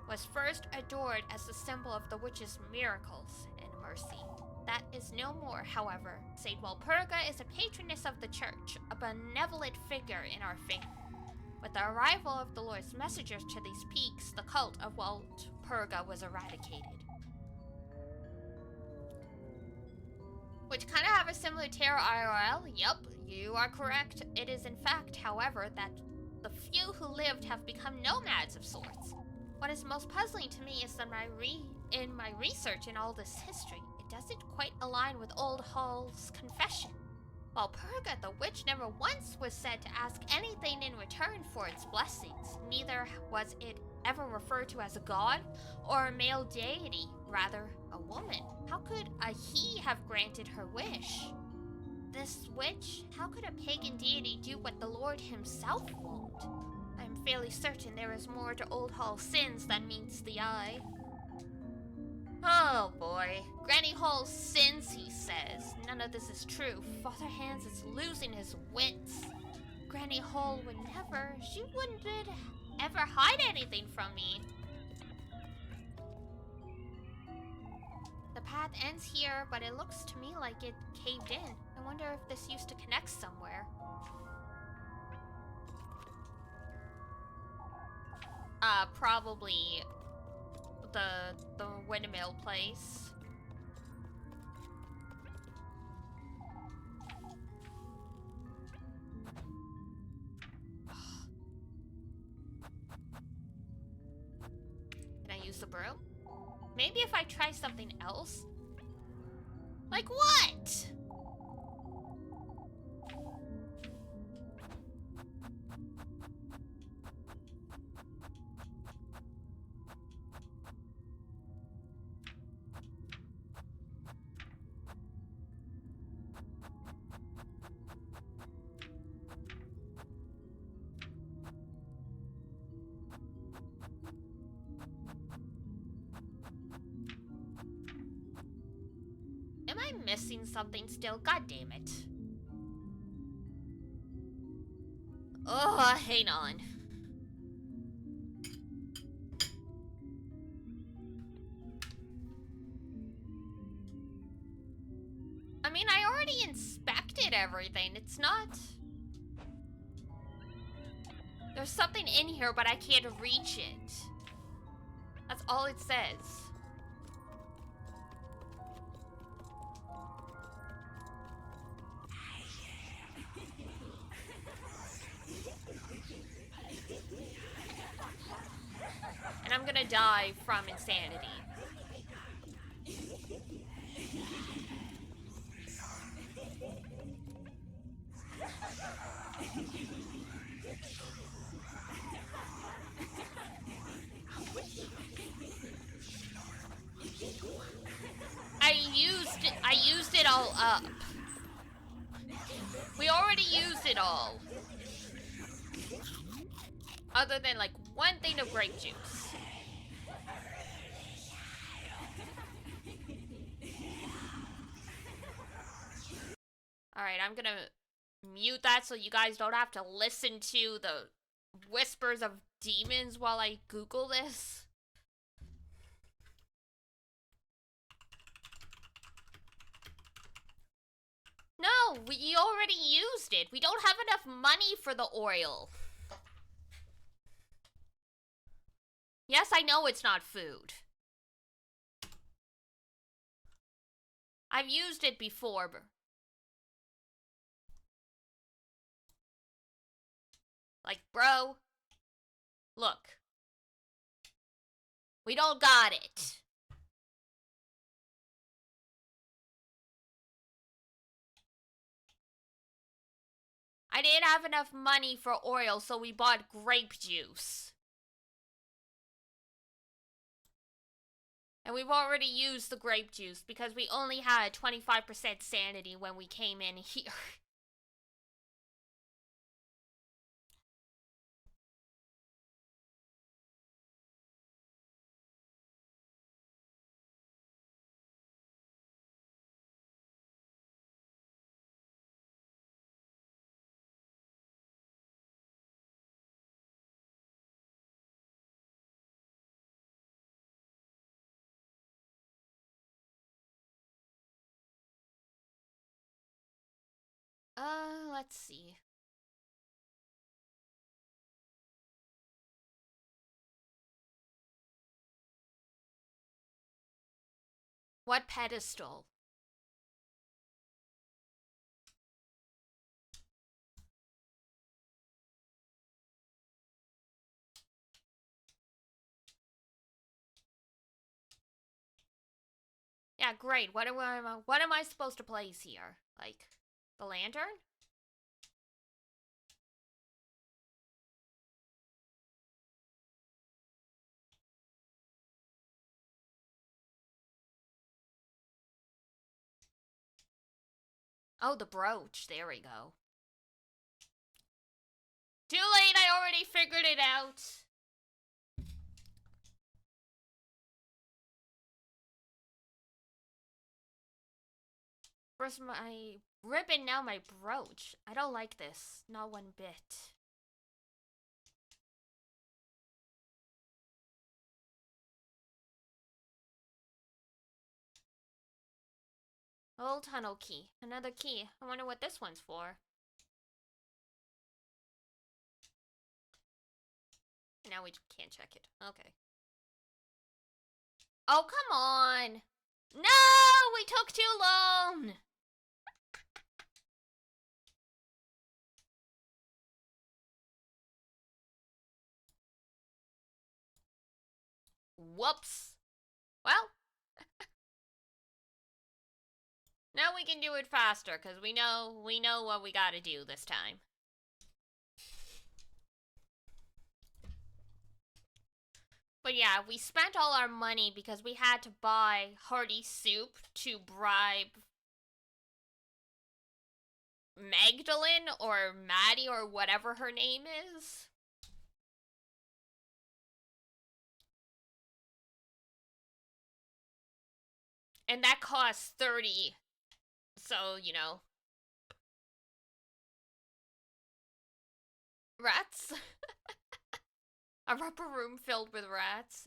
was first adored as the symbol of the witch's miracles and mercy. That is no more, however. St. Walpurga is a patroness of the church, a benevolent figure in our faith. With the arrival of the Lord's messengers to these peaks, the cult of Walpurga was eradicated. Which kind of have a similar tarot IRL. Yup, you are correct. It is in fact, however, that the few who lived have become nomads of sorts. What is most puzzling to me is that in my research in all this history, it doesn't quite align with Old Hall's confession. Walpurga the witch never once was said to ask anything in return for its blessings. Neither was it ever referred to as a god or a male deity, rather a woman. How could a he have granted her wish? This witch, how could a pagan deity do what the Lord himself won't? I'm fairly certain there is more to Old Hall sins than meets the eye. Oh boy. Granny Hall sins, he says. None of this is true. Father Hans is losing his wits. Granny Hall would never, she wouldn't ever hide anything from me. The path ends here, but it looks to me like it caved in. I wonder if this used to connect somewhere. Probably the windmill place. Can I use the broom? Maybe if I try something else? Like what? Am I missing something still? God damn it. Oh, hang on. I mean, I already inspected everything. It's not... There's something in here, but I can't reach it. That's all it says. And I'm gonna die from insanity. I used it all up. We already used it all. Other than like one thing of grape juice. Alright, I'm gonna mute that so you guys don't have to listen to the whispers of demons while I Google this. No, we already used it. We don't have enough money for the oil. Yes, I know it's not food. I've used it before. Like, bro, look. We don't got it. I didn't have enough money for oil, so we bought grape juice. And we've already used the grape juice because we only had 25% sanity when we came in here. Let's see. What pedestal? Yeah, great. What am I supposed to place here? Like, the lantern? Oh, the brooch. There we go. Too late, I already figured it out. First my ribbon, now my brooch. I don't like this. Not one bit. Old tunnel key. Another key. I wonder what this one's for. Now we can't check it. Okay. Oh, come on! No! We took too long! Whoops. Well. Now we can do it faster, because we know what we gotta do this time. But yeah, we spent all our money because we had to buy hearty soup to bribe Magdalene or Maddie or whatever her name is. And that costs 30. So, you know. Rats? A rubber room filled with rats.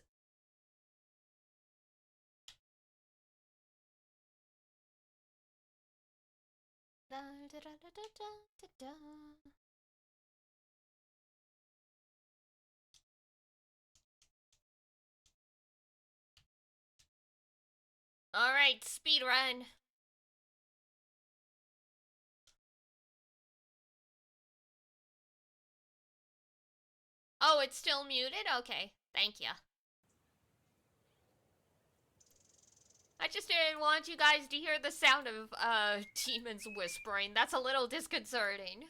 Da, da, da, da, da, da, da. Alright, speed run. Oh, it's still muted? Okay, thank you. I just didn't want you guys to hear the sound of, demons whispering. That's a little disconcerting.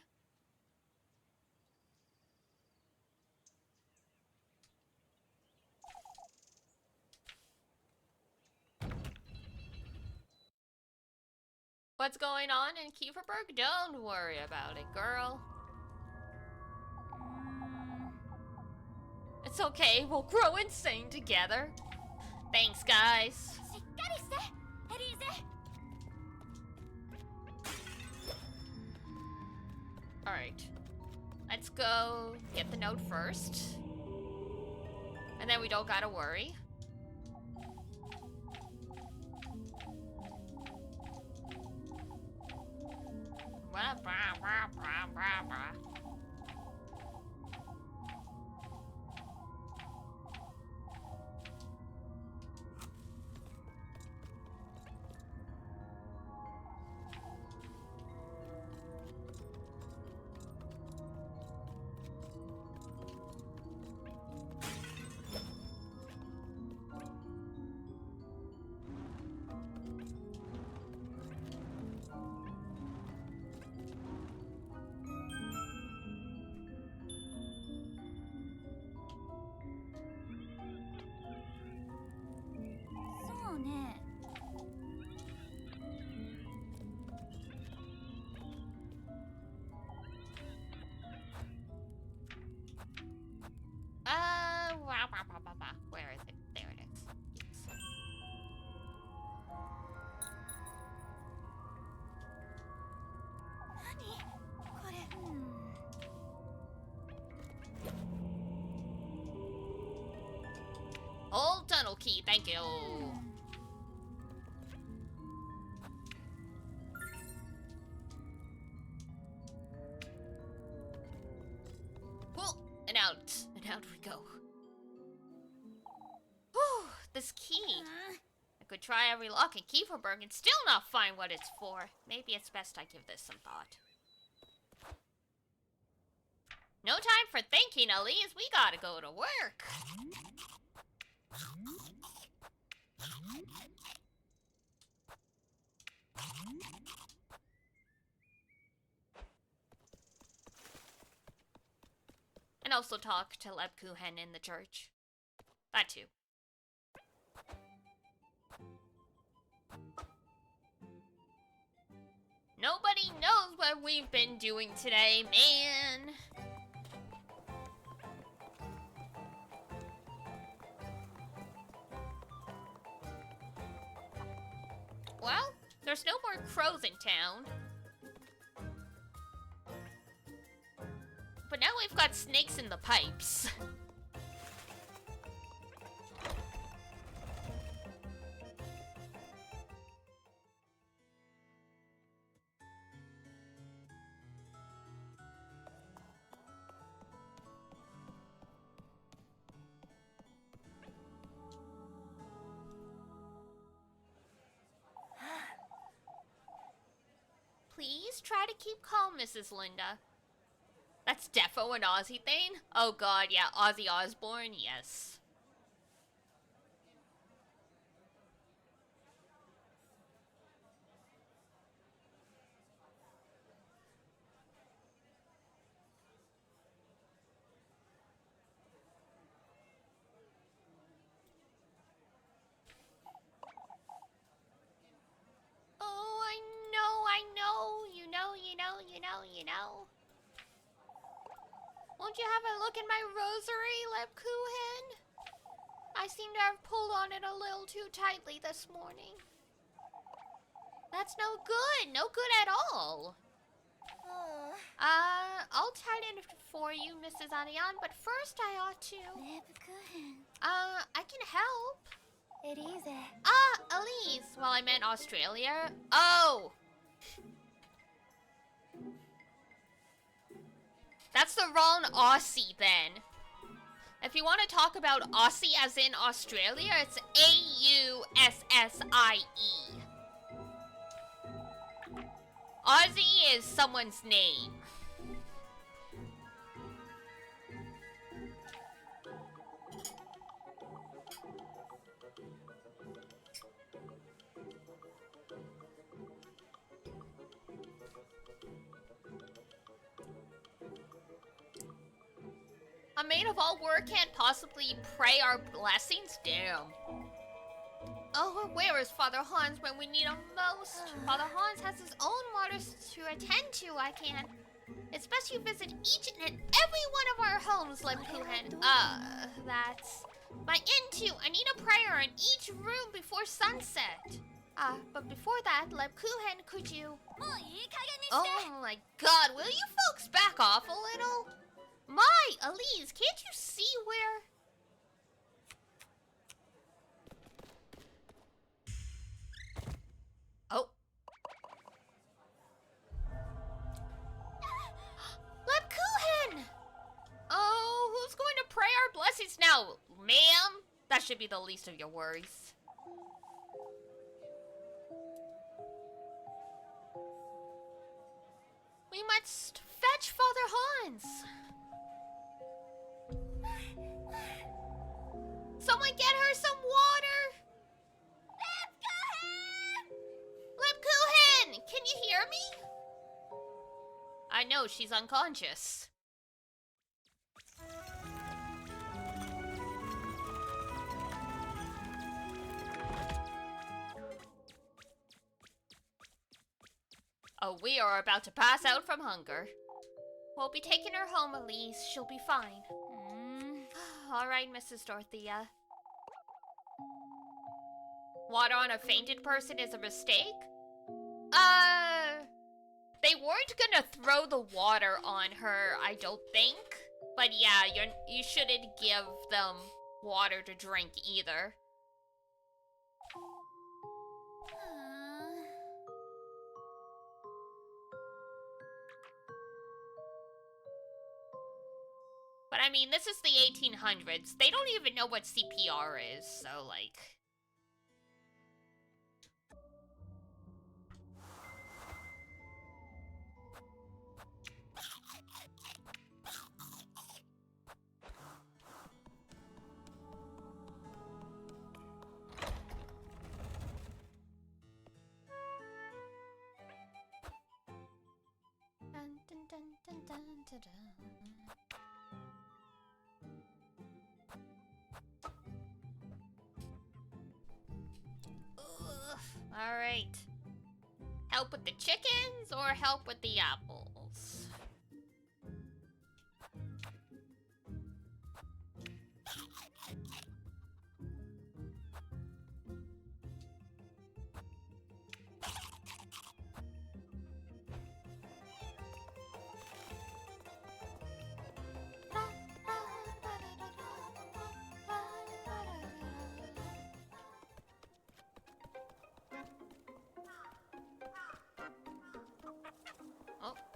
What's going on in Kieferberg? Don't worry about it, girl. It's okay, we'll grow insane together. Thanks, guys. Alright. Let's go get the note first. And then we don't gotta worry. Where is it? There it is. Yes. Old tunnel key, thank you. Well, and out we go. Whew, this key. I could try every lock in Kieferberg and still not find what it's for. Maybe it's best I give this some thought. No time for thinking, Elise. We gotta go to work. And also talk to Lebkuchen in the church. That too. Nobody knows what we've been doing today, man. Well, There's no more crows in town. But now we've got snakes in the pipes. Please try to keep calm, Mrs. Linda. That's defo an Aussie thing? Oh god, yeah, Ozzy Osbourne, yes. Oh, I know. You know. Won't you have a look at my rosary, Lebkuchen? I seem to have pulled on it a little too tightly this morning. That's no good. No good at all. I'll tighten it for you, Mrs. Ariane, but first I ought to... I can help. Elise. Well, I meant Australia. Oh! That's the wrong Aussie, then. If you want to talk about Aussie as in Australia, it's A-U-S-S-I-E. Aussie is someone's name. A maid of all work can't possibly pray our blessings? Damn. Oh, where is Father Hans when we need him most? Father Hans has his own matters to attend to, I can't. It's best you visit each and every one of our homes, Lebkuchen. That's... My into, I need a prayer in each room before sunset. But before that, Lebkuchen, could you... Oh my god, will you folks back off a little? My, Elise, can't you see where... Oh. Lebkuchen! Oh, who's going to pray our blessings now? Ma'am? That should be the least of your worries. We must fetch Father Hans. Someone get her some water! Lebkuchen! Can you hear me? I know, she's unconscious. Oh, we are about to pass out from hunger. We'll be taking her home, Elise. She'll be fine. All right, Mrs. Dorothea. Water on a fainted person is a mistake? They weren't gonna throw the water on her, I don't think. But yeah, you shouldn't give them water to drink either. But I mean, this is the 1800s. They don't even know what CPR is, so like... Dun, dun, dun, dun, dun, dun, dun. Alright. Help with the chickens or help with the apples?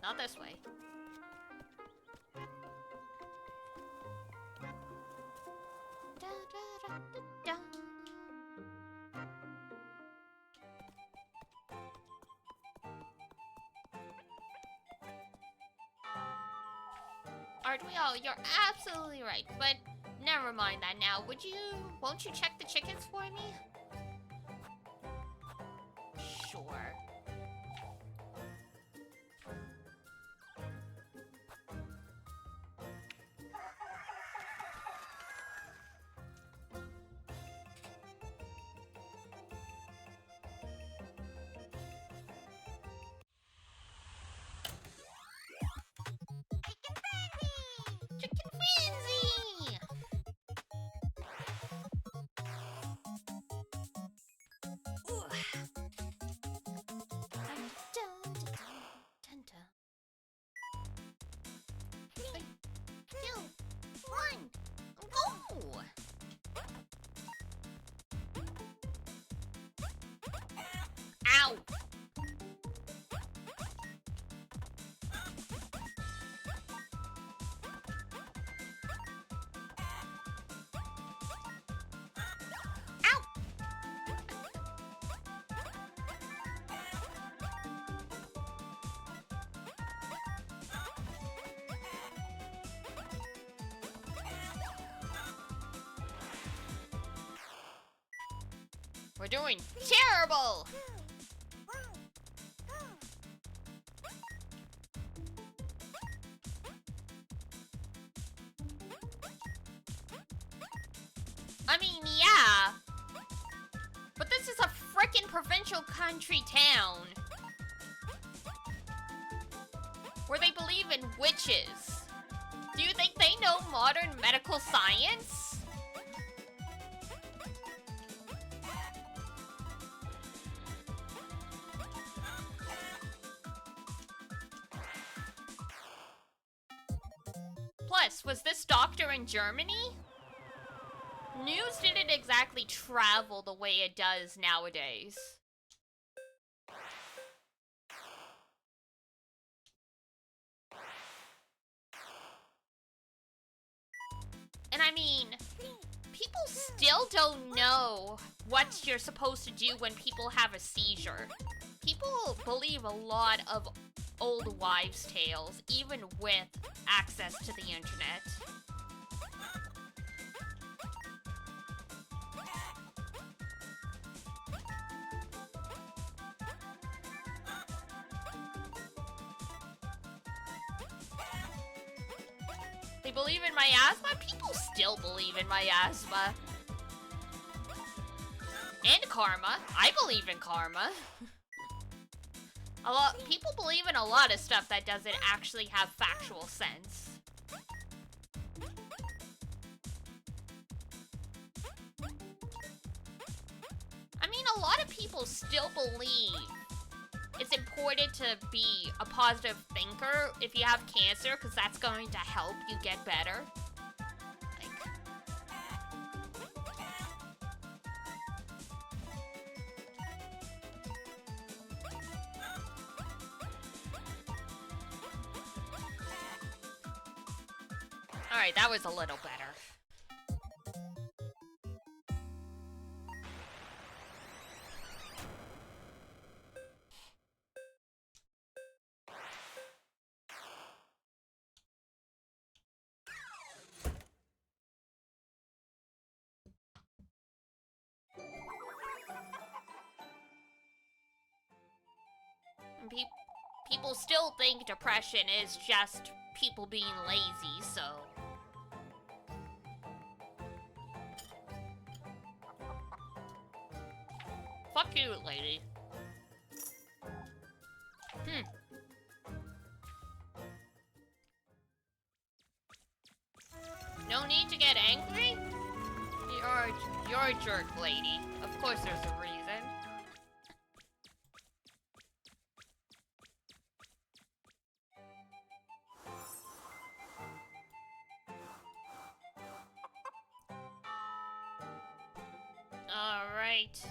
Not this way. Da, da, da, da, da. Aren't we all? You're absolutely right, but never mind that now. Won't you check the chickens for me? Sure. Chicken frenzy! Three, two, one, go! Ow! Ow! We're doing terrible! I mean, yeah. But this is a frickin' provincial country town. Where they believe in witches. Do you think they know modern medical science? Plus, was this doctor in Germany? News didn't exactly travel the way it does nowadays. And I mean, people still don't know what you're supposed to do when people have a seizure. People believe a lot of old wives' tales, even with access to the internet. They believe in miasma? People still believe in miasma. And karma. I believe in karma. People believe in a lot of stuff that doesn't actually have factual sense. I mean, a lot of people still believe it's important to be a positive thinker if you have cancer, because that's going to help you get better. Alright, that was a little better. People still think depression is just people being lazy, so... Fuck you, lady. No need to get angry? You're a jerk, lady. Of course there's a reason. Alright.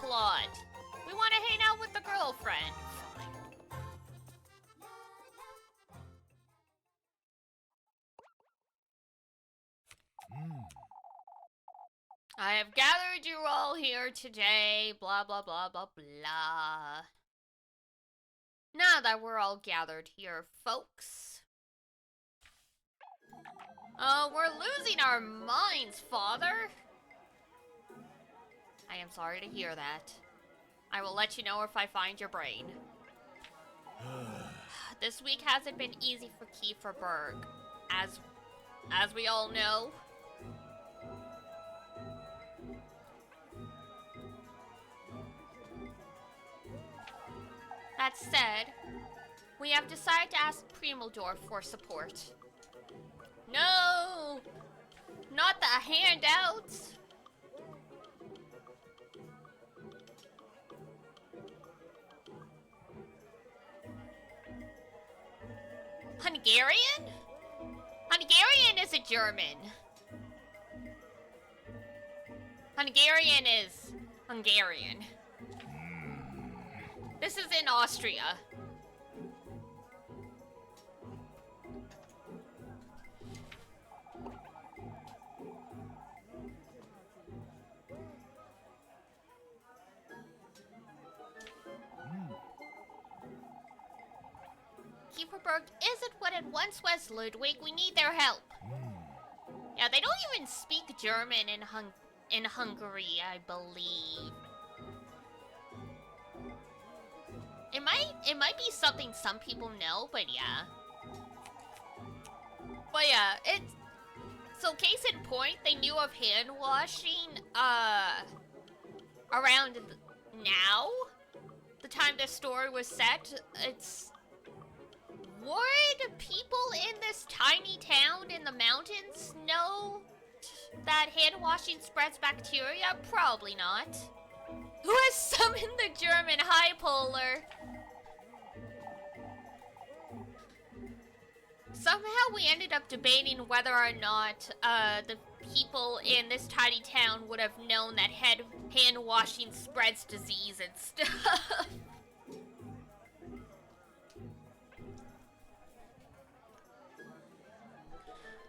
Claude. We want to hang out with the girlfriend. I have gathered you all here today, blah, blah, blah, blah, blah. Now that we're all gathered here, folks. We're losing our minds, Father. I am sorry to hear that. I will let you know if I find your brain. This week hasn't been easy for Kieferberg, as we all know. That said, we have decided to ask Primeldorf for support. No! Not the handouts! Hungarian? Hungarian is a German. Hungarian is Hungarian. This is in Austria. Kieferberg isn't what it once was, Ludwig. We need their help. Yeah, they don't even speak German in Hungary, I believe. It might be something some people know, but yeah. But yeah, it's... So case in point, they knew of hand washing, around now? The time this story was set, it's... Would people in this tiny town in the mountains know that hand washing spreads bacteria? Probably not. Who has summoned the German high polar? Somehow we ended up debating whether or not the people in this tiny town would have known that hand washing spreads disease and stuff.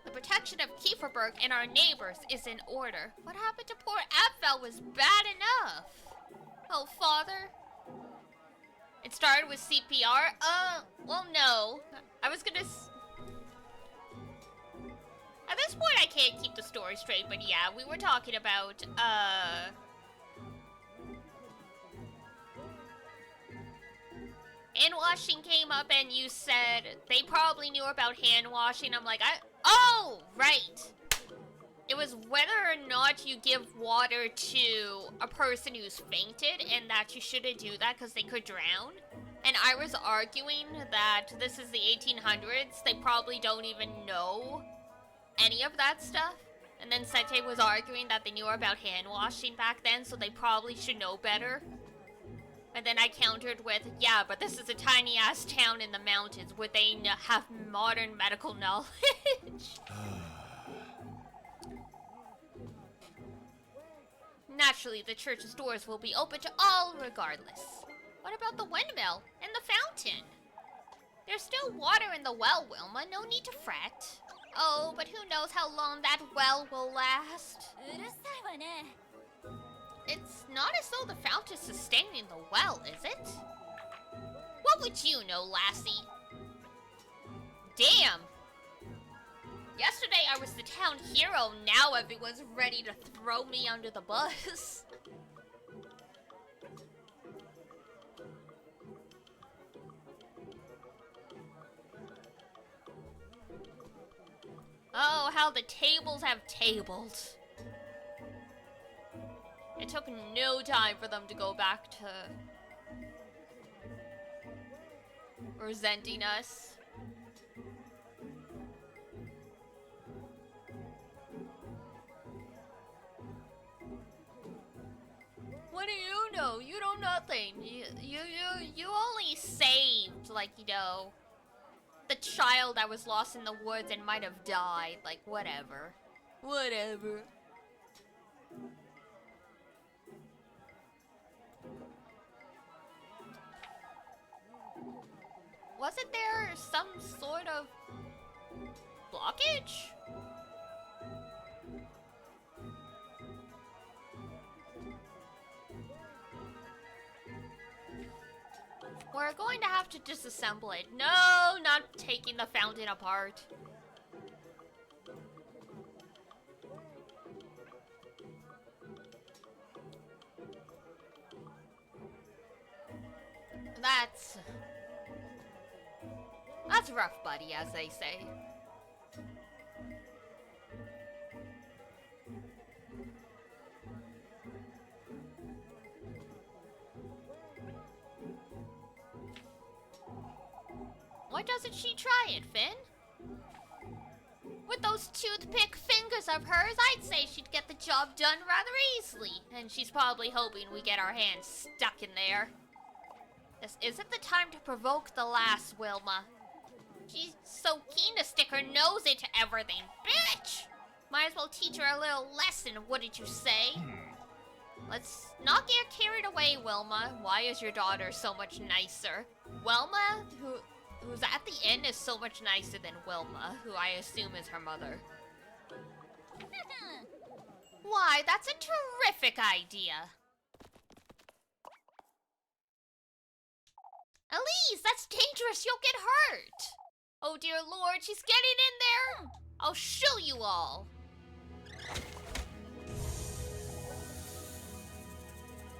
The protection of Kieferberg and our neighbors is in order. What happened to poor Apfel was bad enough. Oh, Father. It started with CPR? Well, no. I was gonna... At this point, I can't keep the story straight, but yeah, we were talking about, hand washing came up and you said they probably knew about hand washing. I'm like, oh, right. It was whether or not you give water to a person who's fainted and that you shouldn't do that because they could drown. And I was arguing that this is the 1800s. They probably don't even know any of that stuff. And then Sente was arguing that they knew about hand washing back then, so they probably should know better. And then I countered with, yeah, but this is a tiny-ass town in the mountains. Would they have modern medical knowledge? Naturally, the church's doors will be open to all regardless. What about the windmill and the fountain? There's still water in the well, Wilma. No need to fret. Oh, but who knows how long that well will last? It's not as though the fountain's sustaining the well, is it? What would you know, lassie? Damn! Yesterday I was the town hero, now everyone's ready to throw me under the bus. Oh, how the tables have tabled. It took no time for them to go back to resenting us. What do you know? You know nothing. You only saved, like, you know, the child that was lost in the woods and might have died. Like, whatever. Whatever. Wasn't there some sort of blockage? We're going to have to disassemble it. No, not taking the fountain apart. That's rough, buddy, as they say. Why doesn't she try it, Finn? With those toothpick fingers of hers, I'd say she'd get the job done rather easily. And she's probably hoping we get our hands stuck in there. This isn't the time to provoke the lass, Wilma. She's so keen to stick her nose into everything. Bitch! Might as well teach her a little lesson, wouldn't you say? Let's not get carried away, Wilma. Why is your daughter so much nicer? Wilma, who's at the inn, is so much nicer than Wilma, who I assume is her mother. Why, that's a terrific idea. Elise, that's dangerous. You'll get hurt. Oh dear Lord, she's getting in there. I'll show you all.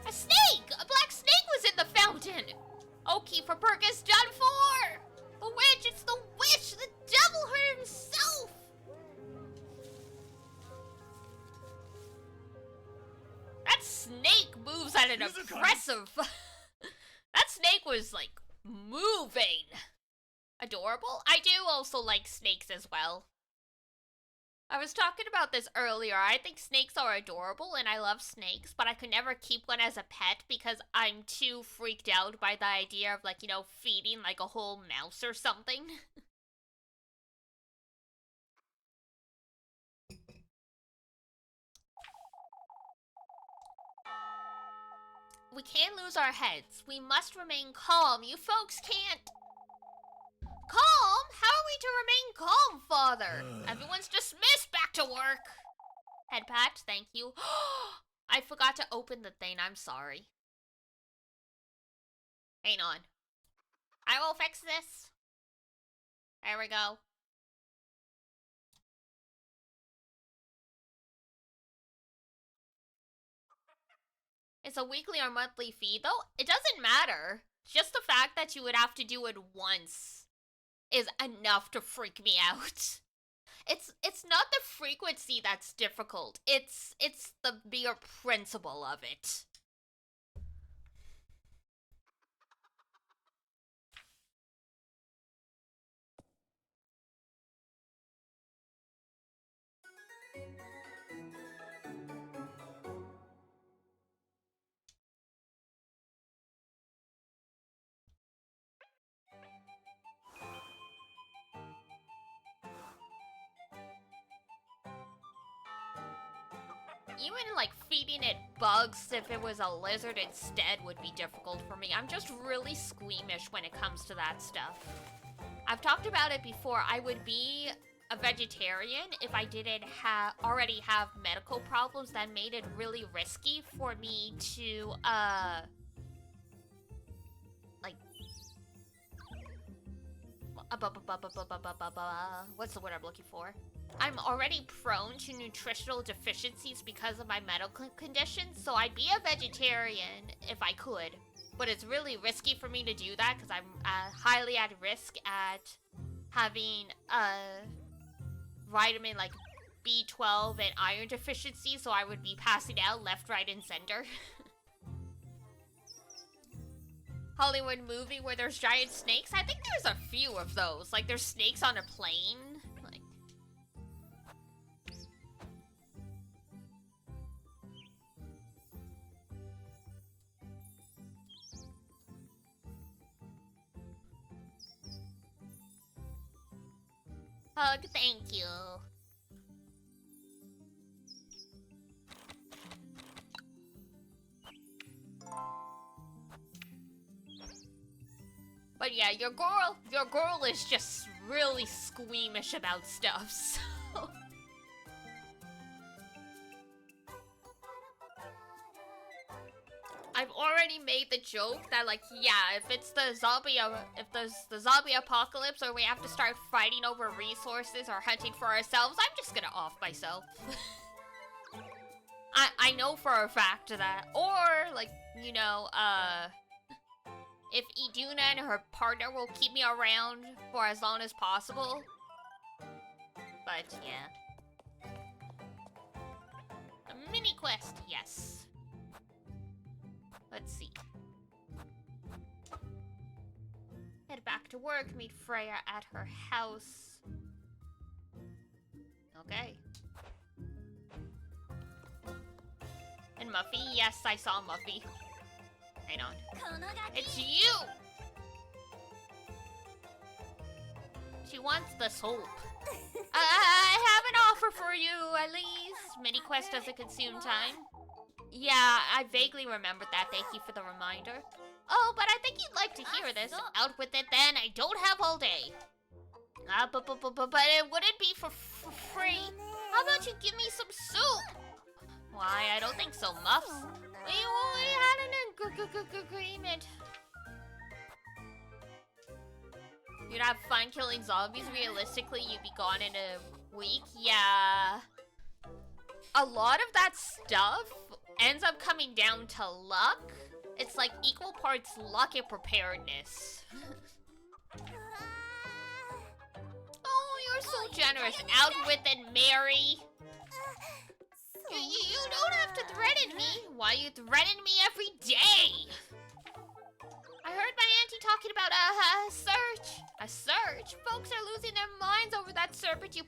A snake! A black snake was in the fountain. Oh, Kiefer Perk is done for. The witch, it's the witch. The devil himself. That snake moves at an impressive... That snake was, like, moving. Adorable. I do also like snakes as well. I was talking about this earlier. I think snakes are adorable and I love snakes, but I could never keep one as a pet because I'm too freaked out by the idea of, like, you know, feeding like a whole mouse or something. We can't lose our heads. We must remain calm. You folks can't... Calm? How are we to remain calm, Father? Everyone's dismissed. Back to work. Head pat, thank you. I forgot to open the thing. I'm sorry. Hang on. I will fix this. There we go. It's a weekly or monthly fee, though. It doesn't matter. Just the fact that you would have to do it once is enough to freak me out. It's not the frequency that's difficult. It's the mere principle of it. Even, like, feeding it bugs if it was a lizard instead would be difficult for me. I'm just really squeamish when it comes to that stuff. I've talked about it before. I would be a vegetarian if I didn't already have medical problems that made it really risky for me to, like... What's the word I'm looking for? I'm already prone to nutritional deficiencies because of my medical conditions, so I'd be a vegetarian if I could. But it's really risky for me to do that because I'm highly at risk at having vitamin like B12 and iron deficiency, so I would be passing out left, right, and center. Hollywood movie where there's giant snakes? I think there's a few of those. Like, there's snakes on a plane. Like... Hug, thank you. But But yeah, your girl is just really squeamish about stuff, so... I've already made the joke that, like, yeah, if it's the zombie apocalypse or we have to start fighting over resources or hunting for ourselves, I'm just gonna off myself. I know for a fact that, or, like, you know, if Iduna and her partner will keep me around for as long as possible. But, yeah. A mini quest, yes. Let's see. Head back to work, meet Freya at her house. Okay. And Muffy, yes, I saw Muffy. Hang on. It's you! She wants the soap. I have an offer for you, Elise. Mini quest doesn't consume time. Yeah, I vaguely remembered that. Thank you for the reminder. Oh, but I think you'd like to hear this. Out with it then. I don't have all day. But it wouldn't be for free. How about you give me some soup? Why, I don't think so, Muffs. We had an agreement. You'd have fun killing zombies. Realistically, you'd be gone in a week. Yeah. A lot of that stuff ends up coming down to luck. It's like equal parts luck and preparedness. Oh, you're so generous. Out with it, Mary. You don't have to threaten me. Why you threaten me every day? I heard my auntie talking about a search. A search? Folks are losing their minds over that serpent you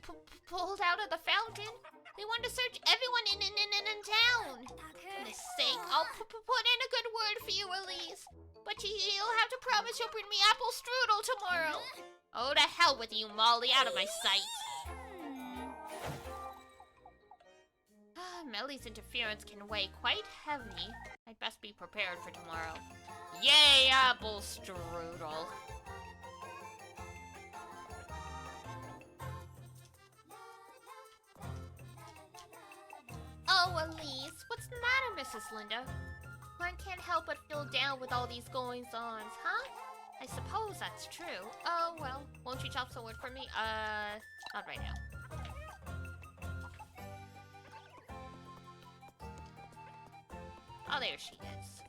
pulled out of the fountain. They want to search everyone in town. For goodness sake, I'll put in a good word for you, Elise. But you'll have to promise you'll bring me apple strudel tomorrow. Oh, to hell with you, Molly. Out of my sight. Melly's interference can weigh quite heavy. I'd best be prepared for tomorrow. Yay, apple strudel. Oh, Elise, what's the matter, Mrs. Linda? One can't help but feel down with all these goings-ons, huh? I suppose that's true. Oh, well, won't you chop some wood for me? Not right now. Oh, there she is.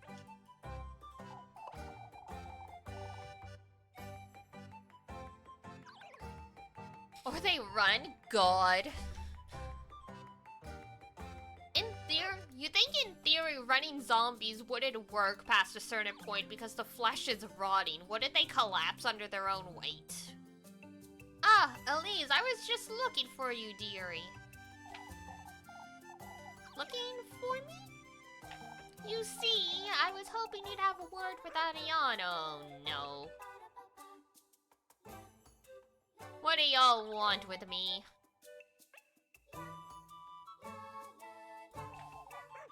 Or they run? God. You think in theory running zombies wouldn't work past a certain point because the flesh is rotting. Wouldn't they collapse under their own weight? Ah, Elise, I was just looking for you, dearie. Looking for me? You see, I was hoping you'd have a word with Ariane. Oh, no. What do y'all want with me?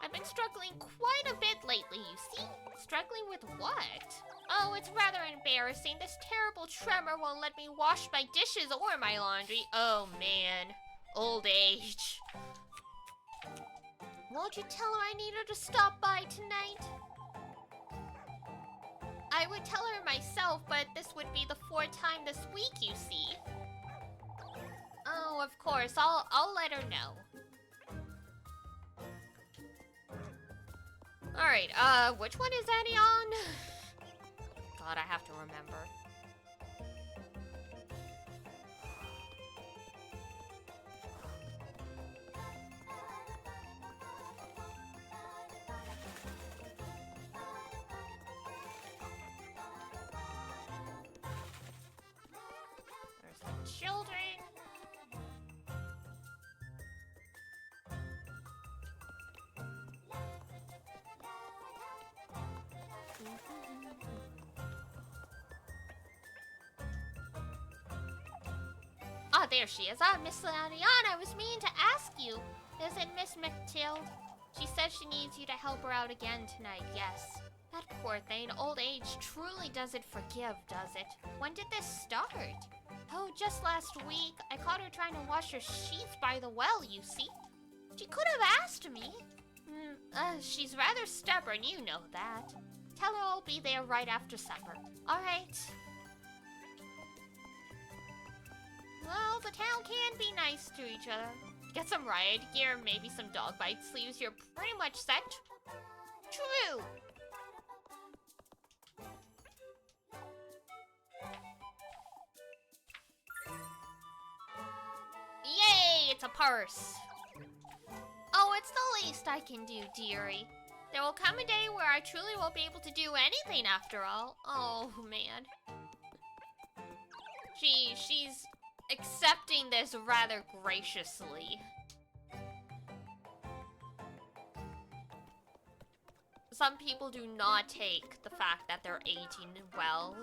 I've been struggling quite a bit lately, you see? Struggling with what? Oh, it's rather embarrassing. This terrible tremor won't let me wash my dishes or my laundry. Oh, man. Old age. Won't you tell her I need her to stop by tonight? I would tell her myself, but this would be the fourth time this week, you see. Oh, of course. I'll let her know. Alright, which one is Annie on? God, I have to remember. There's the children. Ah, there she is. Ah, Miss Ariane, I was meaning to ask you. Is it Miss McTild? She says she needs you to help her out again tonight, yes. That poor thing, old age truly doesn't forgive, does it? When did this start? Oh, just last week. I caught her trying to wash her sheets by the well, you see. She could have asked me. She's rather stubborn, you know that. Tell her I'll be there right after supper. Alright. Well, the town can be nice to each other. Get some riot gear, maybe some dog bite sleeves, you're pretty much set. True! Yay! It's a purse! Oh, it's the least I can do, dearie. There will come a day where I truly won't be able to do anything after all. Oh, man. She's accepting this rather graciously. Some people do not take the fact that they're aging well.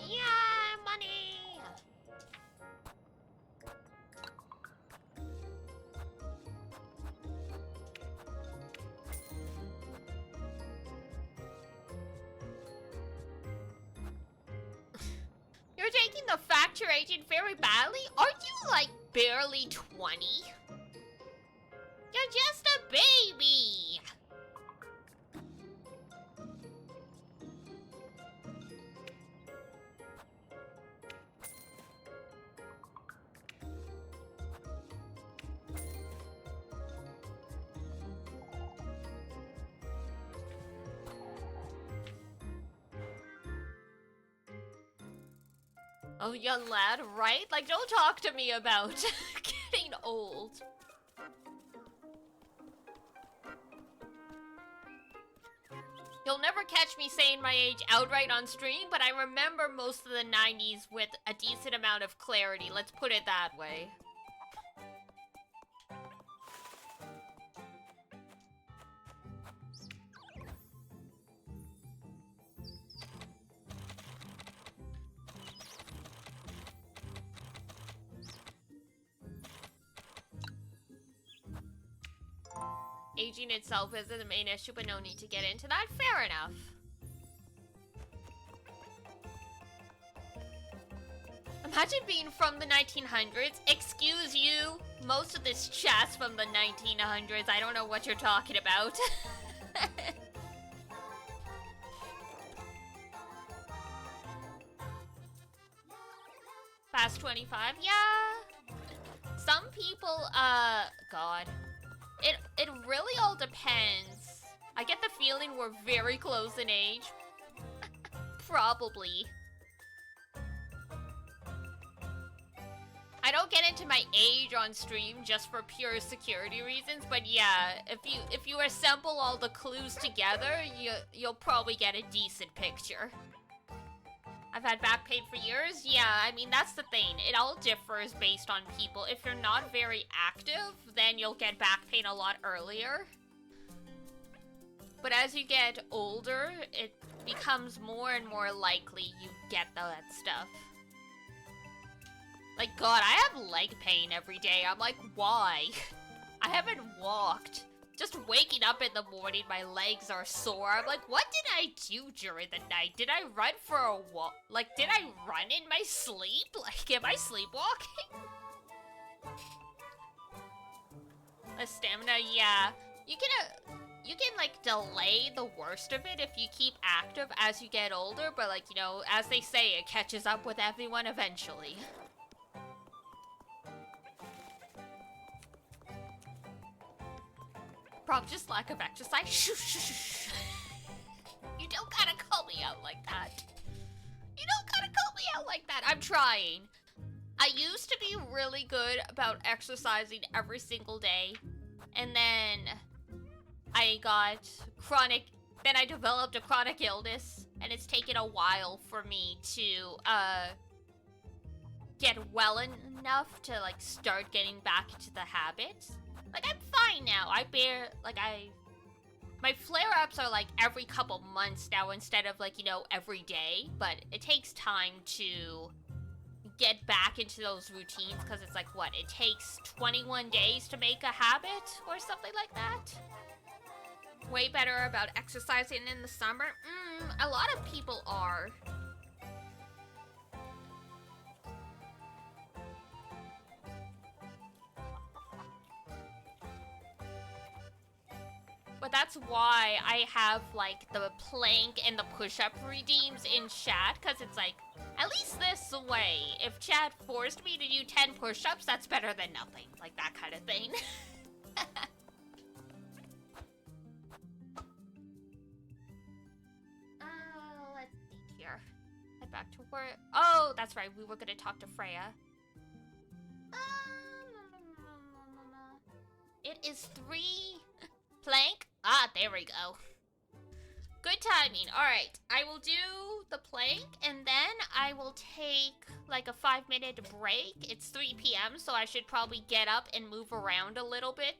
Yeah, money! You're taking the fact you're aging very badly? Aren't you, like, barely 20? You're just a baby! Oh, young lad, right? Like, don't talk to me about getting old. You'll never catch me saying my age outright on stream, but I remember most of the 90s with a decent amount of clarity. Let's put it that way. Aging itself isn't the main issue, but no need to get into that. Fair enough. Imagine being from the 1900s. Excuse you. Most of this chat's from the 1900s. I don't know what you're talking about. Fast 25, yeah. Some people, God. It really all depends. I get the feeling we're very close in age. Probably. I don't get into my age on stream just for pure security reasons, but yeah, if you assemble all the clues together, you'll probably get a decent picture. I've had back pain for years. Yeah, I mean, that's the thing. It all differs based on people. If you're not very active, then you'll get back pain a lot earlier. But as you get older, it becomes more and more likely you get that stuff. Like, God, I have leg pain every day. I'm like, why? I haven't walked. Just waking up in the morning, my legs are sore. I'm like, what did I do during the night? Did I run for a walk? Like, did I run in my sleep? Like, am I sleepwalking? The stamina, yeah. You can, like, delay the worst of it if you keep active as you get older. But, like, you know, as they say, it catches up with everyone eventually. Probably just lack of exercise. Shh. You don't gotta call me out like that. You don't gotta call me out like that. I'm trying. I used to be really good about exercising every single day. And then I got then I developed a chronic illness. And it's taken a while for me to, get well enough to, like, start getting back into the habit. Like, I'm fine now. My flare-ups are like every couple months now instead of like, you know, every day. But it takes time to get back into those routines because it's like, what? It takes 21 days to make a habit or something like that? Way better about exercising in the summer? A lot of people are. But that's why I have, like, the plank and the push-up redeems in chat, because it's like, at least this way, if chat forced me to do 10 push-ups, that's better than nothing. Like, that kind of thing. Let's see here. Head back to work. Oh, that's right, we were gonna talk to Freya. It is 3... Plank? Ah, there we go. Good timing. Alright, I will do the plank, and then I will take, like, a 5-minute break. It's 3 p.m., so I should probably get up and move around a little bit,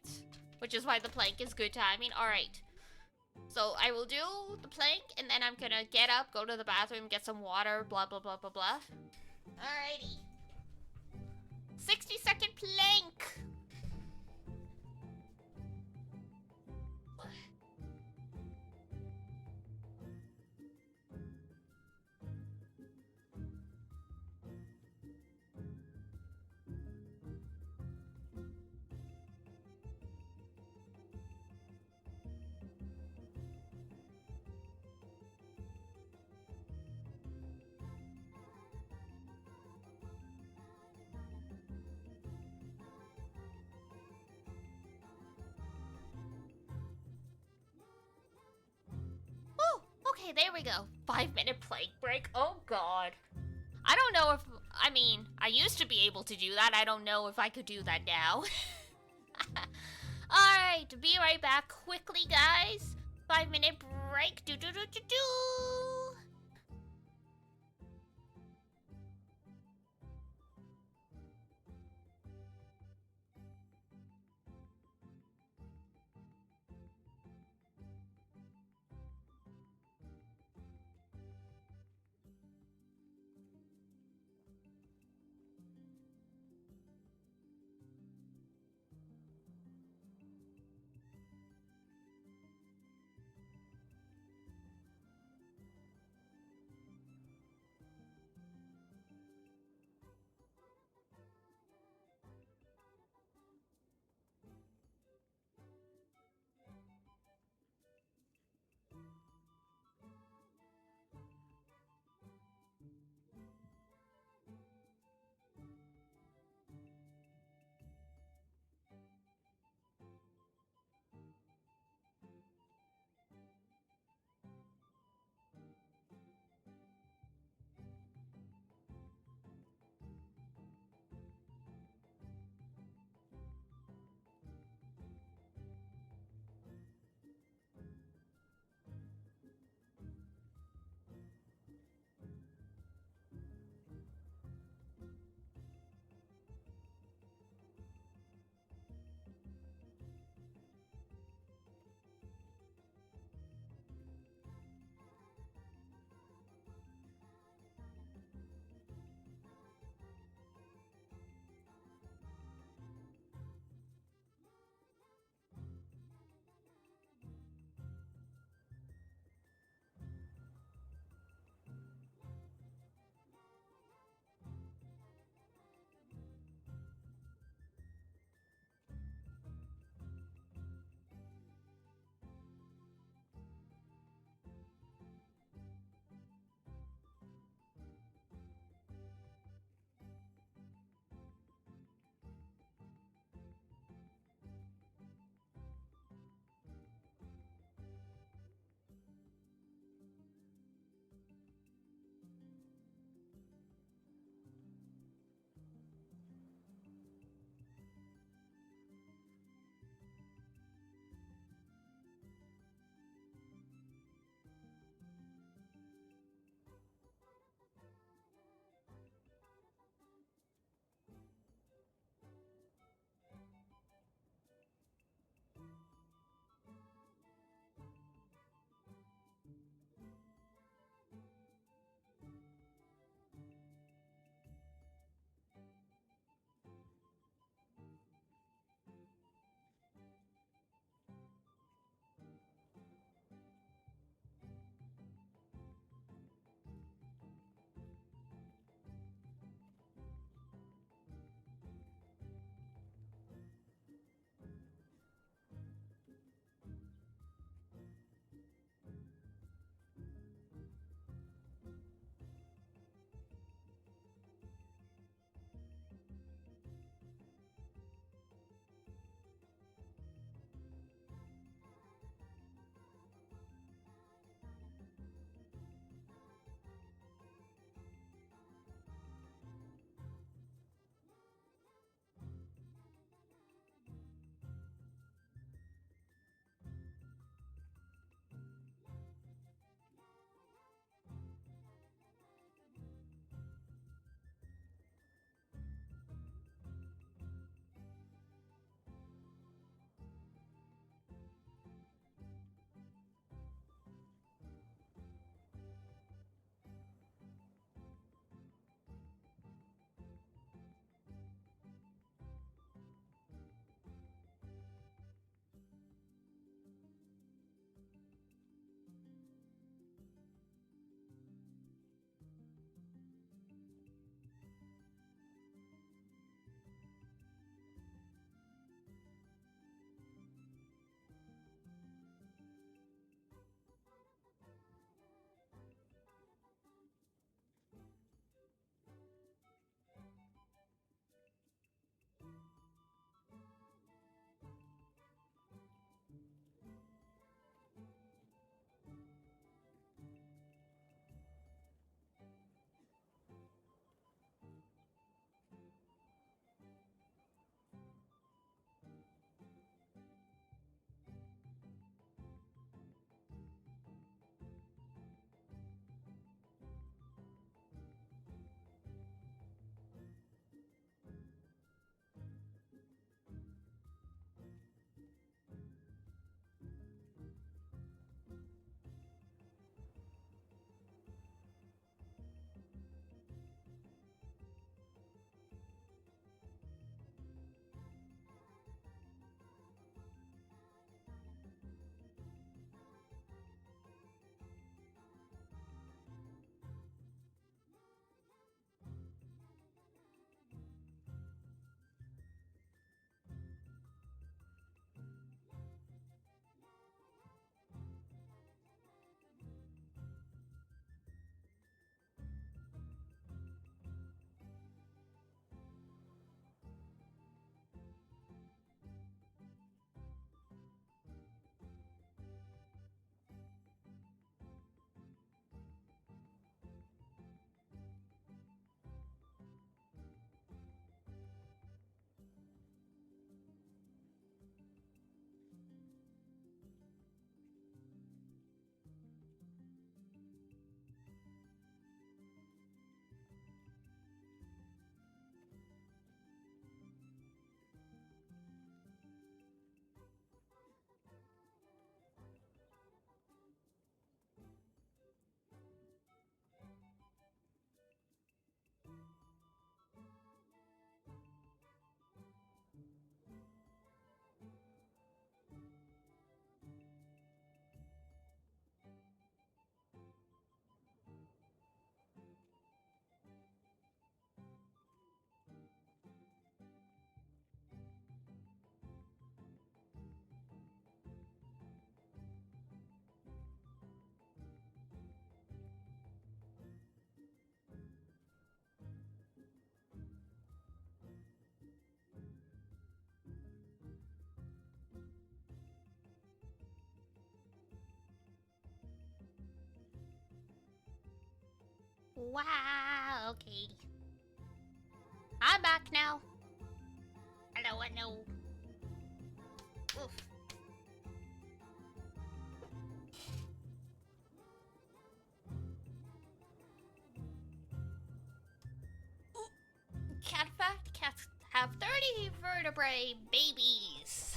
which is why the plank is good timing. Alright. So I will do the plank, and then I'm gonna get up, go to the bathroom, get some water, blah, blah, blah, blah, blah. Alrighty. 60-second plank! Okay, there we go. 5-minute plank break. Oh, God. I don't know if... I mean, I used to be able to do that. I don't know if I could do that now. Alright, be right back quickly, guys. 5-minute break. Do-do-do-do-do. Wow, okay. I'm back now. Hello, hello. Oof. Cat fact, cats have 30 vertebrae babies.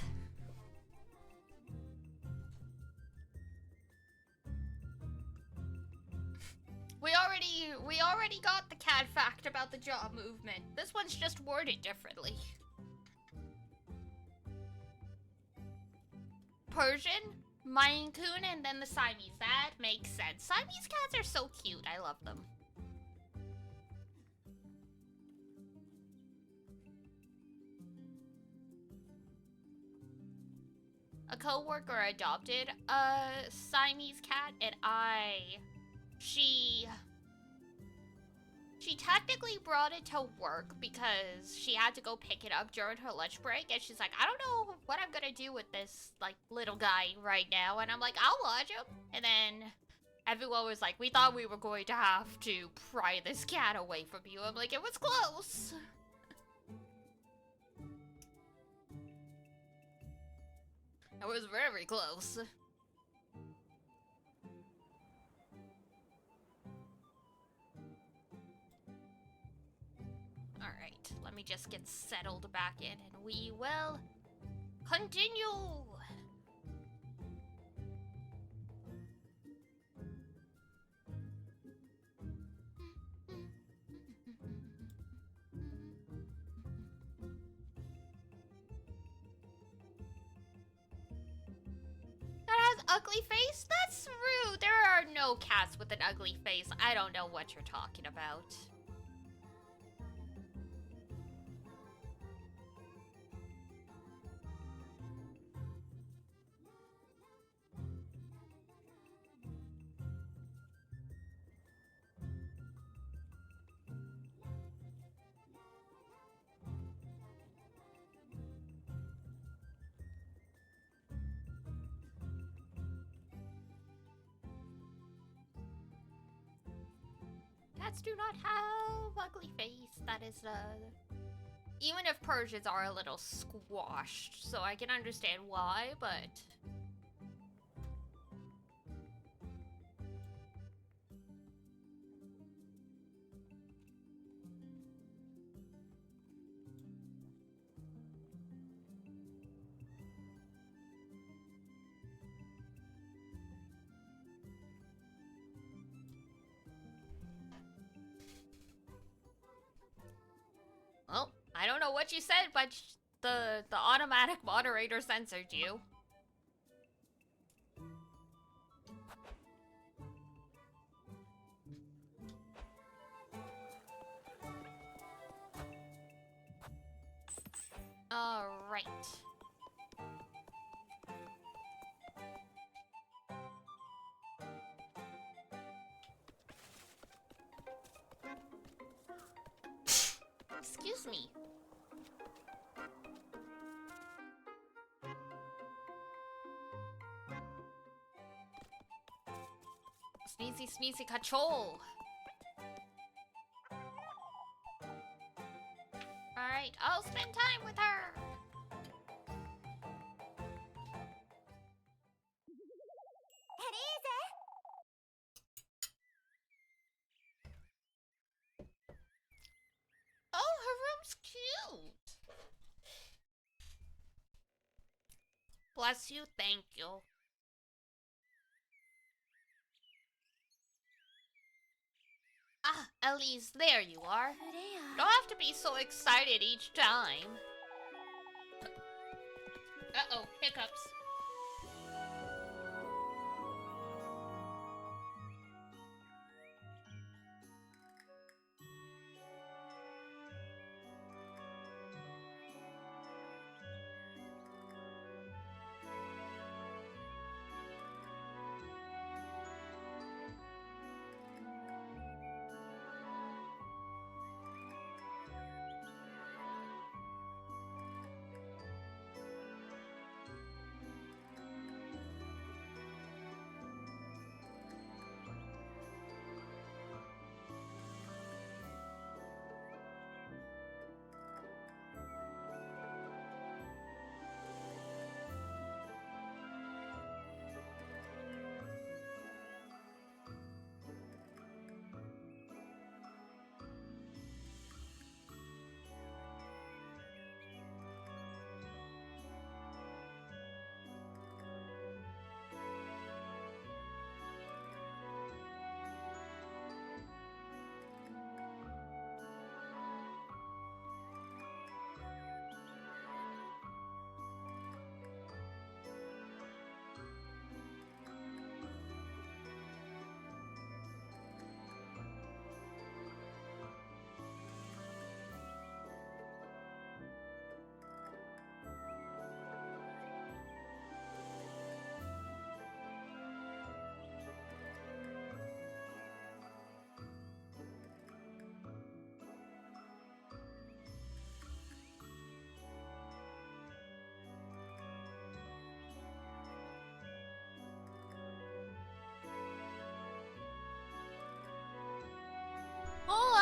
We already got the cat fact about the jaw movement. This one's just worded differently. Persian, Maine Coon, and then the Siamese. That makes sense. Siamese cats are so cute. I love them. A coworker adopted a Siamese cat, and she technically brought it to work because she had to go pick it up during her lunch break, and she's like, I don't know what I'm gonna do with this, like, little guy right now, and I'm like, I'll watch him, and then everyone was like, we thought we were going to have to pry this cat away from you. I'm like, it was close. It was very close. Alright, let me just get settled back in and we will continue. That has ugly face? That's rude. There are no cats with an ugly face. I don't know what you're talking about. Cats do not have ugly face. That is even if Persians are a little squashed, so I can understand why, but well, I don't know what you said, but the automatic moderator censored you. All right. Excuse me. Sneezy sneezy control. Alright, I'll spend time with her. Oh, her room's cute. Bless you, thank you. Ah, Elise, there you are. You don't have to be so excited each time. Uh-oh, hiccups.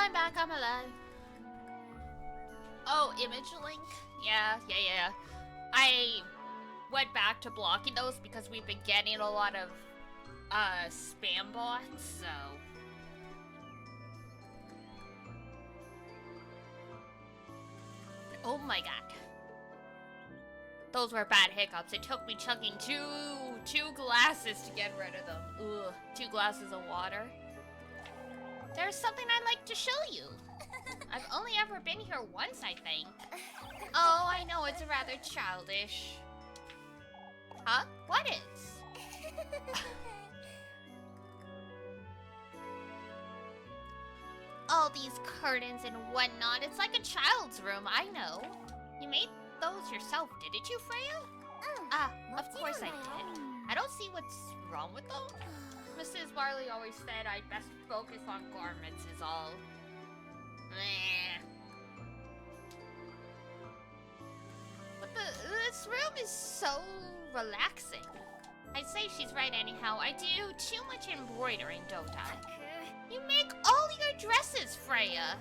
I'm back. I'm alive. Oh, image link? Yeah. I went back to blocking those because we've been getting a lot of spam bots, so. Oh my god. Those were bad hiccups. It took me chugging two glasses to get rid of them. Ugh, 2 glasses of water. There's something I'd like to show you. I've only ever been here once, I think. Oh, I know, it's rather childish. Huh? What is? All these curtains and whatnot. It's like a child's room, I know. You made those yourself, didn't you, Freya? Of course I did. I don't see what's wrong with them. Mrs. Barley always said I'd best focus on garments is all. Meh. But this room is so relaxing. I'd say she's right anyhow. I do too much embroidering, don't I? You make all your dresses, Freya.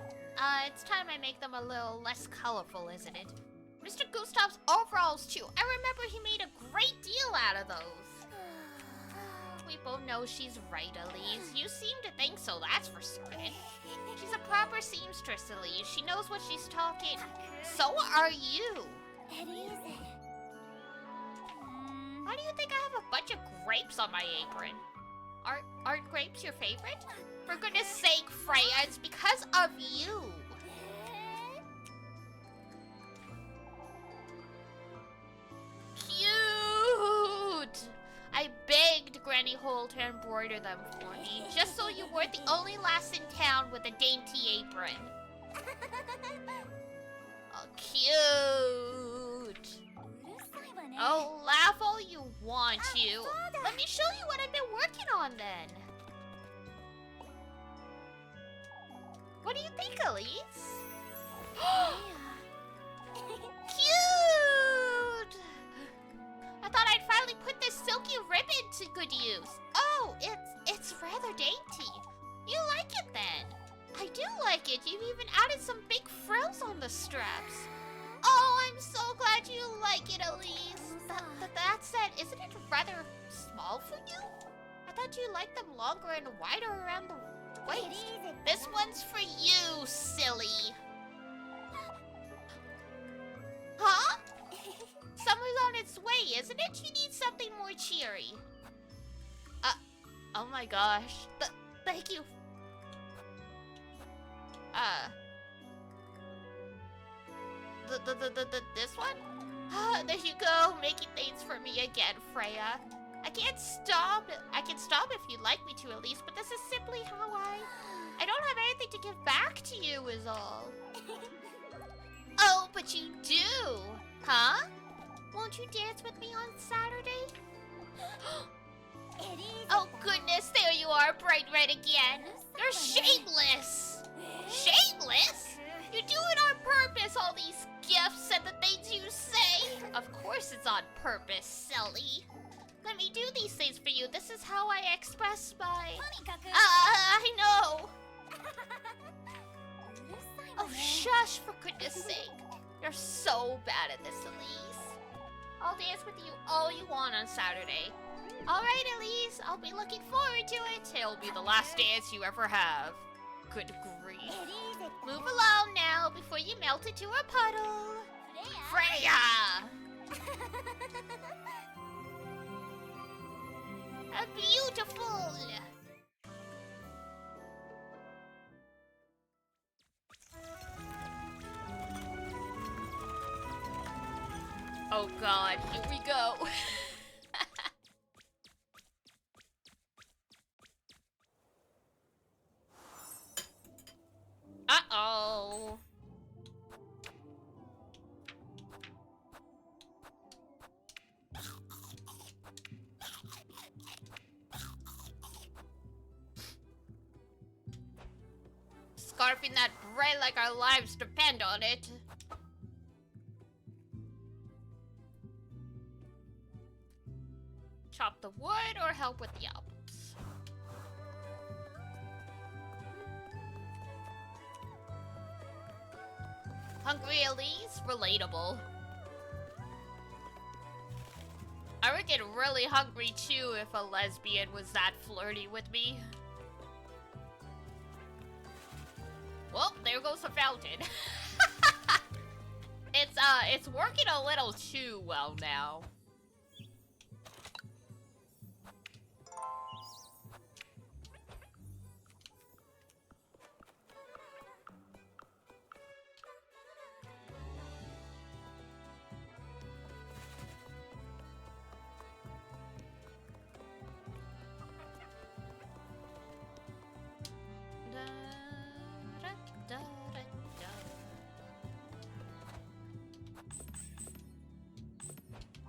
It's time I make them a little less colorful, isn't it? Mr. Gustav's overalls, too. I remember he made a great deal out of those. We both know she's right, Elise. You seem to think so, that's for certain. She's a proper seamstress, Elise. She knows what she's talking. So are you. Why do you think I have a bunch of grapes on my apron? Aren't grapes your favorite? For goodness sake, Freya, it's because of you. Cute! I begged Granny Hole to embroider them for me, just so you weren't the only lass in town with a dainty apron. Oh, cute! Oh, laugh all you want to. Let me show you what I've been working on then. What do you think, Elise? Cute! I thought I'd finally put this silky ribbon to good use. Oh, it's rather dainty. You like it then? I do like it. You've even added some big frills on the straps. Oh, I'm so glad you like it, Elise. That said, isn't it rather small for you? I thought you liked them longer and wider around the waist. This one's for you, silly. Huh? Summer's on its way, isn't it? You need something more cheery. Oh my gosh. Thank you. This one? There you go, making things for me again, Freya. I can stop if you'd like me to, Elise, but this is simply how I don't have anything to give back to you is all. Oh, but you do, huh? Won't you dance with me on Saturday? Oh goodness, there you are, bright red again. You're shameless. Shameless? You do it on purpose, all these gifts and the things you say. Of course it's on purpose, silly. Let me do these things for you. This is how I express my... I know. Oh, shush, for goodness sake. You're so bad at this, Elise. I'll dance with you all you want on Saturday. All right, Elise. I'll be looking forward to it. It'll be the last dance you ever have. Good grief. Move along now before you melt into a puddle. Freya! A beautiful... Oh god, here we go. Uh-oh. Scarfing that bread like our lives depend on it. Chop the wood or help with the apples? Hungry Elise? Relatable. I would get really hungry too if a lesbian was that flirty with me. Well, there goes the fountain. It's working a little too well now.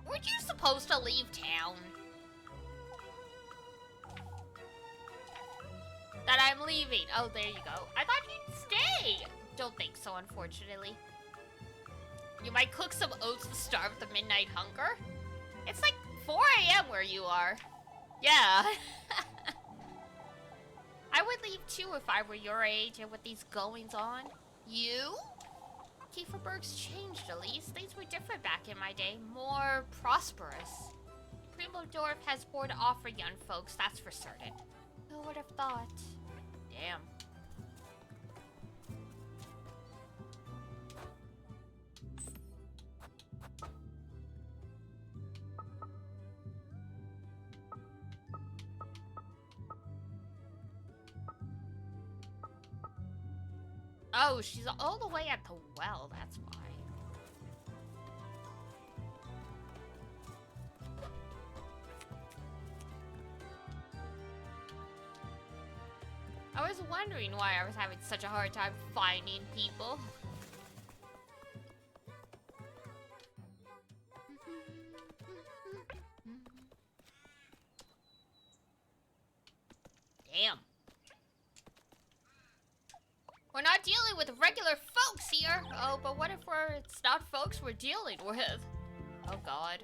Weren't you supposed to leave town? That I'm leaving. Oh, there you go. I thought you'd stay. Don't think so, unfortunately. You might cook some oats to starve the midnight hunger. It's like 4 AM where you are. Yeah. I would leave too if I were your age and with these goings on. You? Kieferberg's changed, Elise. Things were different back in my day. More prosperous. Primo Dorf has more to offer young folks, that's for certain. Who would have thought? Damn. Oh, she's all the way at the well, that's why. I was wondering why I was having such a hard time finding people. Damn. We're not dealing with regular folks here. Oh, but what if it's not folks we're dealing with? Oh god.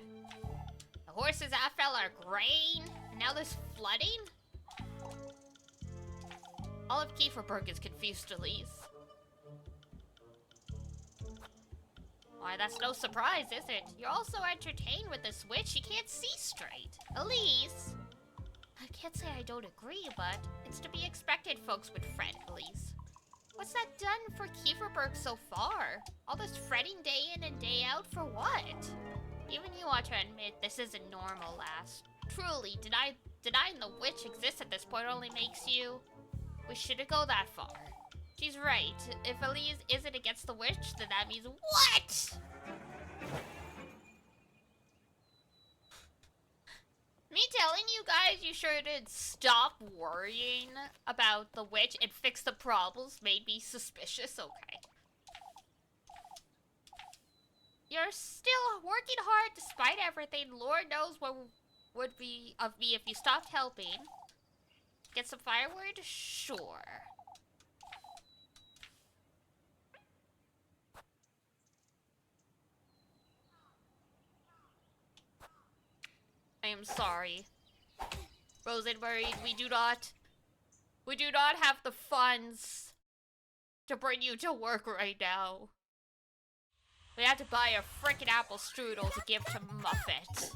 The horses half fell our grain, and now there's flooding? All of Kieferberg is confused, Elise. Why, that's no surprise, is it? You're also entertained with this witch. You can't see straight. Elise! I can't say I don't agree, but it's to be expected folks would fret, Elise. What's that done for Kieferberg so far? All this fretting day in and day out for what? Even you ought to admit this isn't normal, lass. Truly, denying the witch exists at this point only makes you... We shouldn't go that far. She's right. If Elise isn't against the witch, then that means what? Me telling you guys you should stop worrying about the witch and fix the problems made me suspicious, okay. You're still working hard despite everything. Lord knows what would be of me if you stopped helping. Get some firewood? Sure. I am sorry. Rosenberry, we do not have the funds to bring you to work right now. We have to buy a frickin' apple strudel to give to Muffet.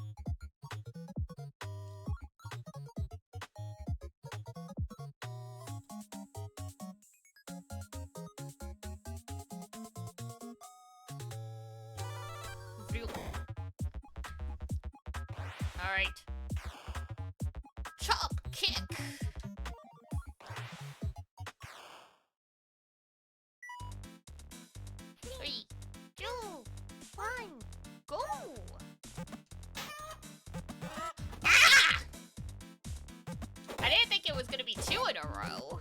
Alright. Chop! Kick! 3, 2, 1, go! Ah! I didn't think it was gonna be 2 in a row.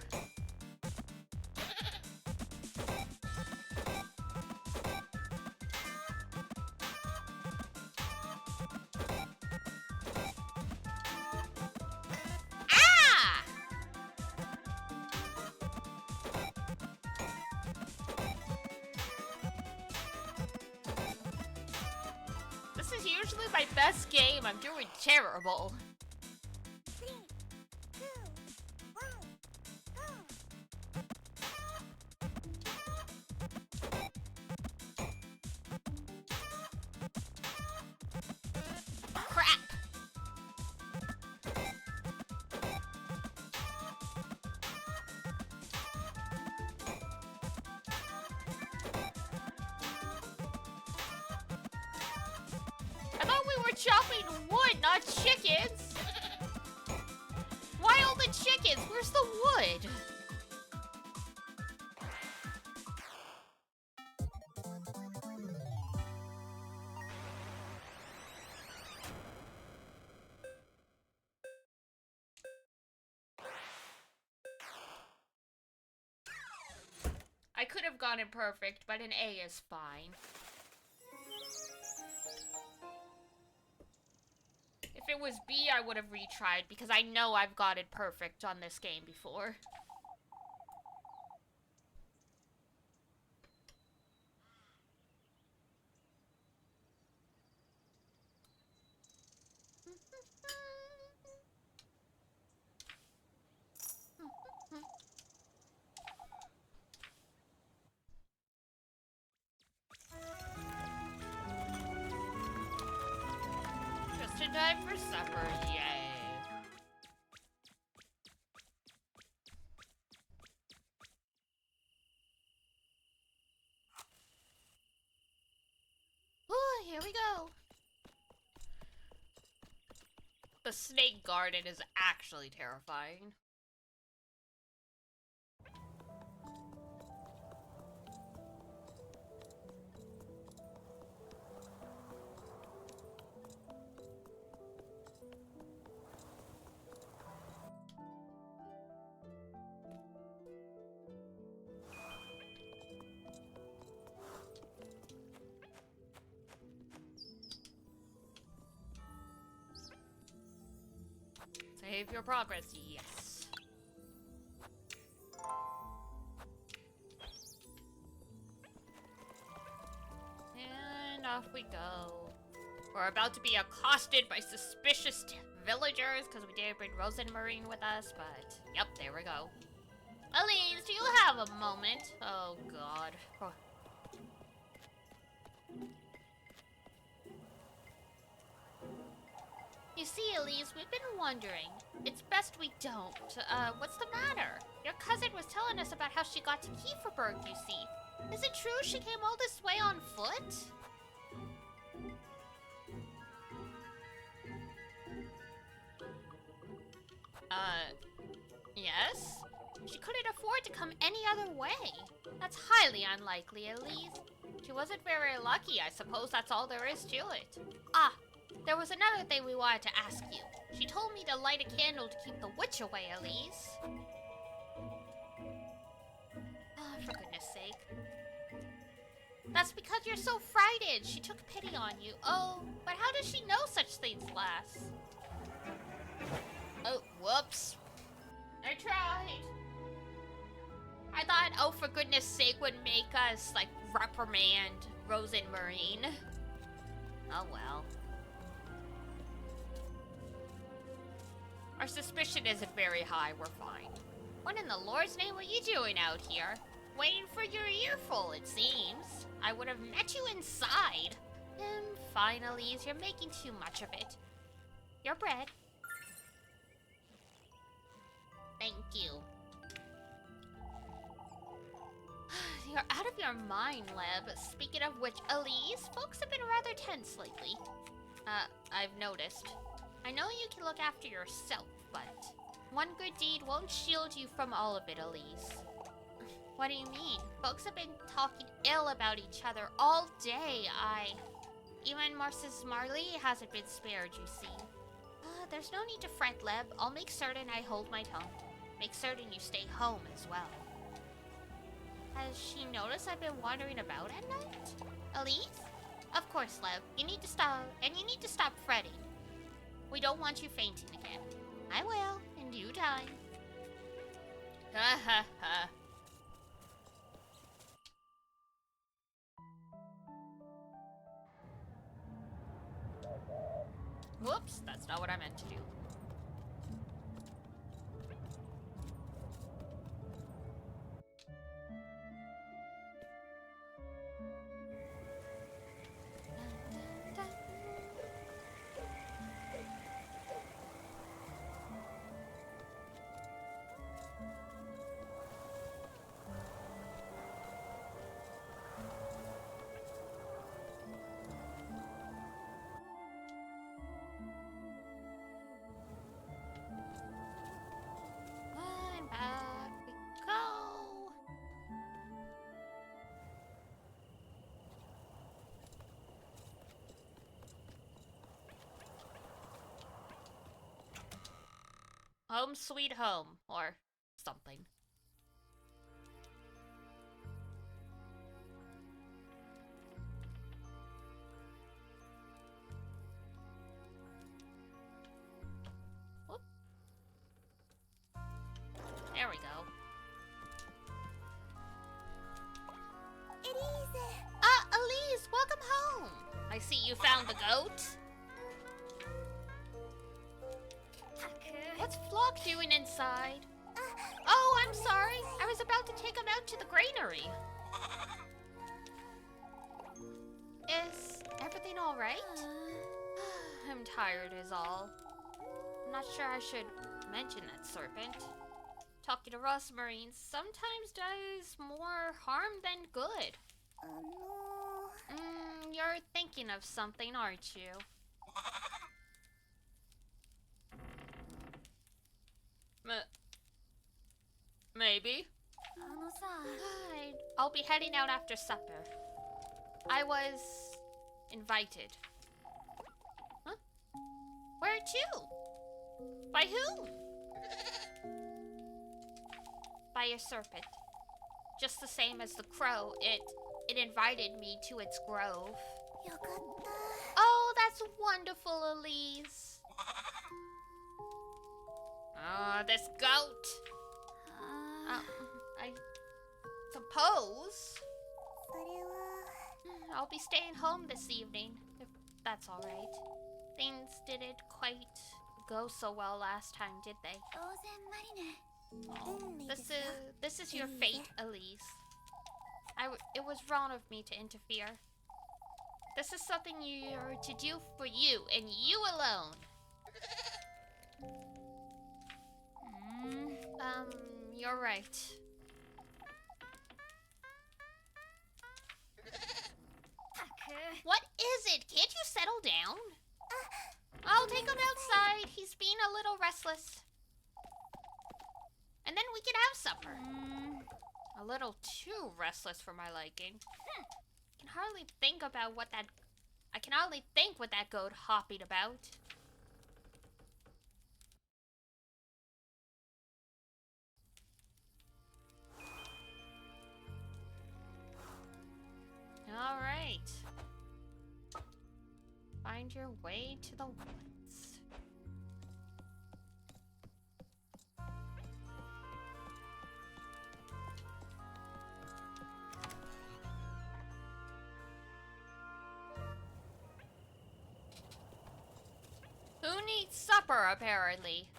This is usually my best game. I'm doing terrible. 3, 2, 1, go! chopping wood, not chickens! Why all the chickens? Where's the wood? I could have gotten perfect, but an A is fine. If it was B, I would have retried, because I know I've got it perfect on this game before. Just in time for supper, yay. Ooh, here we go. The snake garden is actually terrifying. Save your progress, yes. And off we go. We're about to be accosted by suspicious villagers because we didn't bring Rosenmarine with us, but yep, there we go. Elise, do you have a moment? Oh god. Oh. You see, Elise, we've been wondering. It's best we don't. What's the matter? Your cousin was telling us about how she got to Kieferberg, you see. Is it true she came all this way on foot? Yes? She couldn't afford to come any other way. That's highly unlikely, Elise. She wasn't very lucky, I suppose that's all there is to it. Ah, there was another thing we wanted to ask you. She told me to light a candle to keep the witch away, Elise. Oh, for goodness sake. That's because you're so frightened. She took pity on you. Oh, but how does she know such things, lass? Oh, whoops. I tried. I thought, oh, for goodness sake, would make us, like, reprimand Rosenmarine. Oh, well. Our suspicion isn't very high, we're fine. What in the Lord's name are you doing out here? Waiting for your earful, it seems. I would have met you inside. Finally, you're making too much of it. Your bread. Thank you. You're out of your mind, Leb. Speaking of which, Elise, folks have been rather tense lately. I've noticed. I know you can look after yourself, but one good deed won't shield you from all of it, Elise. What do you mean? Folks have been talking ill about each other all day. Even Mrs. Marley hasn't been spared, you see. There's no need to fret, Leb. I'll make certain I hold my tongue. Make certain you stay home as well. Has she noticed I've been wandering about at night? Elise? Of course, Lev. You need to stop, and you need to stop fretting. We don't want you fainting again. I will, in due time. Ha ha ha. Whoops, that's not what I meant to do. Home sweet home, or something. Whoop. There we go. Elise, welcome home. I see you found the goat. What's Flock doing inside? Oh, I'm sorry. I was about to take him out to the granary. Is everything all right? I'm tired is all. I'm not sure I should mention that serpent. Talking to Rosmarine sometimes does more harm than good. You're thinking of something, aren't you? Maybe. I'll be heading out after supper. I was invited. Huh? Where to? By whom? By a serpent. Just the same as the crow, it invited me to its grove. Oh, that's wonderful, Elise. This goat. I suppose I'll be staying home this evening, if that's all right. Things didn't quite go so well last time, did they? Oh, this is your fate, Elise. It was wrong of me to interfere. This is something you're to do for you and you alone. You're right. What is it? Can't you settle down? I'll take him outside. He's being a little restless. And then we can have supper. A little too restless for my liking. I can hardly think what that goat hopping about. All right. Find your way to the woods. Who needs supper, apparently?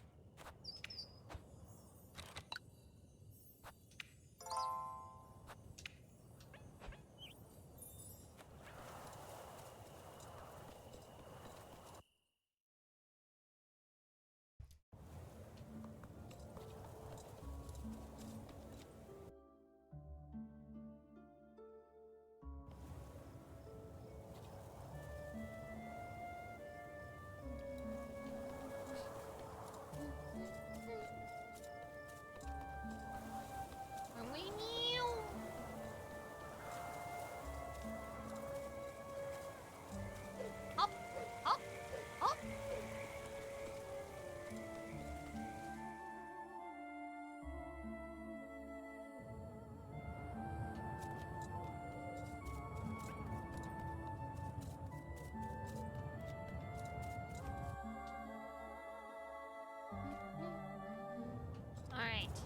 Alright.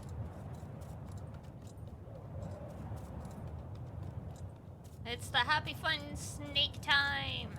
It's the happy fun snake time!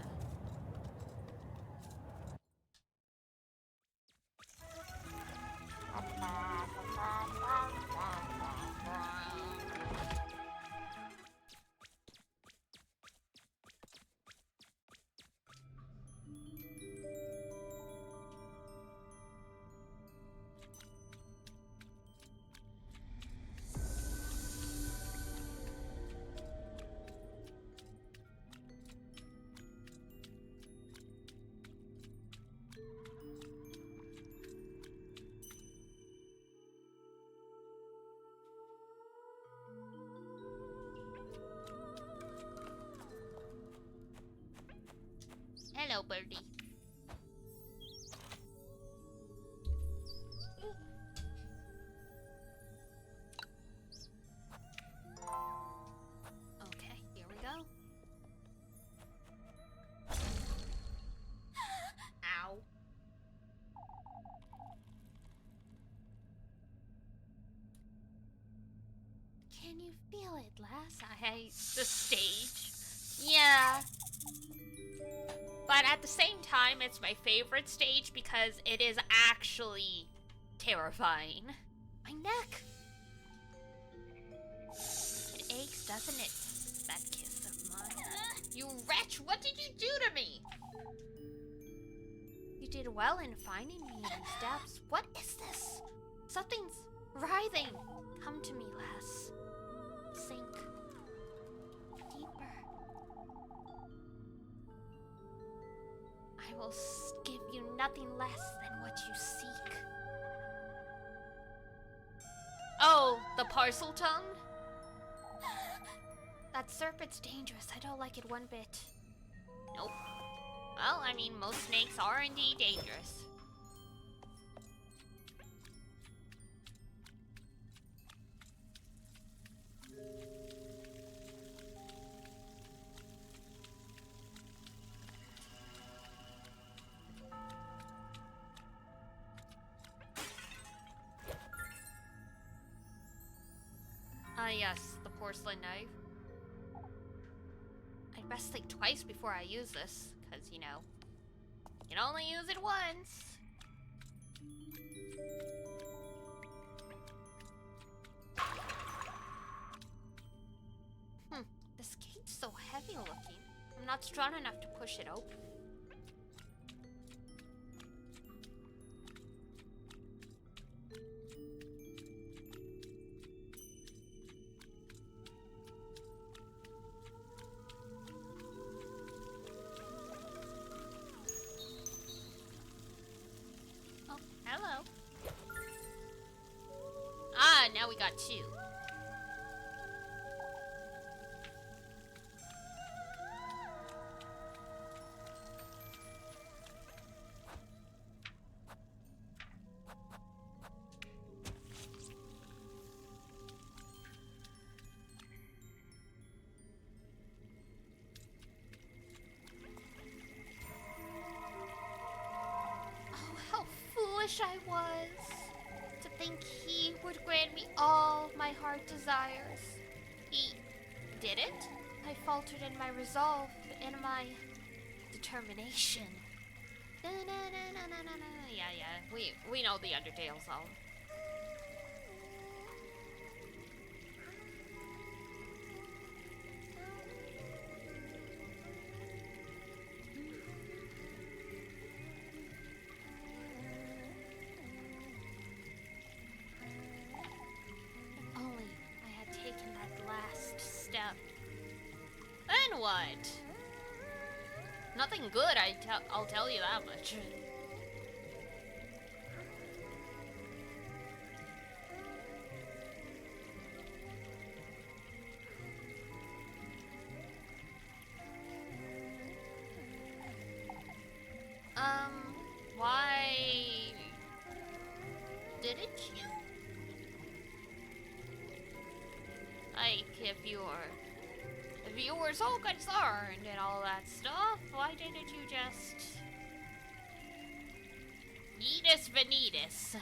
Hello, birdie. grass. I hate the stage. Yeah. But at the same time, it's my favorite stage because it is actually terrifying. My neck! It aches, doesn't it? That kiss of mine. You wretch! What did you do to me? You did well in finding me in these depths. What is this? Something's writhing. Come to me, lass. Sink deeper. I will give you nothing less than what you seek. Oh, the parcel tongue? That serpent's dangerous. I don't like it one bit. Nope. Well, I mean, most snakes are indeed dangerous. Ah, yes, the porcelain knife. I'd best think twice before I use this, because, you know, you can only use it once. This gate's so heavy looking. I'm not strong enough to push it open. Oh, hello. Ah, now we got two. I was to think he would grant me all my heart desires. He did it. I faltered in my resolve, in my determination. Yeah, we know the Undertale song. Then what? Nothing good, I'll tell you that much. Why didn't you? Like, if you were so concerned and all that stuff, why didn't you just... Neatus Vanitas.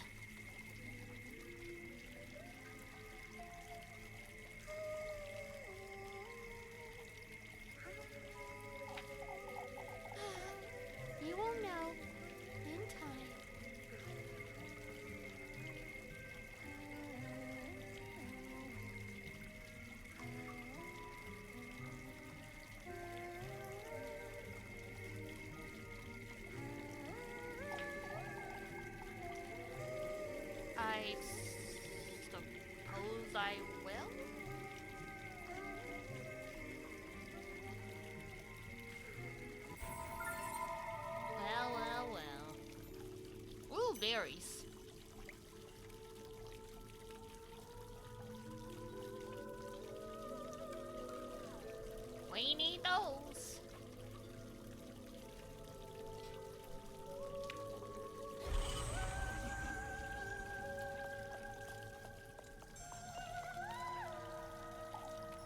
You will know in time. I suppose I will? Well. Ooh, berries. We need those.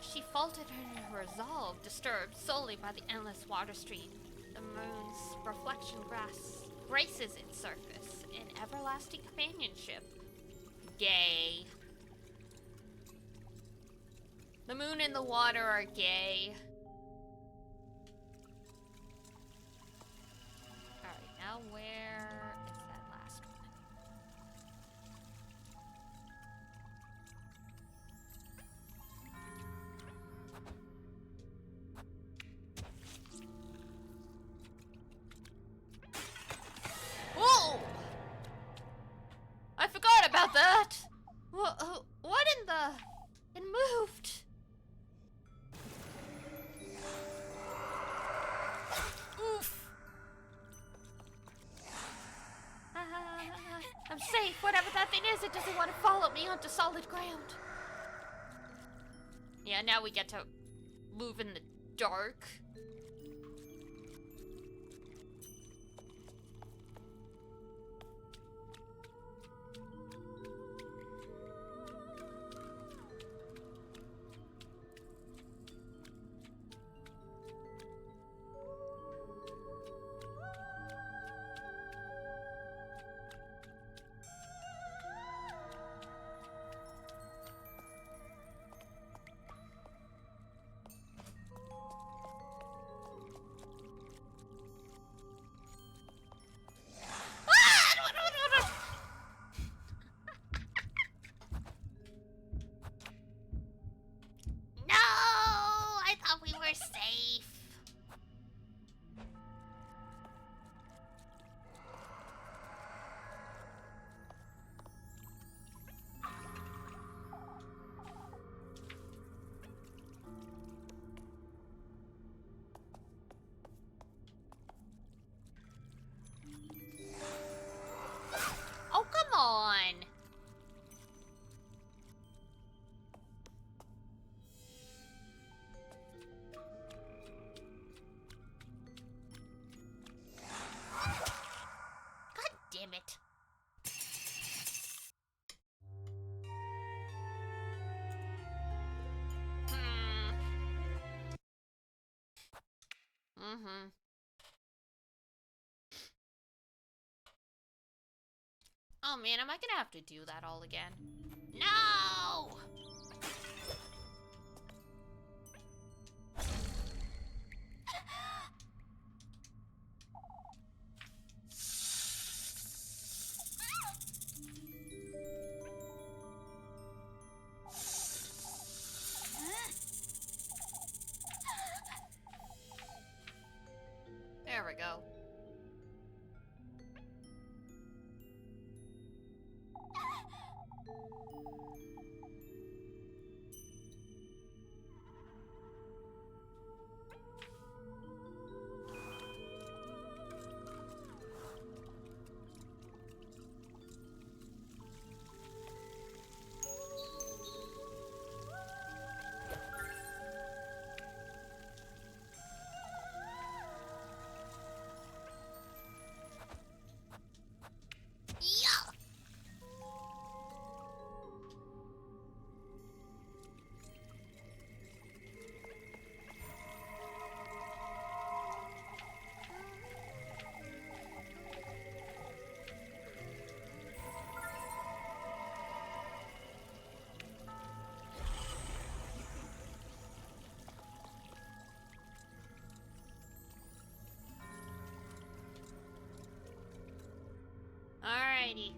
She faltered in her resolve, disturbed solely by the endless water stream. The moon's reflection graces its surface in everlasting companionship. Gay. The moon and the water are gay. Alright, now where is that last one? Whoa! I forgot about that! What in the... It moved! Oof! I'm safe, whatever that thing is, it doesn't want to follow me onto solid ground. Yeah, now we get to move in the dark. No! I thought we were safe. Oh, come on. God damn it. Mm-hmm. Oh man, am I gonna have to do that all again? No! There we go. Yeah. Alrighty.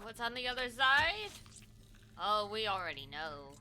What's on the other side? Oh, we already know.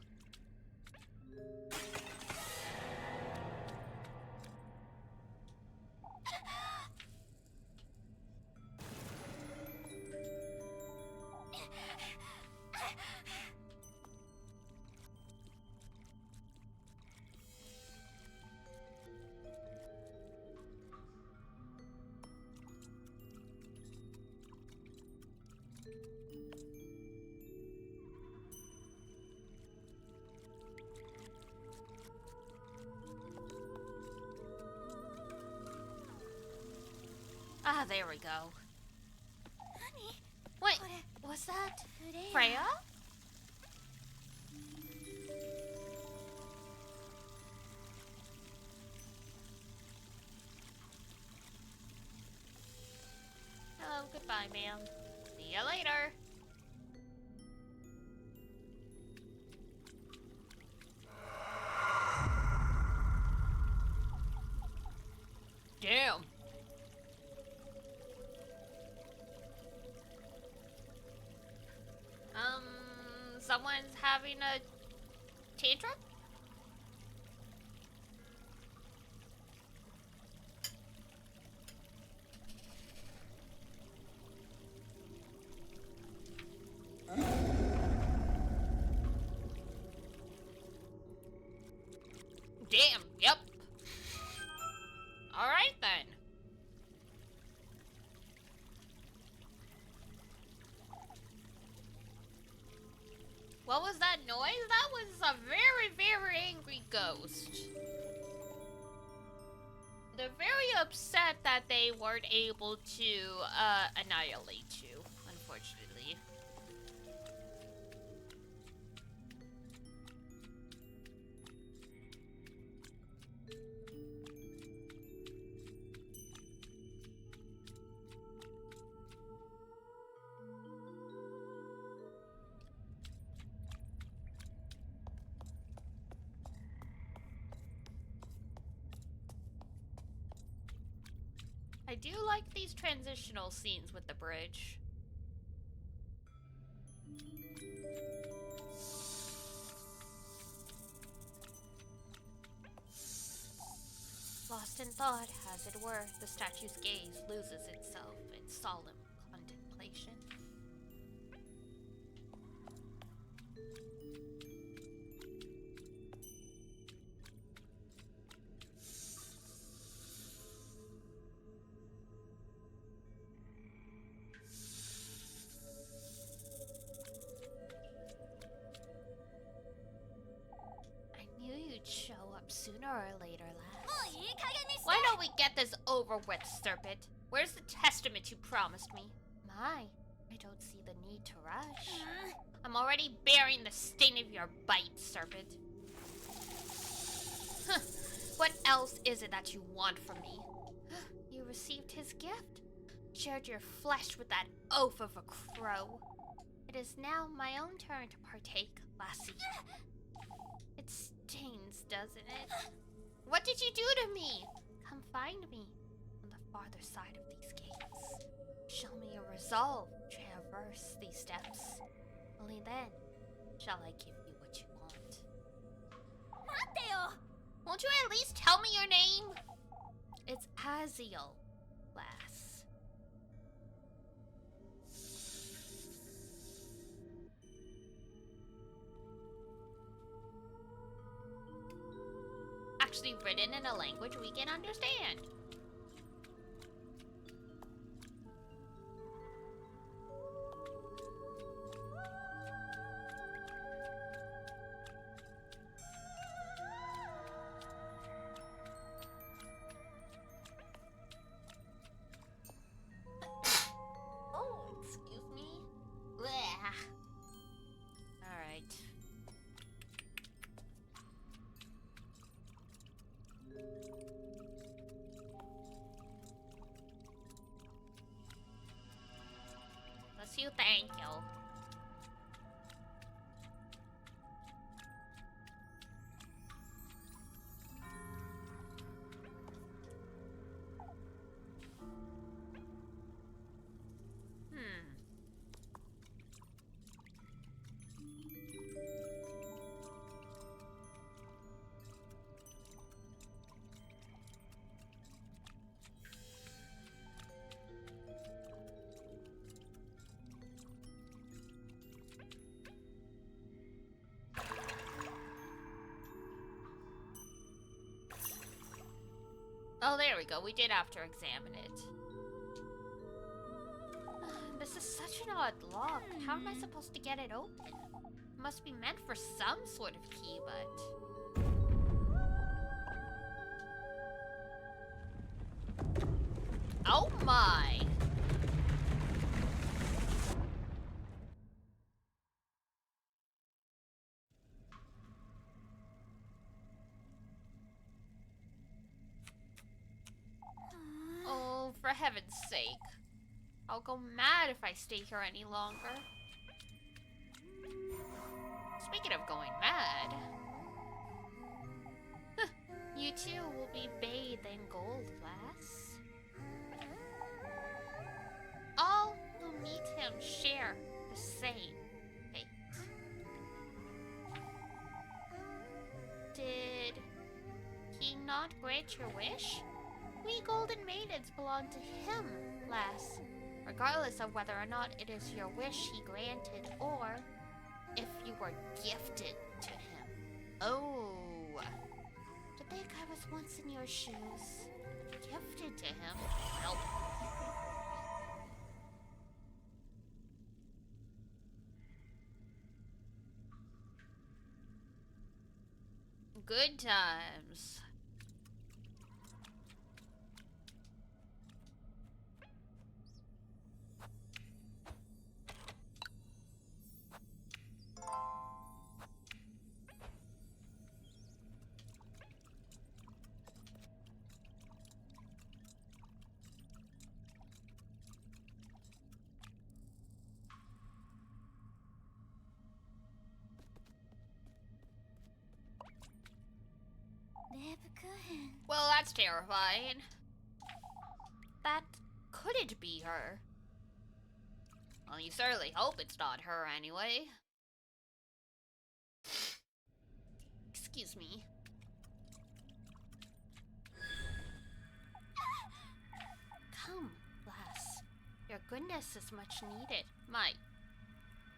Ah, there we go. Wait, was that Freya? Hello, goodbye, ma'am. See ya later. Damn. Someone's having a tantrum? Damn, yep. Alright then. What was that noise? That was a very, very angry ghost. They're very upset that they weren't able to annihilate you, unfortunately. I do like these transitional scenes with the bridge. Lost in thought, as it were, the statue's gaze loses itself in solemn contemplation. Show up sooner or later, lass. Why don't we get this over with, serpent? Where's the testament you promised me? My, I don't see the need to rush. I'm already bearing the stain of your bite, serpent. Huh. What else is it that you want from me? You received his gift, shared your flesh with that oaf of a crow. It is now my own turn to partake, lassie. It stings, doesn't it? What did you do to me? Come find me on the farther side of these gates. Show me your resolve to traverse these steps. Only then shall I give you what you want. Won't you at least tell me your name? It's Aziel, lass. Actually written in a language we can understand. Oh, excuse me. All right. Bless you, thank you. Oh, there we go. We did have to examine it. This is such an odd lock. How am I supposed to get it open? It must be meant for some sort of key, but... Oh my! Oh, for heaven's sake. I'll go mad if I stay here any longer. Speaking of going mad... You too will be bathed in gold, lass. All who meet him share the same fate. Did he not grant your wish? We golden maidens belong to him, lass, regardless of whether or not it is your wish he granted or if you were gifted to him. Oh. To think I was once in your shoes. Gifted to him? Well. Good times. Well, that's terrifying. That couldn't be her. Well, you certainly hope it's not her anyway. Excuse me. Come, lass. Your goodness is much needed. My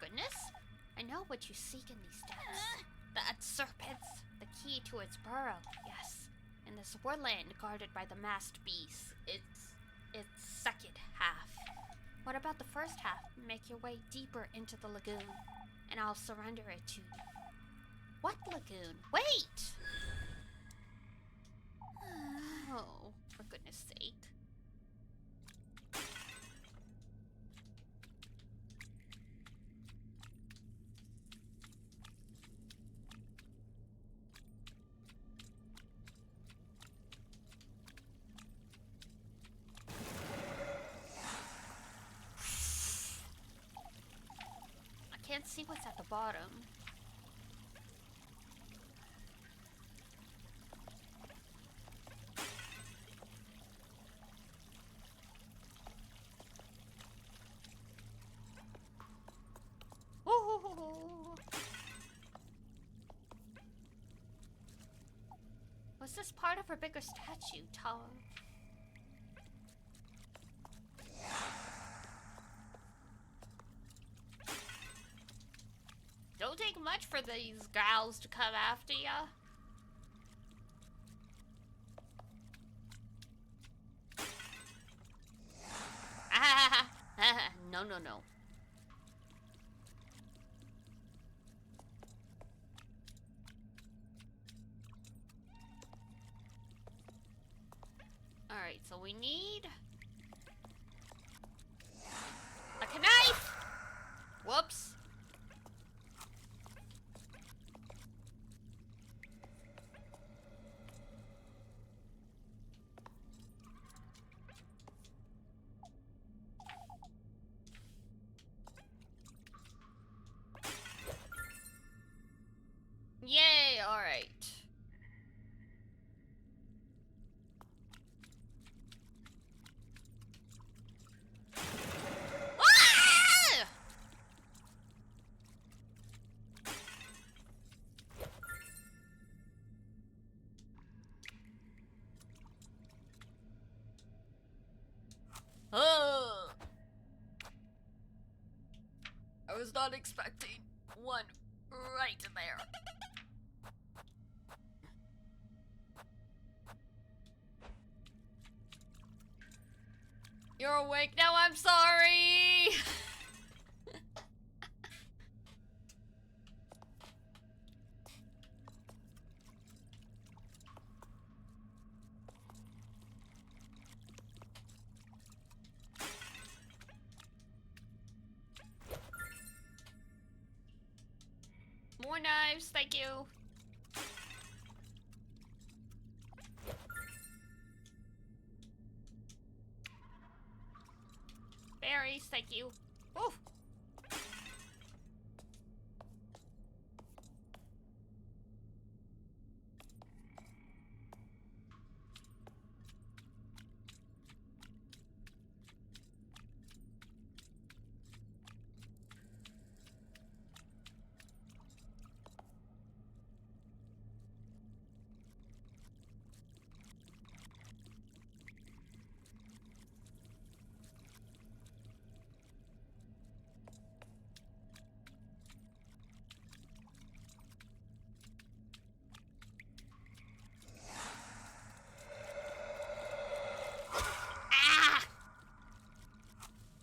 goodness? I know what you seek in these depths. That serpent's the key to its burrow, yes. In this woodland guarded by the masked beast, its second half. What about the first half? Make your way deeper into the lagoon, and I'll surrender it to you. What lagoon? Wait! Oh, for goodness sake. Can't see what's at the bottom. Ooh. Was this part of a bigger statue, Tower? Don't take much for these gals to come after ya. No, no, no. Alright, so we need... like a knife! Whoops. Yay, alright. Ah! Oh. I was not expecting one right there. You're awake now, I'm sorry! More knives, thank you. Berries, thank you. Ooh.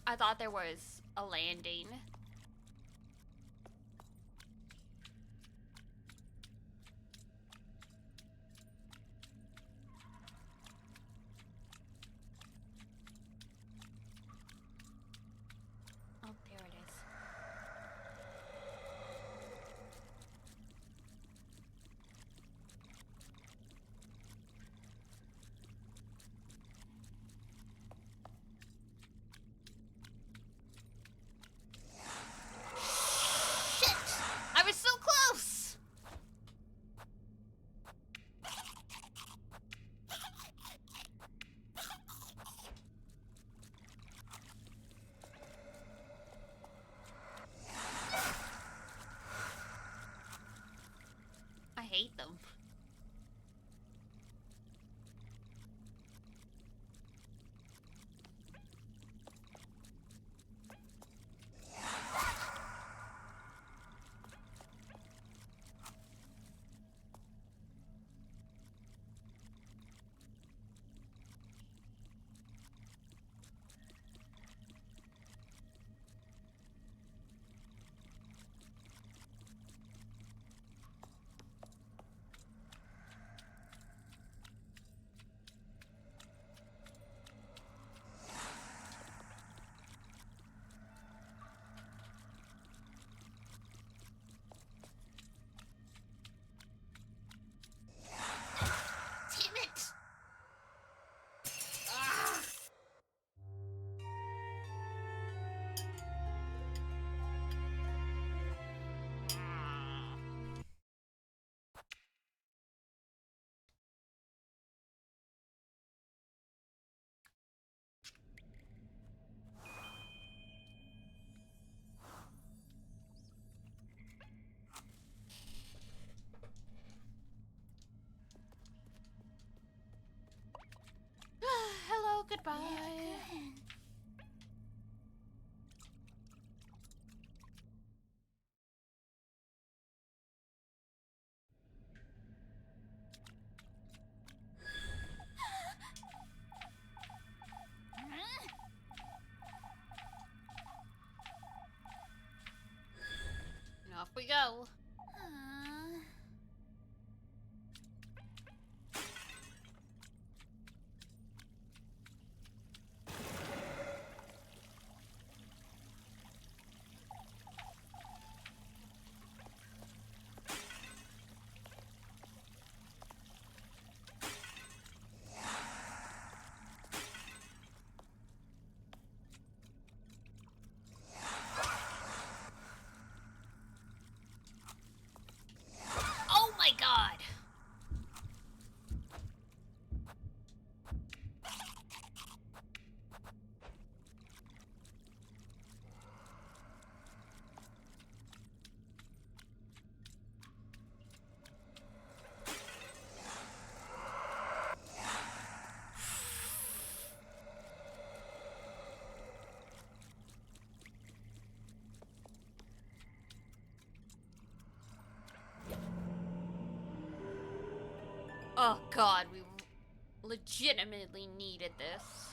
I thought there was a landing. Oh, there it is. Shit! I was so close! I hate them. Damn it! Ah. Hello, goodbye. And off we go. Oh my god! Oh god, we legitimately needed this.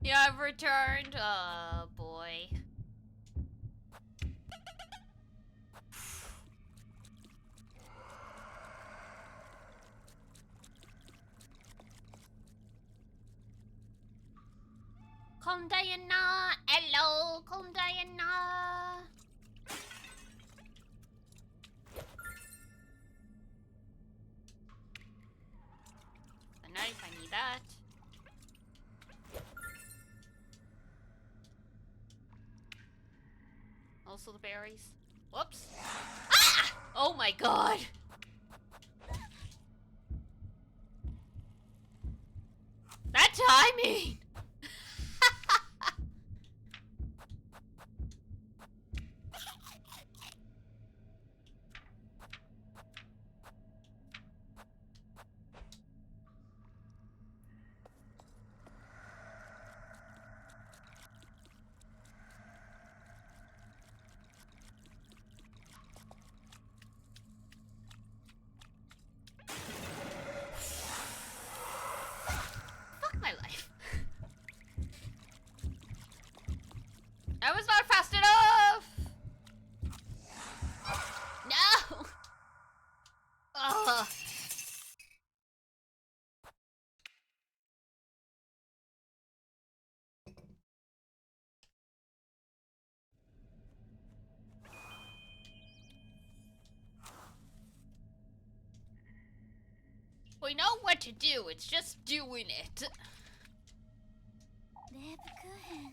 Yeah, I've returned. Oh boy. Come Diana. Hello, come Diana. A knife, I need that. Also the berries. Whoops. Ah! Oh my god. That timing. Fuck my life. I was not fast enough. No. Ugh. We know what to do, it's just doing it. レープクーヘン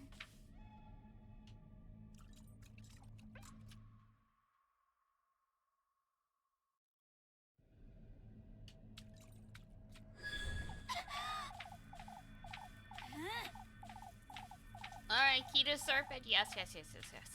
Alright, key to serpent. Yes, yes, yes, yes, yes.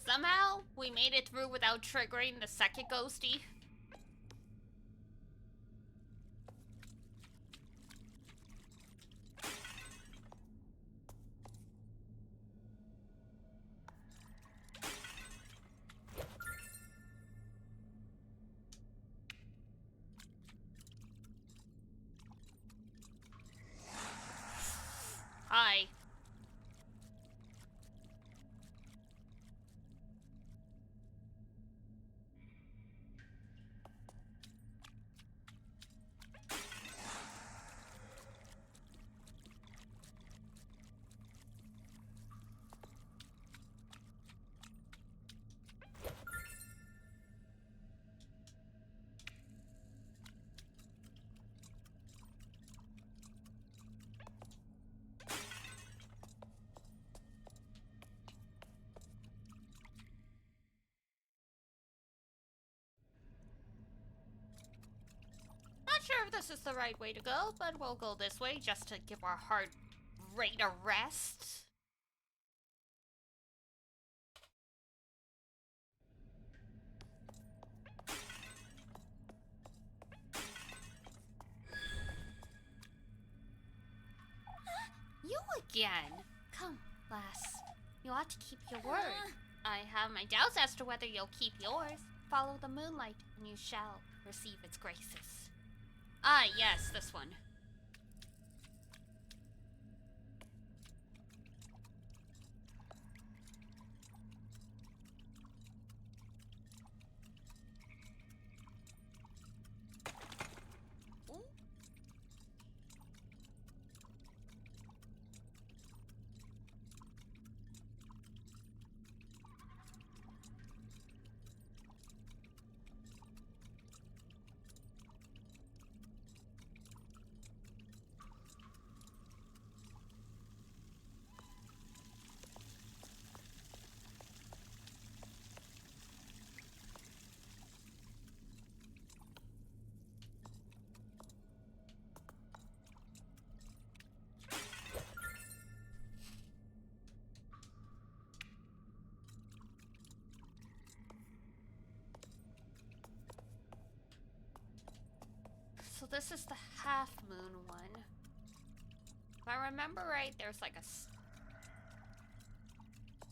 Somehow, we made it through without triggering the second ghosty. Hi. Not sure if this is the right way to go, but we'll go this way just to give our heart rate a rest. You again? Come, lass. You ought to keep your word. I have my doubts as to whether you'll keep yours. Follow the moonlight, and you shall receive its graces. Ah, yes, this one. Ooh. this is the half moon one. If I remember right, there's like a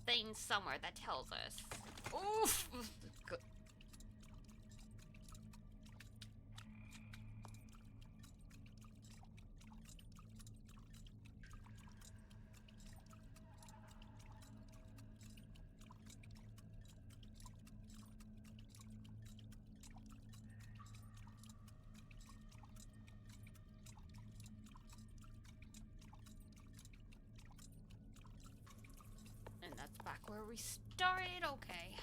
thing somewhere that tells us. Oof! And that's back where we started, okay.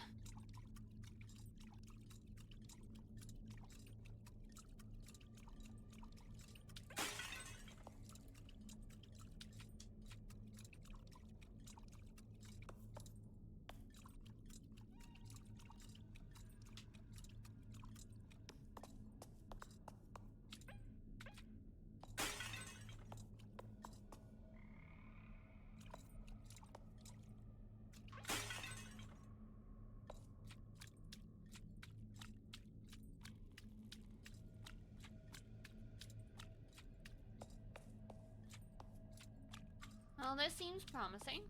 Well, this seems promising.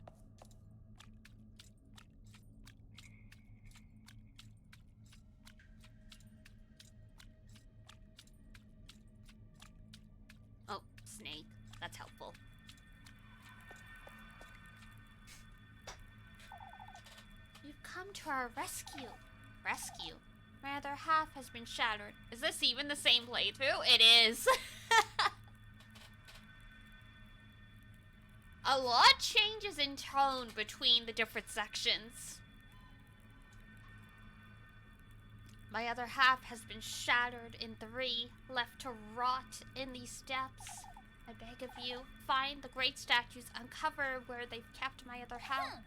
Oh, snake. That's helpful. You've come to our rescue. Rescue? My other half has been shattered. Is this even the same playthrough? It is. A lot changes in tone between the different sections. My other half has been shattered in 3, left to rot in these steps. I beg of you, find the great statues, uncover where they've kept my other half.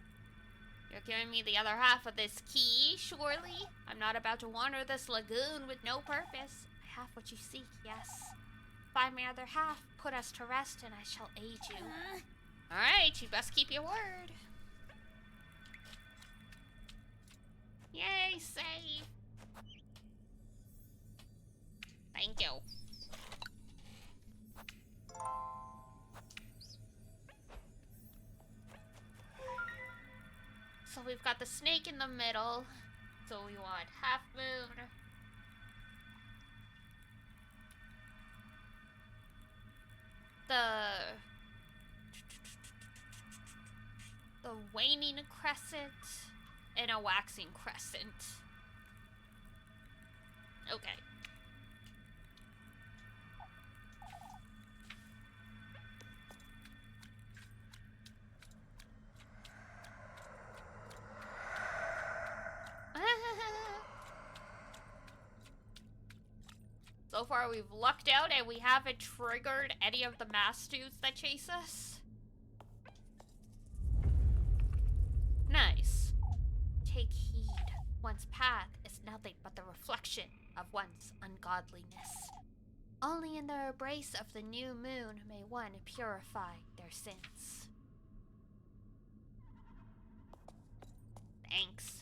You're giving me the other half of this key, surely? I'm not about to wander this lagoon with no purpose. I have what you seek, yes. Find my other half, put us to rest, and I shall aid you. Alright, you best keep your word. Yay, save. Thank you. So we've got the snake in the middle. So we want half moon. The waning crescent and a waxing crescent. Okay. So far we've lucked out and we haven't triggered any of the mass dudes that chase us. Nice. Take heed. One's path is nothing but the reflection of one's ungodliness. Only in the embrace of the new moon may one purify their sins. Thanks.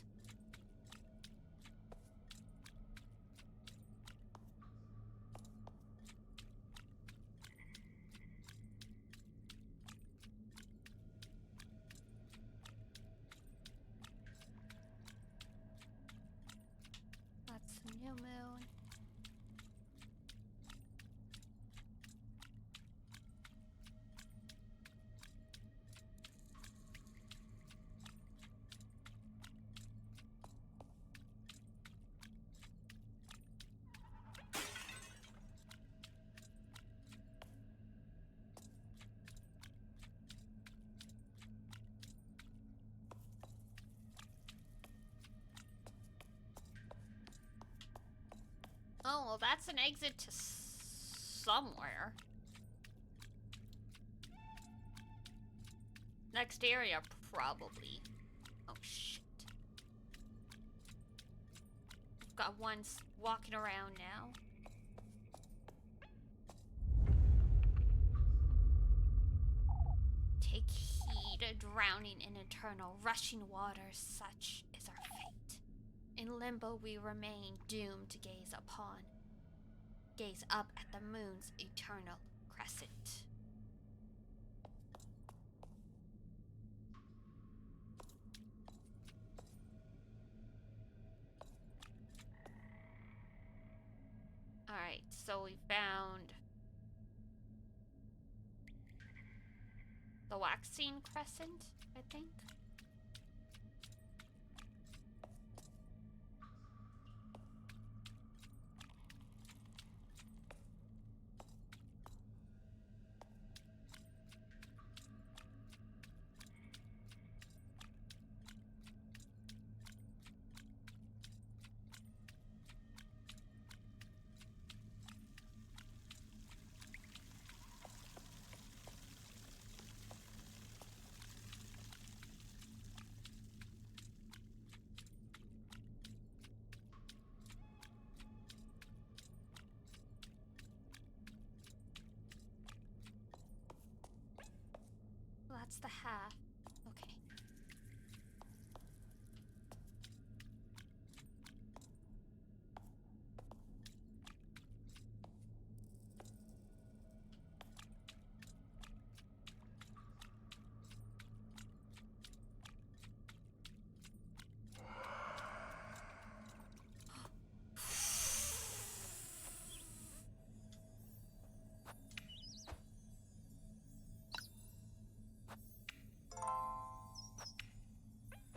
That's the new moon. Oh, well, that's an exit to somewhere. Next area, probably. Oh, shit. We've got one walking around now. Take heed, drowning in eternal, rushing waters, such is our fate. In limbo we remain, doomed to gaze upon gaze up at the moon's eternal crescent. Alright, so we found the waxing crescent, I think. That's the half. Okay.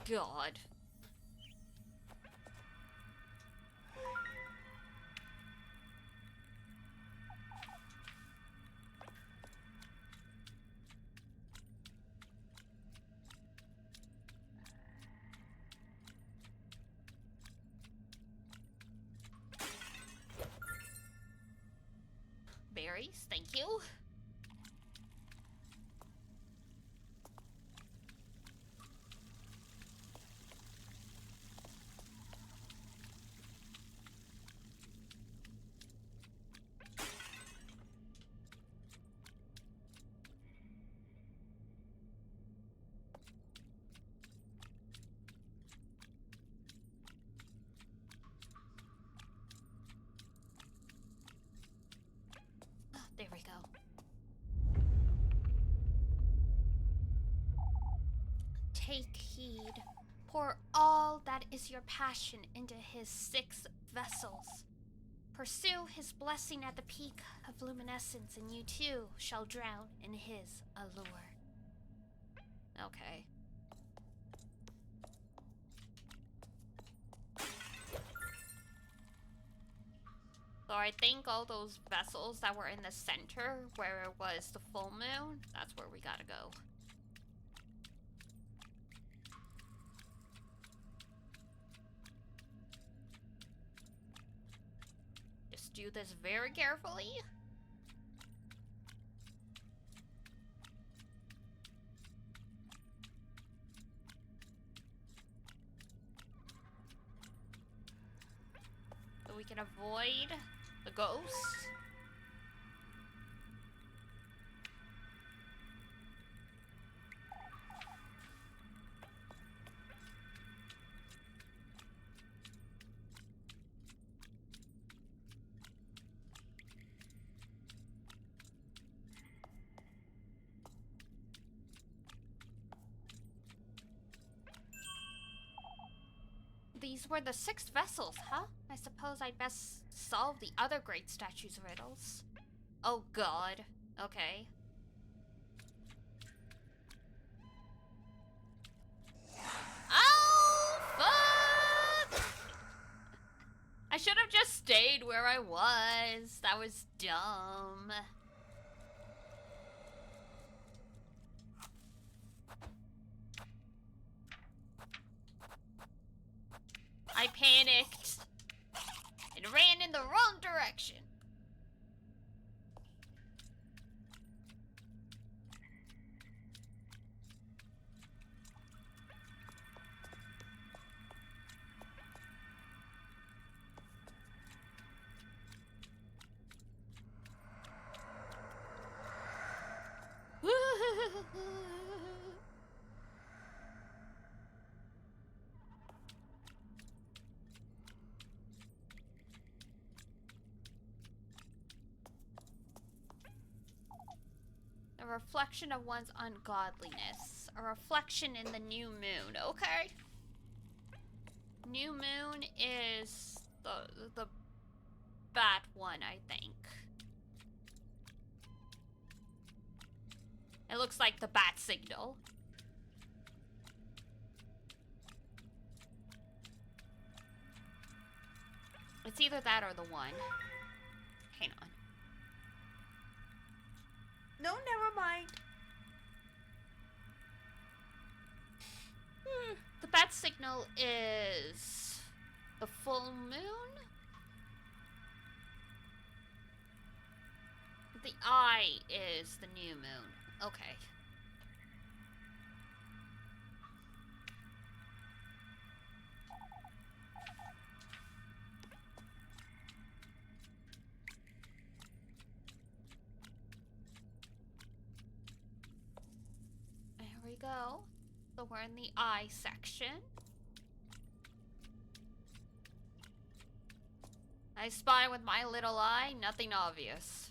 God. Berries, thank you. There we go. Take heed. Pour all that is your passion into his 6 vessels. Pursue his blessing at the peak of luminescence, and you too shall drown in his allure. Okay. So I think all those vessels that were in the center where it was the full moon, that's where we gotta go. Just do this very carefully. So we can avoid the ghosts. These were the 6 vessels, huh? I suppose I'd best solve the other great statue's riddles. Oh god. Okay. Oh, fuck! I should have just stayed where I was. That was dumb. I panicked and ran in the wrong direction. reflection of one's ungodliness. A reflection in the new moon. Okay. New moon is the bad one, I think. It looks like the bat signal. It's either that or the one. Hang on. No, never mind. The bat signal is the full moon? The eye is the new moon. Okay. There we go. So we're in the eye section. I spy with my little eye, nothing obvious.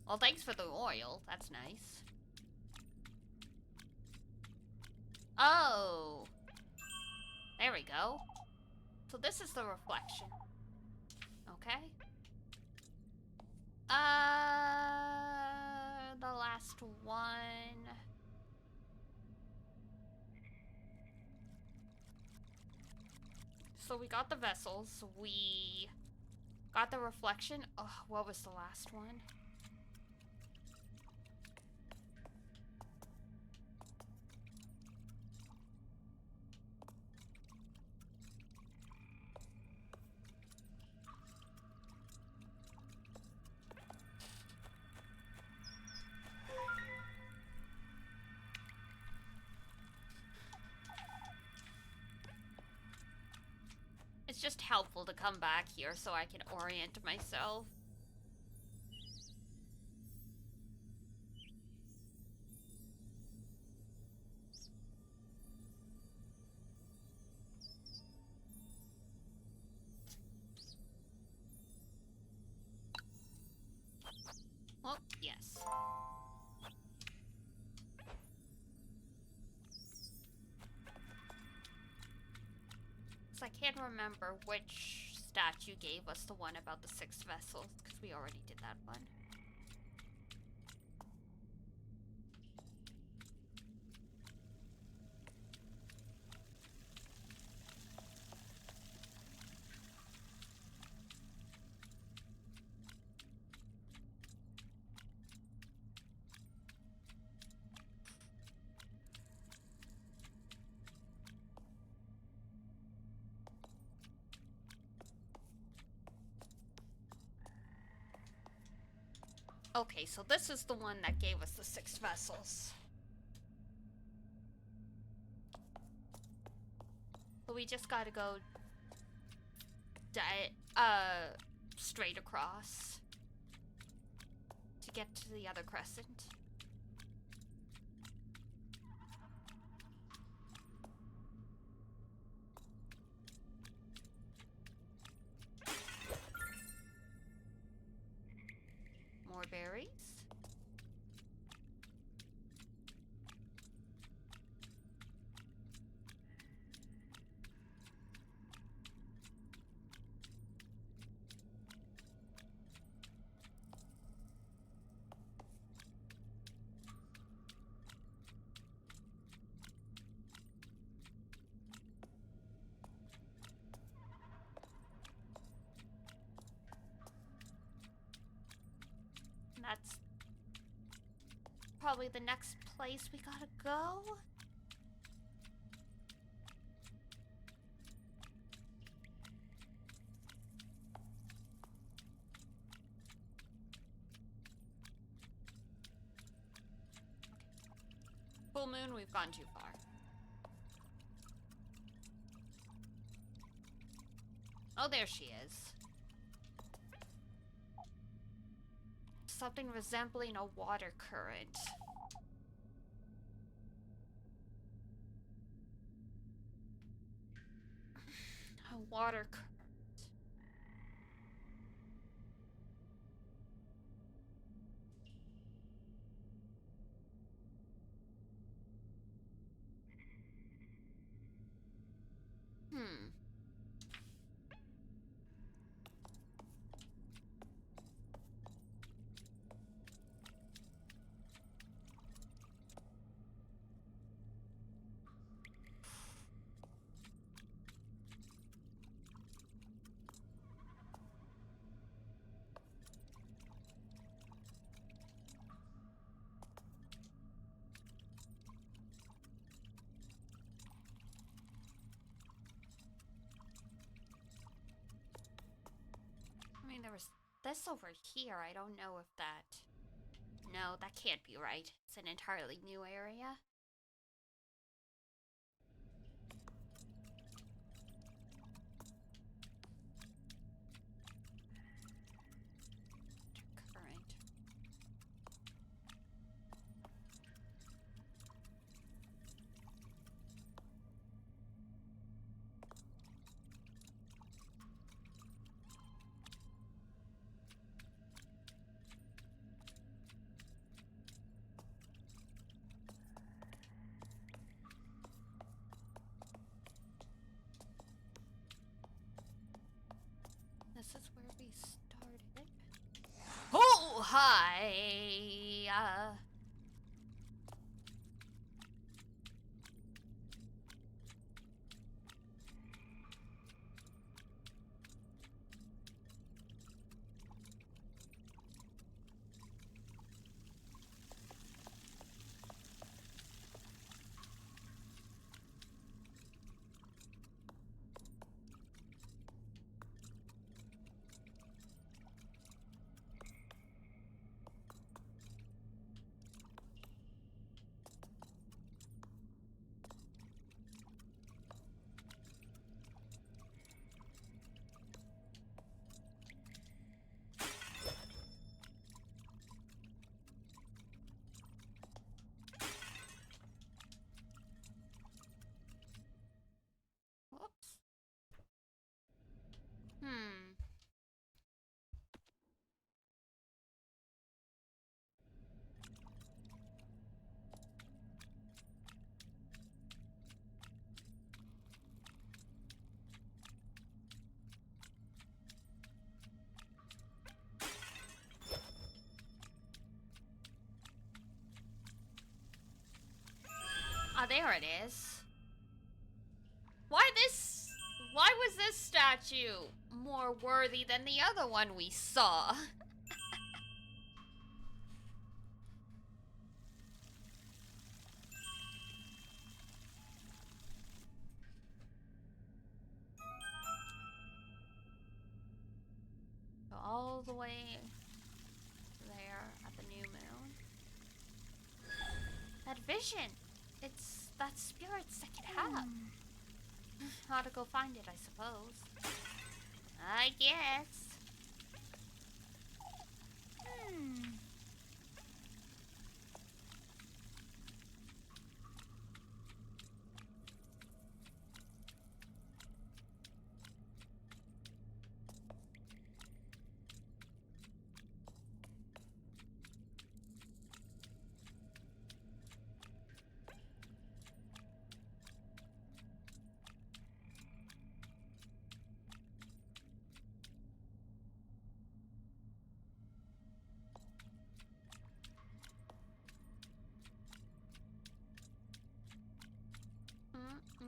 Well, thanks for the oil. That's nice. Oh. There we go. So this is the reflection. Okay. The last one. So we got the vessels. We got the reflection. Oh, what was the last one? It's just helpful to come back here so I can orient myself. Oh, yes. I can't remember which statue gave us the one about the 6 vessels, because we already did that one. Okay, so this is the one that gave us the 6 vessels. So we just gotta go straight across to get to the other crescent. More berries. That's probably the next place we gotta go. Full moon, we've gone too far. Oh, there she is. Something resembling a water current. A water current. swearing there was this over here. I don't know if that... No, that can't be right. It's an entirely new area. Current. This is where we started. Oh, hi! Whoops. Ah, there it is. Why was this statue more worthy than the other one we saw? Go all the way there at the new moon. That vision! It's that spirit second half. Ought to go find it, I suppose. I guess.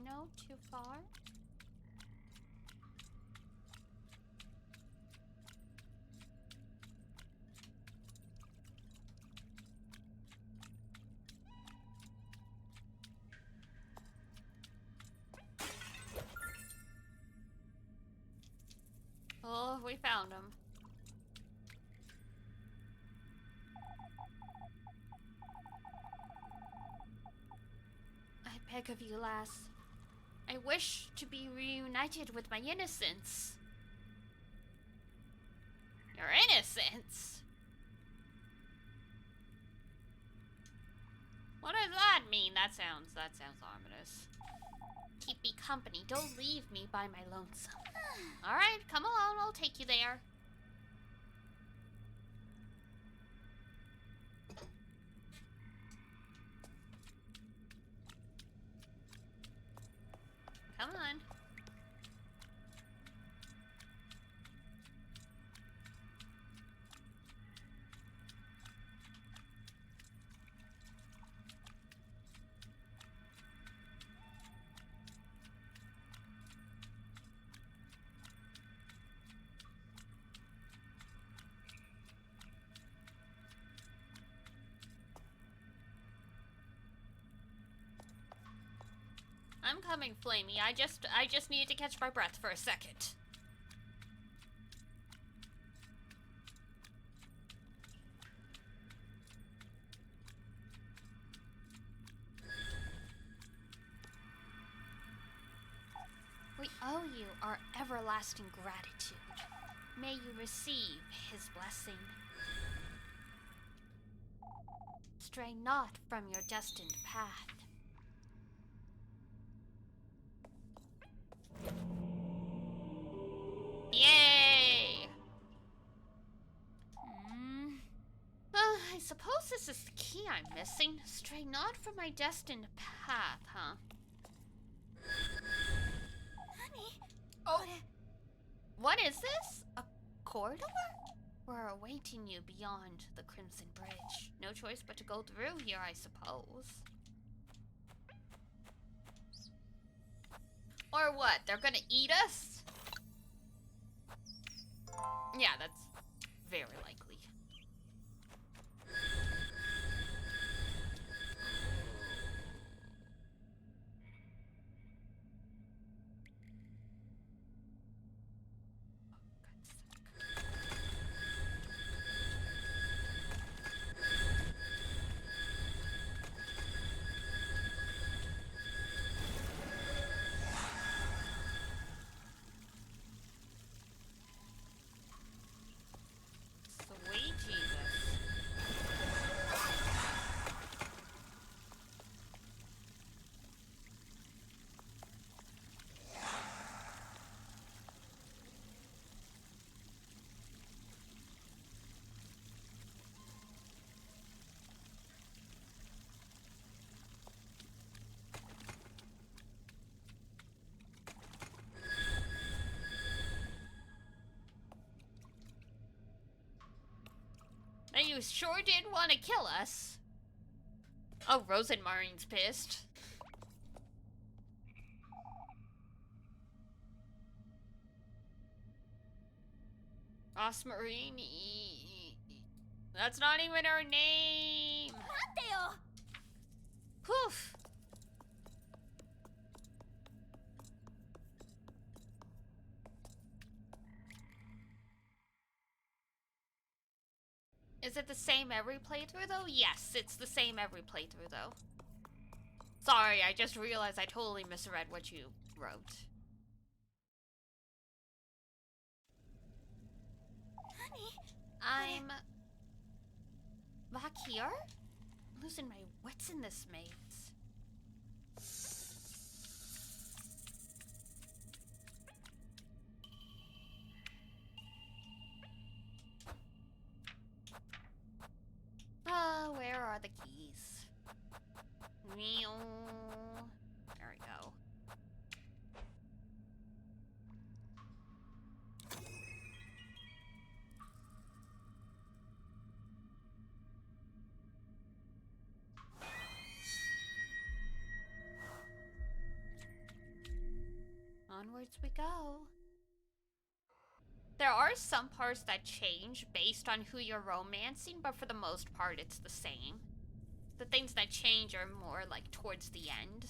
No, too far. Oh, we found him. I beg of you, lass. I wish to be reunited with my innocence. Your innocence? What does that mean? That sounds ominous. Keep me company. Don't leave me by my lonesome. Alright, come along. I'll take you there. Come on. I'm coming, Flamey. I just needed to catch my breath for a second. owe you our everlasting gratitude. May you receive his blessing. Stray not from your destined path. Yay! I suppose this is the key I'm missing. Stray not from my destined path, huh? Oh! What is this? A corridor? We're awaiting you beyond the Crimson Bridge. No choice but to go through here, I suppose. Or what? They're gonna eat us? Yeah, that's very likely. Sweet Jesus. Now you sure did want to kill us. Oh, Rosenmarine's pissed. Rosmarine. That's not even her name. Poof. Is it the same every playthrough though? Yes, it's the same every playthrough though. Sorry, I just realized I totally misread what you wrote. I'm back here? Losing my wits in this maze. Where are the keys? There we go. Onwards we go. There are some parts that change based on who you're romancing, but for the most part it's the same. The things that change are more like towards the end.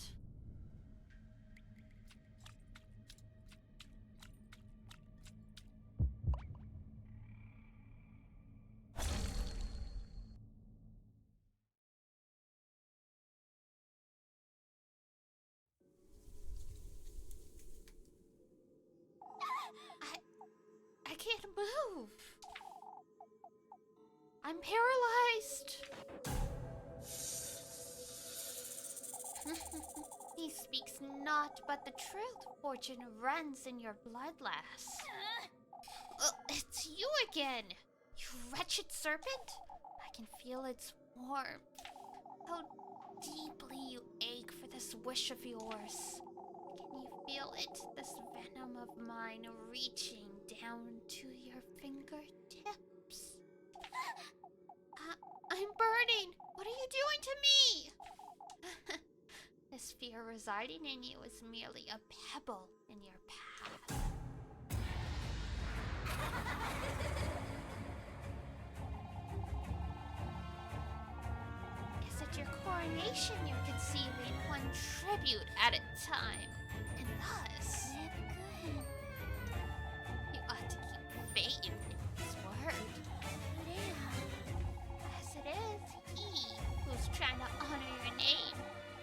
I can't move. I'm paralyzed. He speaks not but the truth. Fortune runs in your blood, lass. It's you again, you wretched serpent. I can feel its warmth. How deeply you ache for this wish of yours. Can you feel it? This venom of mine reaching down to your fingertips. I'm burning. What are you doing to me? This fear residing in you is merely a pebble in your path. Is it your coronation you're conceiving? One tribute at a time. And thus, you ought to keep faith in his word. As it is he who's trying to honor your name,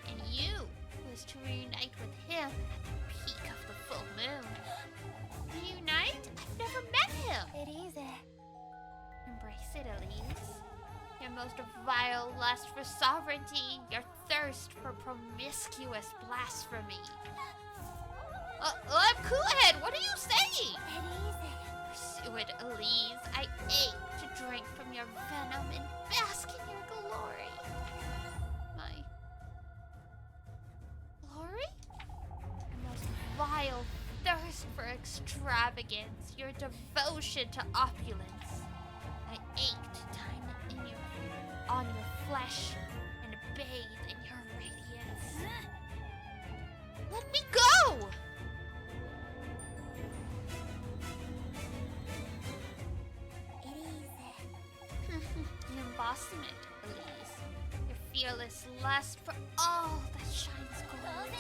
and you who is to reunite with him at the peak of the full moon. Elise. Your most vile lust for sovereignty, your thirst for promiscuous blasphemy. I'm Coolhead, what are you saying? Pursue it, Elise. I ache to drink from your venom and bask in your glory. My glory? Your most vile thirst for extravagance, your devotion to opulence. I ache to dine in on your flesh and bathe in your radiance. Let me go! An embossment, Elise. Your fearless lust for all that shines gold.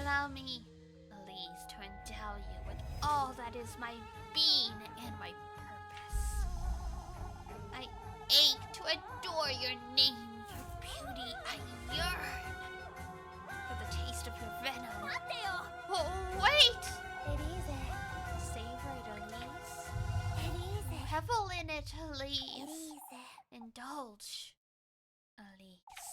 Allow me, Elise, to endow you with all that is my being and my purpose. I ache to adore your name, your beauty. I yearn for the taste of your venom. Oh, wait! Savor it, Elise. Revel in it, Elise. Indulge, Elise.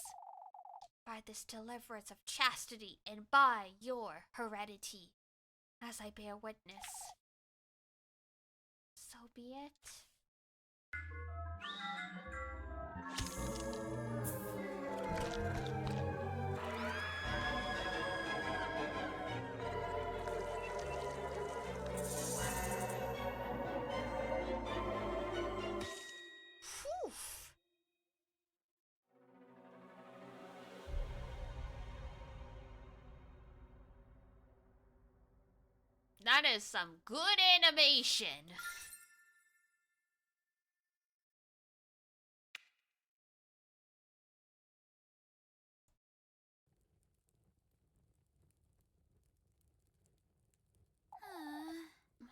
By this deliverance of chastity and by your heredity, as I bear witness. So be it. Phew. That is some good animation.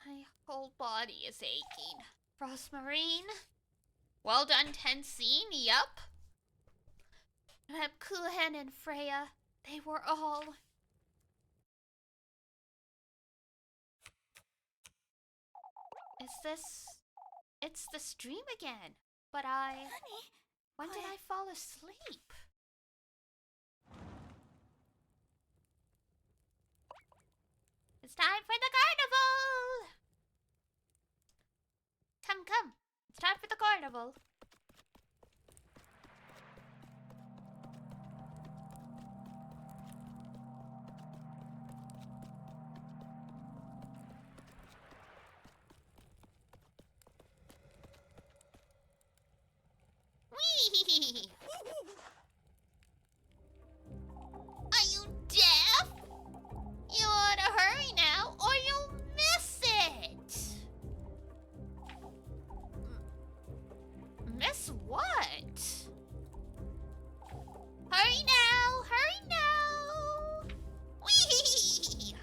My whole body is aching. Rosmarine? Well done, Tensine, yup. And Kuhan and Freya, they were all... Is this... It's the stream again. But when did I fall asleep? It's time for the carnival! Come. It's time for the carnival. Whee! Are you deaf? You ought to hurry now, or you'll miss it! Miss what? Hurry now! Whee!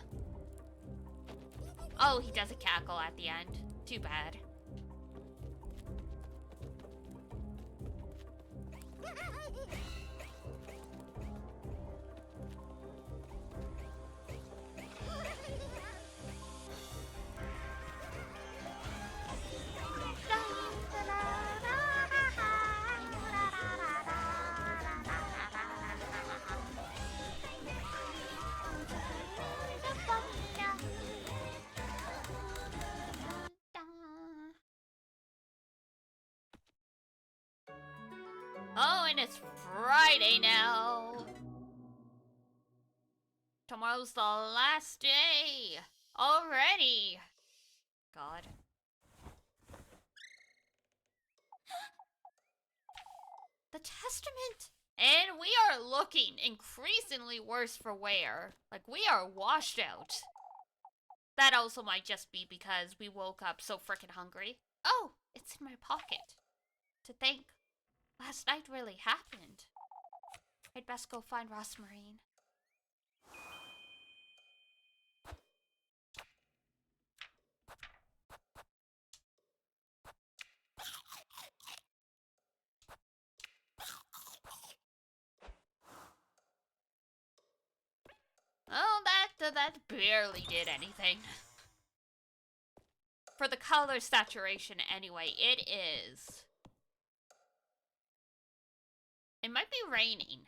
Oh, he does a cackle at the end. Too bad. Oh, and it's Friday now. Tomorrow's the last day. Already. God. The Testament. And we are looking increasingly worse for wear. Like, we are washed out. That also might just be because we woke up so frickin' hungry. Oh, it's in my pocket. To think, last night really happened. I'd best go find Rosmarine. Oh, that barely did anything. for the color saturation anyway, it is. It might be raining.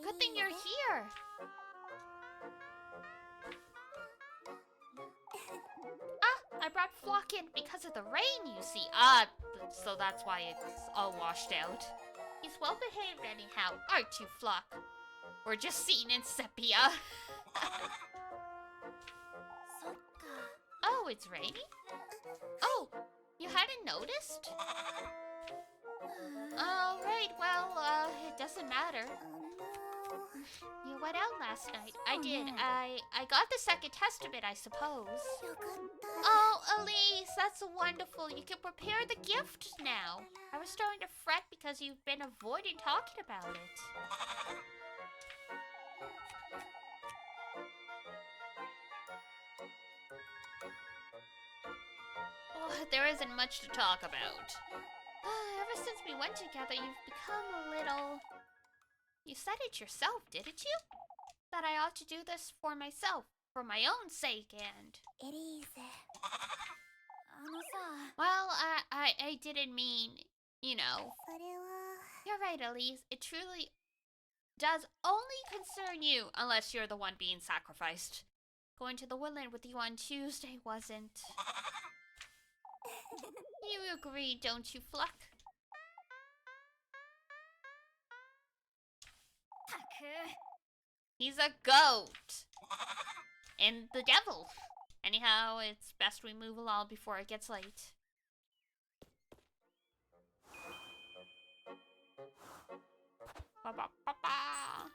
Good thing you're here. I brought Flock in because of the rain, you see. So that's why it's all washed out. He's well behaved anyhow, aren't you, Flock? We're just seen in sepia. Oh, it's raining? Oh, you hadn't noticed? Oh, right, well, it doesn't matter. You went out last night. I did. I got the Second Testament, I suppose. Oh, Elise, that's wonderful. You can prepare the gift now. I was starting to fret because you've been avoiding talking about it. Oh, there isn't much to talk about. Ever since we went together, you've become a little... You said it yourself, didn't you? That I ought to do this for myself, for my own sake, and... Well, I didn't mean, you know... You're right, Elise. It truly does only concern you, unless you're the one being sacrificed. Going to the woodland with you on Tuesday wasn't... You agree, don't you, Fluck? He's a goat. And the devil. Anyhow, it's best we move along before it gets late. Ba-ba-ba-ba.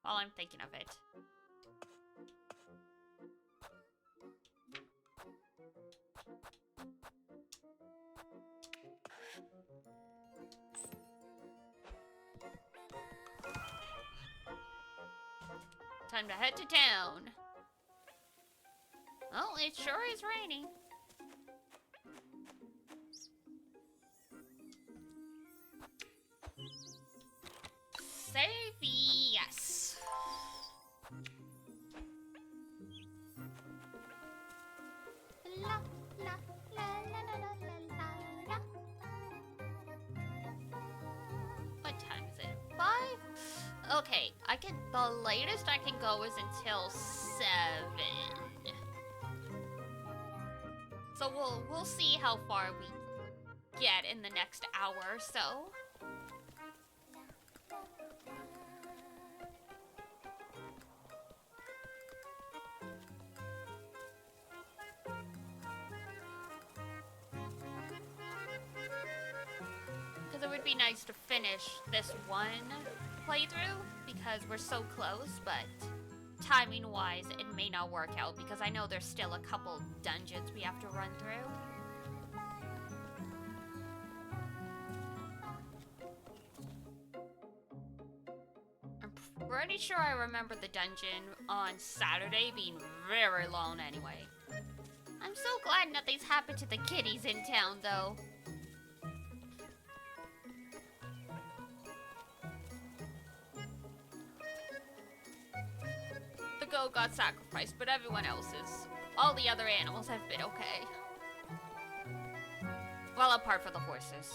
While I'm thinking of it. Time to head to town. Oh, it sure is raining. Save yes. La la la la la la la la. What time is it? 5? Okay, the latest I can go is until 7. So we'll see how far we get in the next hour or so. Because it would be nice to finish this one playthrough because we're so close, but timing-wise, it may not work out because I know there's still a couple dungeons we have to run through. I'm pretty sure I remember the dungeon on Saturday being very long anyway. I'm so glad nothing's happened to the kitties in town, though. The goat got sacrificed, but everyone else's. All the other animals have been okay. Well, apart from the horses.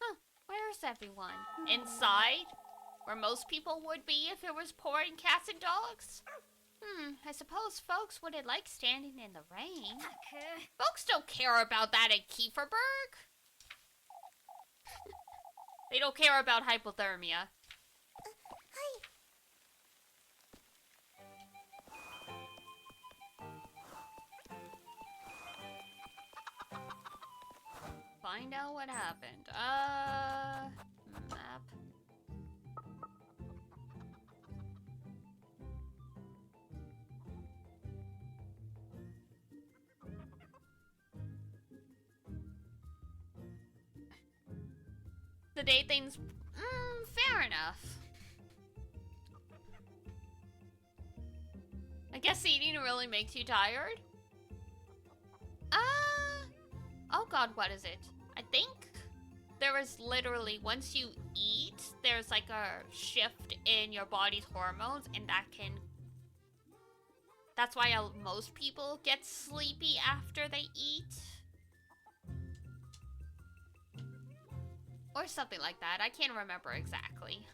Huh, where's everyone? Inside? Where most people would be if it was pouring cats and dogs? I suppose folks wouldn't like standing in the rain. Folks don't care about that at Kieferberg. They don't care about hypothermia. Find out what happened. Map. The day things... fair enough. I guess eating really makes you tired? Oh god, what is it? I think there is literally, once you eat, there's like a shift in your body's hormones, and that's why most people get sleepy after they eat. Or something like that. I can't remember exactly.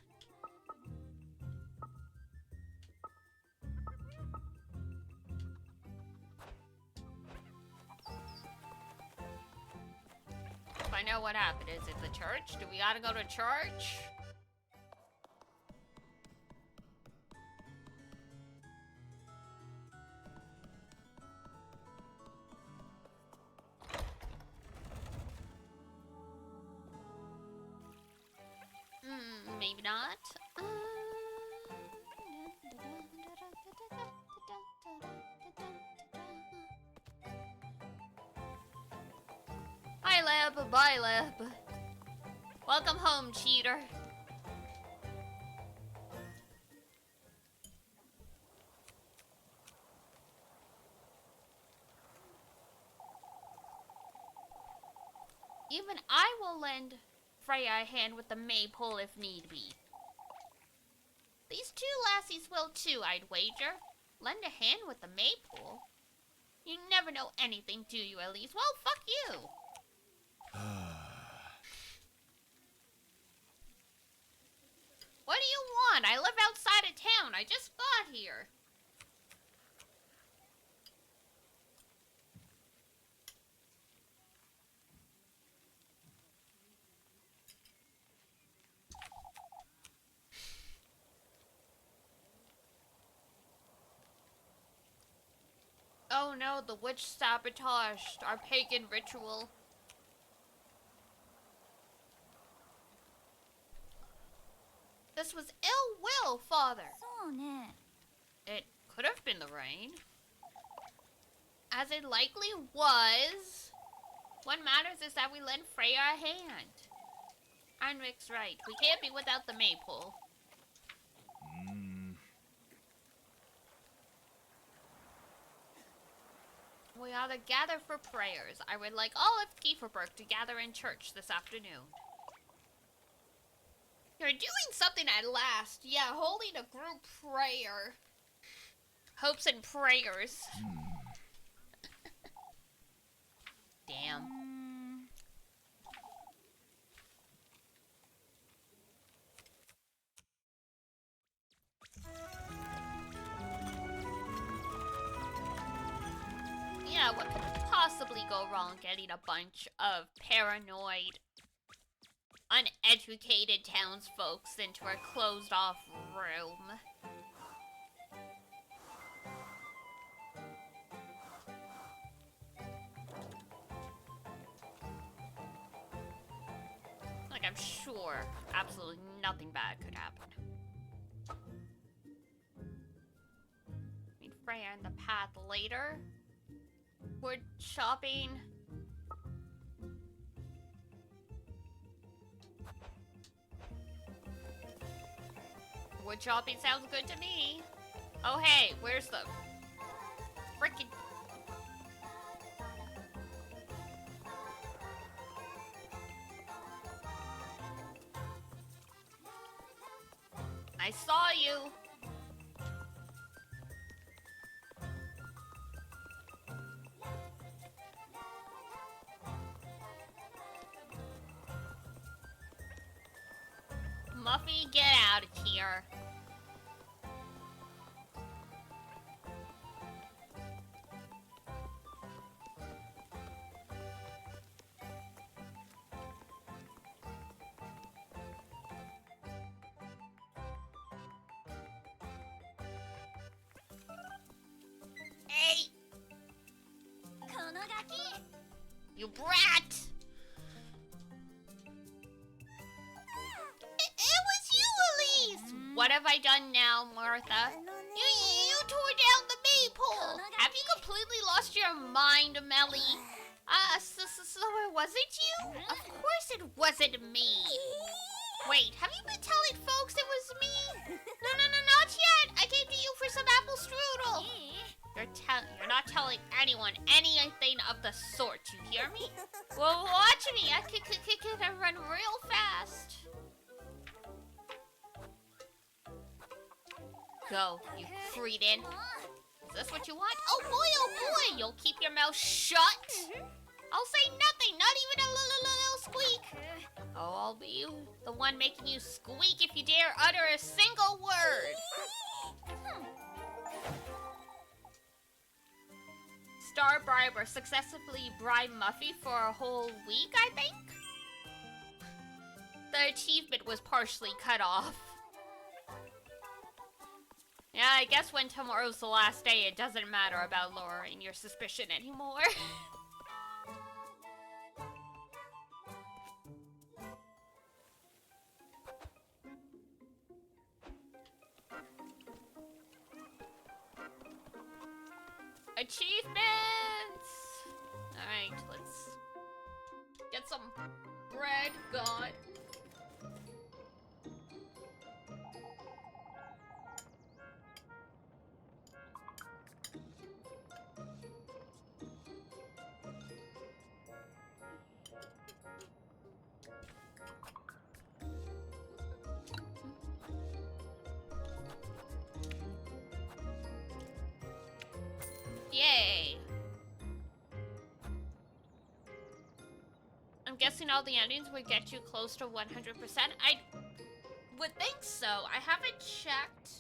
If I know what happened, is it the church? Do we gotta go to church? Maybe not. Hi, Lab. Bye, Lab. Welcome home, cheater. Even I will lend Freya a hand with the maypole if need be. These two lassies will too, I'd wager. Lend a hand with the maypole? You never know anything, do you, Elise? Well, fuck you! What do you want? I live outside of town. I just got here. Oh no, the witch sabotaged our pagan ritual. This was ill will, Father. そうね。 It could have been the rain. As it likely was. What matters is that we lend Freya a hand. Heinrich's right. We can't be without the maypole. We ought to gather for prayers. I would like all of Kieferberg to gather in church this afternoon. You're doing something at last. Yeah, holding a group prayer. Hopes and prayers. Damn. Yeah, what could possibly go wrong getting a bunch of paranoid, uneducated townsfolk into a closed-off room? Like, I'm sure absolutely nothing bad could happen. Meet Freya in the path later. Wood shopping. Wood shopping sounds good to me. Oh hey, where's the frickin' I saw you. Muffy, get out of here. Hey! このガキ You brat! It was you, Elise! What have I done now, Martha? You tore down the maypole! Have you completely lost your mind, Melly? So it wasn't you? Of course it wasn't me! Wait, have you been telling folks it was me? No, not yet! I came to you for some apple strudel! You're not telling anyone anything of the sort, you hear me? Well, watch me, I can run real fast. Go, you freedin'. Is this what you want? Oh boy, you'll keep your mouth shut? I'll say nothing, not even a little squeak. Oh, I'll be the one making you squeak if you dare utter a single word. Star bribe or successfully bribe Muffy for a whole week, I think? The achievement was partially cut off. Yeah, I guess when tomorrow's the last day, it doesn't matter about lowering your suspicion anymore. Achievements! Alright, let's get some bread, God. Yay! I'm guessing all the endings would get you close to 100%. I would think so. I haven't checked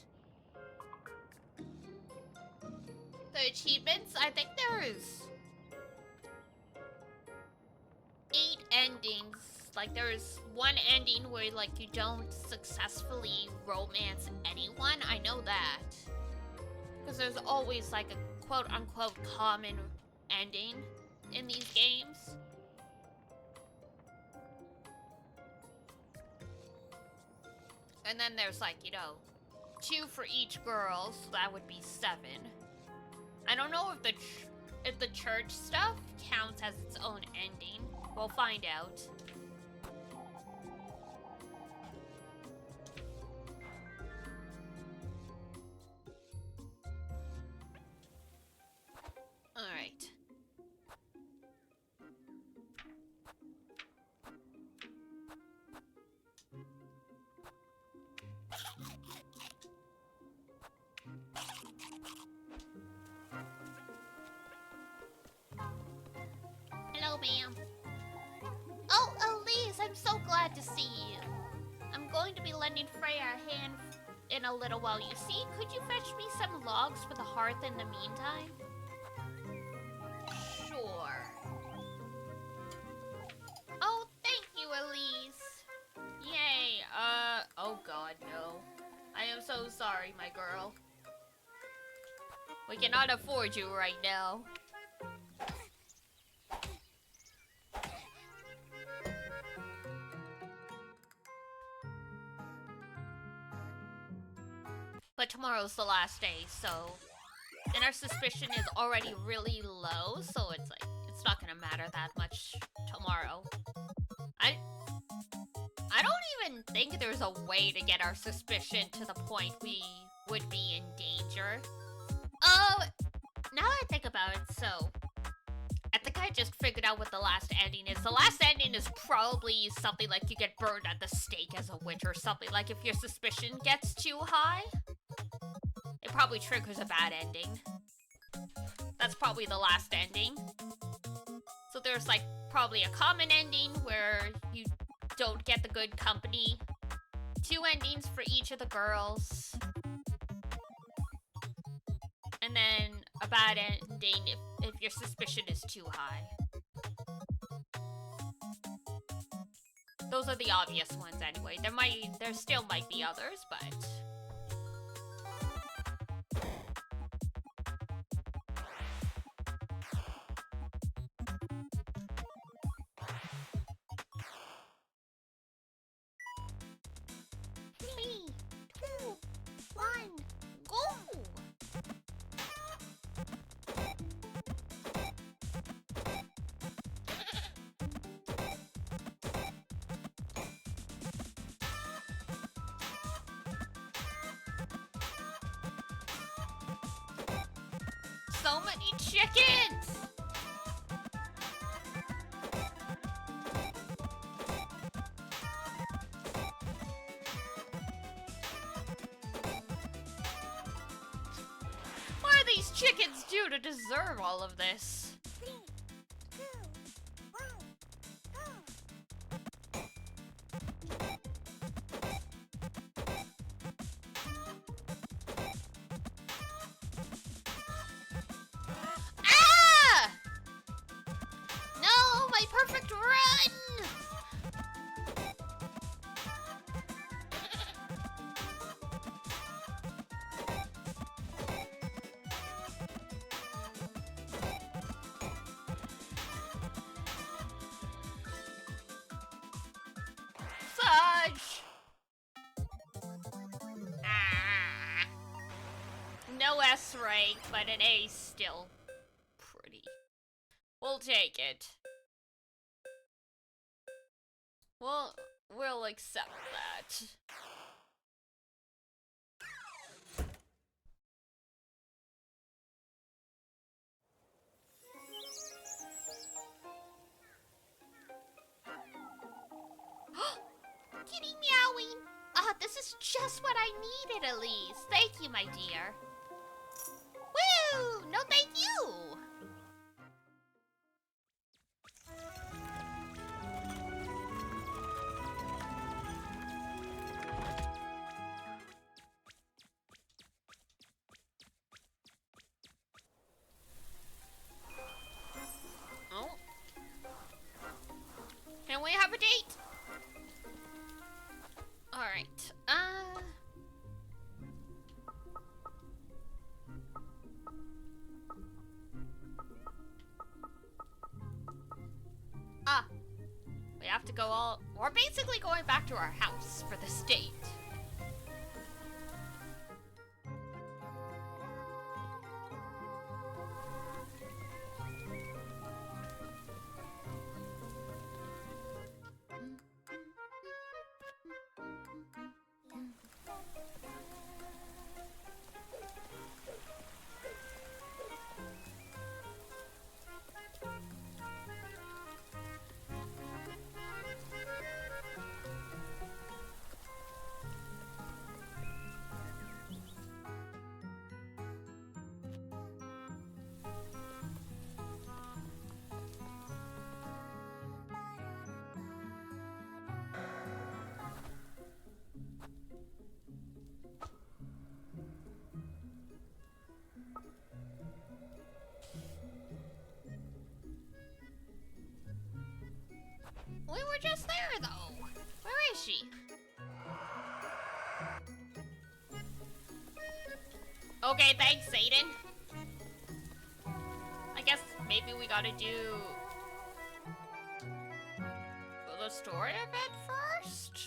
the achievements. I think there's 8 endings. Like, there's one ending where, like, you don't successfully romance anyone. I know that. Because there's always, like, a quote-unquote common ending in these games. And then there's, like, you know, 2 for each girl, so that would be 7. I don't know if the church stuff counts as its own ending. We'll find out. Alright. Hello, ma'am. Oh, Elise, I'm so glad to see you. I'm going to be lending Freya a hand in a little while, you see. Could you fetch me some logs for the hearth in the meantime? Sure. Oh, thank you, Elise. Yay, oh god, no. I am so sorry, my girl. We cannot afford you right now. But tomorrow's the last day, so... And our suspicion is already really low, so it's like, it's not gonna matter that much tomorrow. I don't even think there's a way to get our suspicion to the point we would be in danger. Now that I think about it, so... I think I just figured out what the last ending is. The last ending is probably something like you get burned at the stake as a witch or something. Like if your suspicion gets too high, it probably triggers a bad ending. That's probably the last ending. So there's like probably a common ending where you don't get the good company. 2 endings for each of the girls. And then a bad ending if your suspicion is too high. Those are the obvious ones anyway. There still might be others, but... Three, 2, 1, go! so many chickens! What do these chickens do to deserve all of this? 3, 2, 1, go! Ah! No, my perfect run! Fudge! Ah. No S rank, but an A still. Pretty. We'll take it. We'll accept that. Kitty meowing. Ah, this is just what I needed, Elise. Thank you, my dear. Woo! No, thank you. Oh. Can we have a date? Alright, we have to go we're basically going back to our house for this date. We were just there, though. Where is she? Okay, thanks, Aiden. I guess maybe we gotta do the story event first?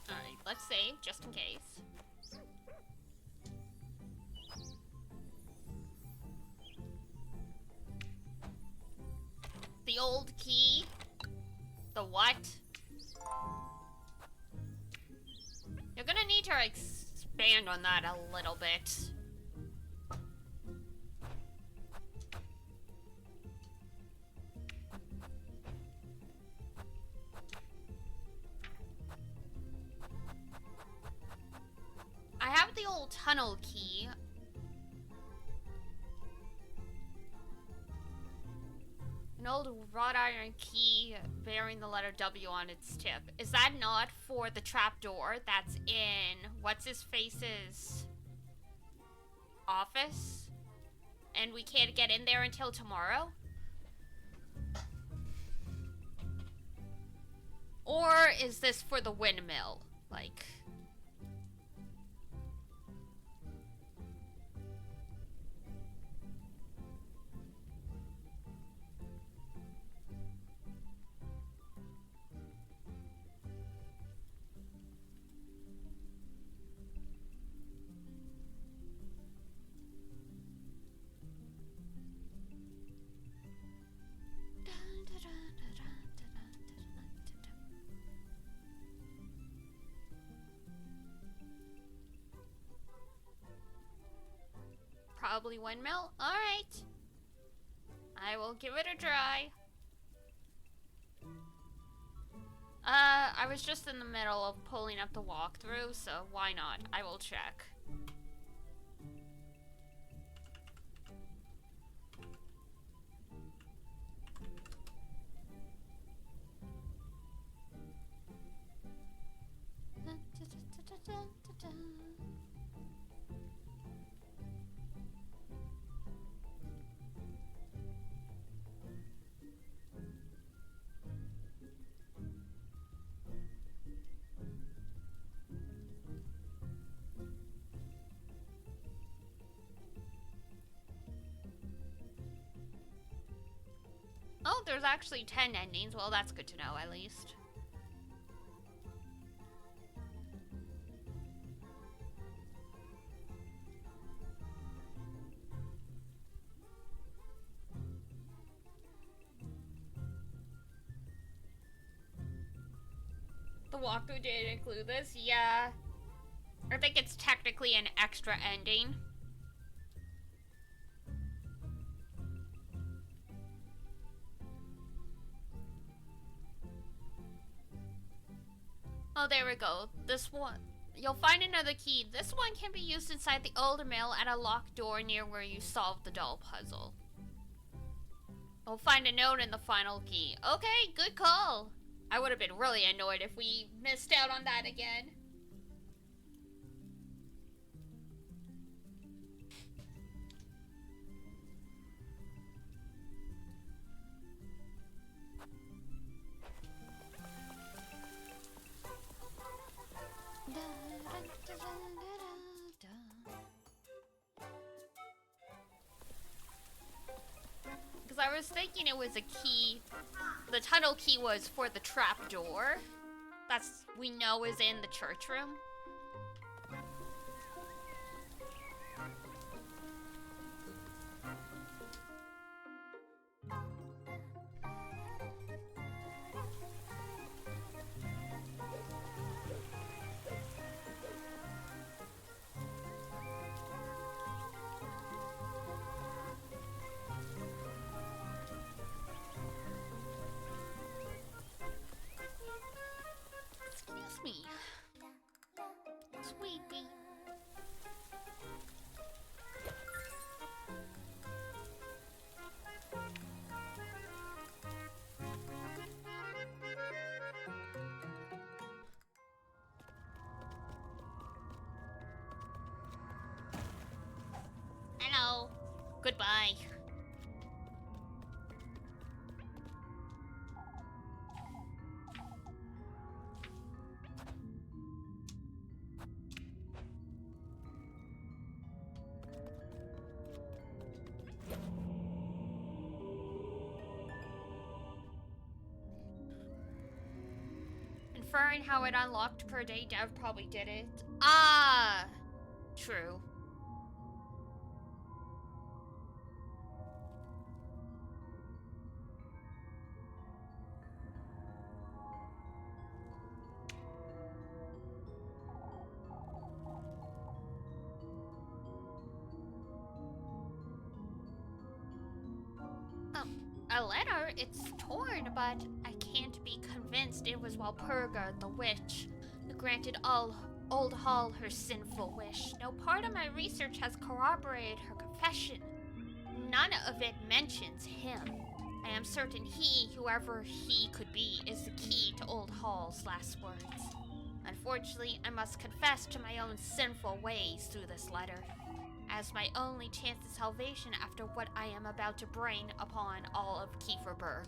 Alright, let's save, just in case. The old key? The what? You're gonna need to expand on that a little bit. I have the old tunnel key. An old wrought iron key bearing the letter W on its tip. Is that not for the trapdoor that's in what's-his-face's office? And we can't get in there until tomorrow? Or is this for the windmill? Like... Probably windmill? Alright. I will give it a try. I was just in the middle of pulling up the walkthrough, so why not? I will check. Oh, there's actually 10 endings. Well, that's good to know, at least. The walkthrough didn't include this? Yeah. I think it's technically an extra ending. Oh, there we go. This one. You'll find another key. This one can be used inside the older mill at a locked door near where you solved the doll puzzle. We'll find a note in the final key. Okay, good call. I would have been really annoyed if we missed out on that again. Because I was thinking it was a key. The tunnel key was for the trapdoor. That's, we know, is in the church room. Excuse me. Sweetie. Hello. Goodbye. Inferring how it unlocked per day, Dev probably did it. Ah! True. A letter? It's torn, but I can't be convinced it was Walpurga, the witch, who granted Old Hall her sinful wish. No part of my research has corroborated her confession. None of it mentions him. I am certain he, whoever he could be, is the key to Old Hall's last words. Unfortunately, I must confess to my own sinful ways through this letter, as my only chance of salvation after what I am about to bring upon all of Kieferberg.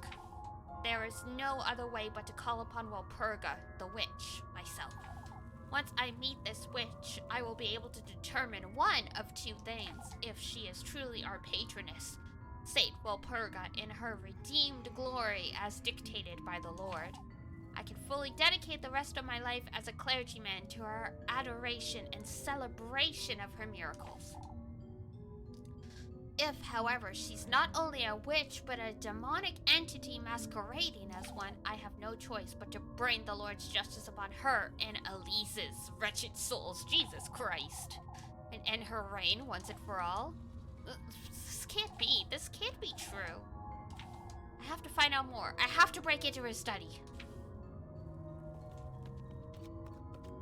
There is no other way but to call upon Walpurga, the witch, myself. Once I meet this witch, I will be able to determine one of two things, if she is truly our patroness, Saint Walpurga in her redeemed glory as dictated by the Lord. I can fully dedicate the rest of my life as a clergyman to her adoration and celebration of her miracles. If, however, she's not only a witch but a demonic entity masquerading as one, I have no choice but to bring the Lord's justice upon her and Elise's wretched souls, Jesus Christ, and end her reign once and for all. This can't be. This can't be true. I have to find out more. I have to break into her study.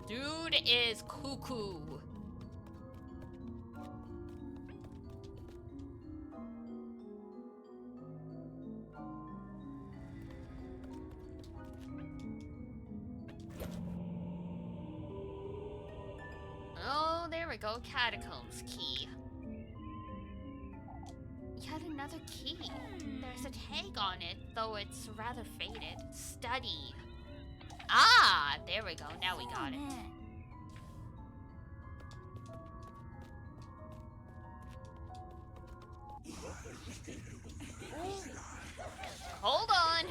Dude is cuckoo. Oh, there we go. Catacombs key. Yet another key. There's a tag on it, though it's rather faded. Study. Ah, there we go. Now we got it. Hold on.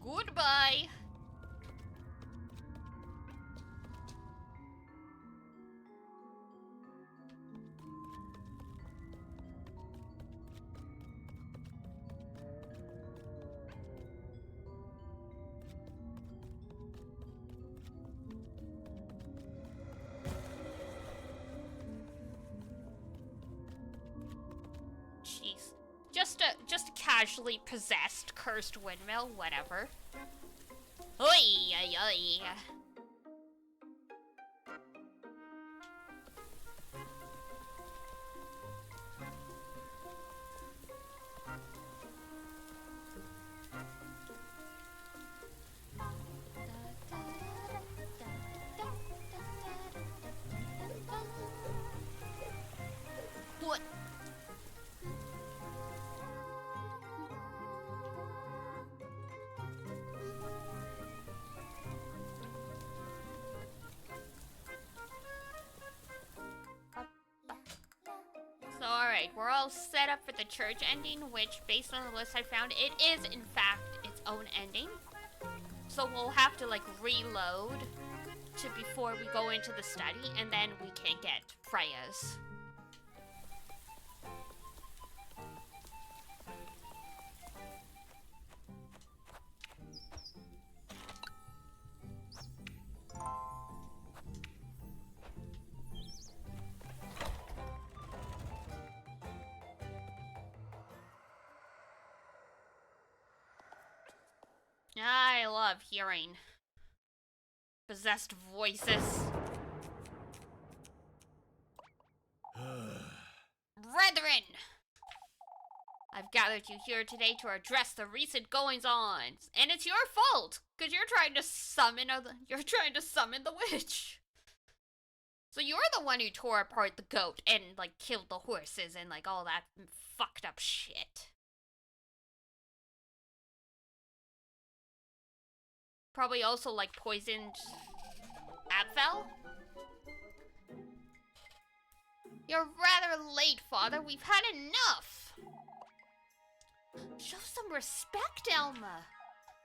Goodbye. Jeez. Just a casually possessed, cursed windmill, whatever. Oi, oi, oi. What? So alright, we're all set up for the church ending, which, based on the list I found, it is, in fact, its own ending. So we'll have to, like, reload to before we go into the study, and then we can get Freya's. I love hearing possessed voices. Brethren! I've gathered you here today to address the recent goings-on, and it's your fault, because you're trying to summon the witch. So you're the one who tore apart the goat and, like, killed the horses and, like, all that fucked up shit. Probably also, like, poisoned Apfel? You're rather late, Father. We've had enough. Show some respect, Elma.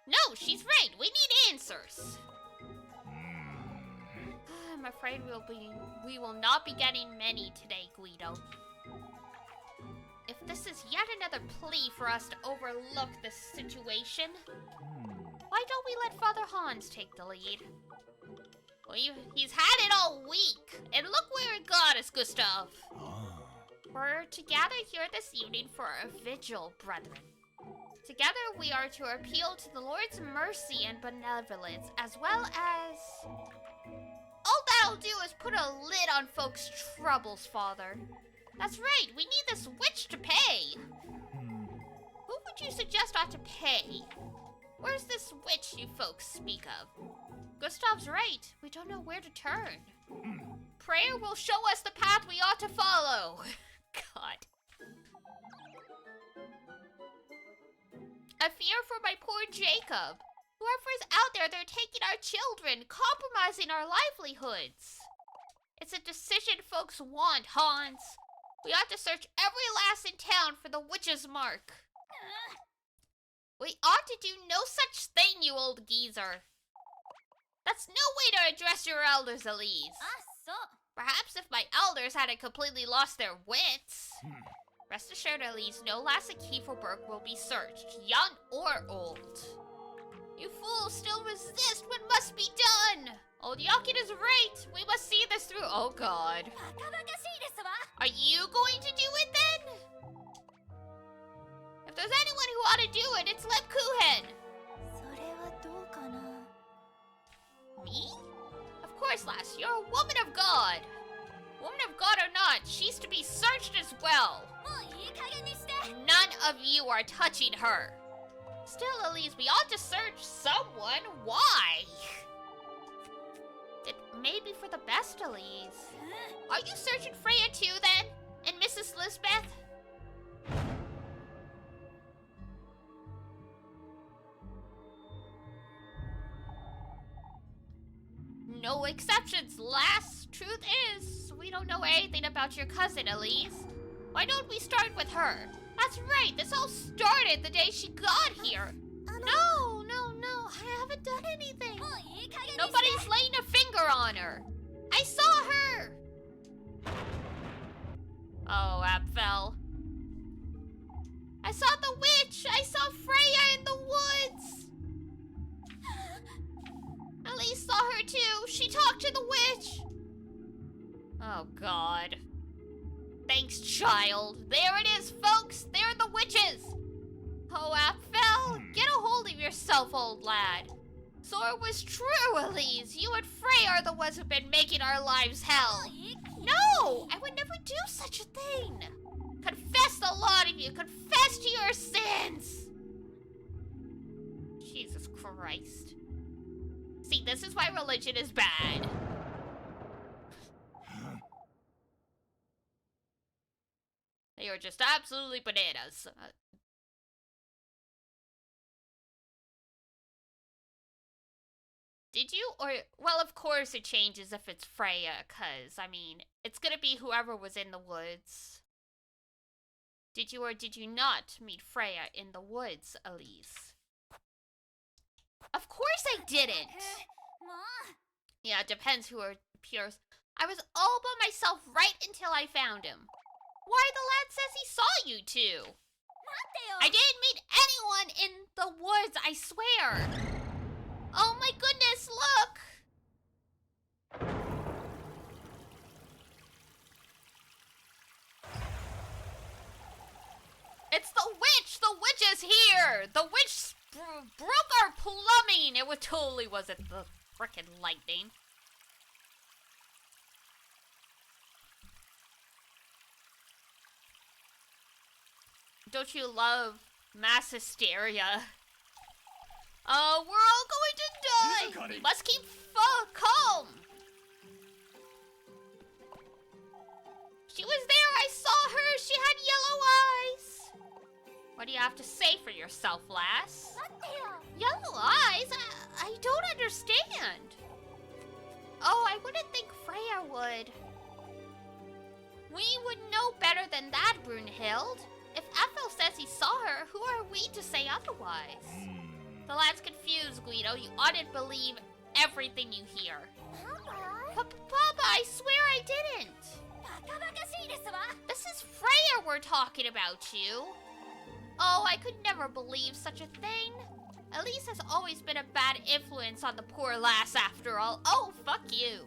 No, she's right. We need answers. I'm afraid we will not be getting many today, Guido. If this is yet another plea for us to overlook this situation, why don't we let Father Hans take the lead? Well, he's had it all week, and look where it got us, Gustav. We're to gather here this evening for a vigil, brethren. Together we are to appeal to the Lord's mercy and benevolence, as well as... All that'll do is put a lid on folks' troubles, Father. That's right, we need this witch to pay. Who would you suggest ought to pay? Where's this witch you folks speak of? Gustav's right, we don't know where to turn. Prayer will show us the path we ought to follow. God. I fear for my poor Jacob. Whoever is out there, they're taking our children, compromising our livelihoods. It's a decision folks want, Hans. We ought to search every lass in town for the witch's mark. We ought to do no such thing, you old geezer. That's no way to address your elders, Elise. Perhaps if my elders hadn't completely lost their wits. Rest assured, Elise, no lass at Kieferberg will be searched, young or old. You fools still resist what must be done! Old Yakin is right! We must see this through. Oh god. Are you going to do it then? If there's anyone who ought to do it, it's Lep Kuhen! Me? Of course, lass, you're a woman of God! Woman of God or not, she's to be searched as well! None of you are touching her! Still, Elise, we ought to search someone. Why? It may be for the best, Elise. Are you searching Freya too, then? And Mrs. Lisbeth? No exceptions, lass. Truth is, we don't know anything about your cousin, Elise. Why don't we start with her? That's right, this all started the day she got here. No, I haven't done anything. Nobody's laying a finger on her. I saw her. Oh, Apfel. I saw the witch. I saw Freya in the woods. Elise saw her too. She talked to the witch. Oh, God. Thanks, child. There it is, folks. There are the witches. Oh, Apfel, get a hold of yourself, old lad. So it was true, Elise. You and Frey are the ones who've been making our lives hell. No, I would never do such a thing. Confess, the lot of you. Confess to your sins. Jesus Christ. See, this is why religion is bad. They are just absolutely bananas. Did you, or, well, of course it changes if it's Freya, cause, I mean, it's gonna be whoever was in the woods. Did you or did you not meet Freya in the woods, Elise? Of course I didn't! Yeah, it depends who appears. I was all by myself right until I found him. Why, the lad says he saw you two. I didn't meet anyone in the woods, I swear. Oh my goodness, look! It's the witch! The witch is here! The witch broke our plumbing! It totally wasn't the frickin' lightning. Don't you love mass hysteria? Oh, we're all going to die! We must keep calm! She was there, I saw her! She had yellow eyes! What do you have to say for yourself, lass? Yellow eyes? I don't understand. Oh, I wouldn't think Freya would. We would know better than that, Brunhild. If Ethel says he saw her, who are we to say otherwise? The lad's confused, Guido. You oughtn't believe everything you hear. Papa, I swear I didn't. This is Freya we're talking about, you. Oh, I could never believe such a thing. Elise has always been a bad influence on the poor lass after all. Oh, fuck you.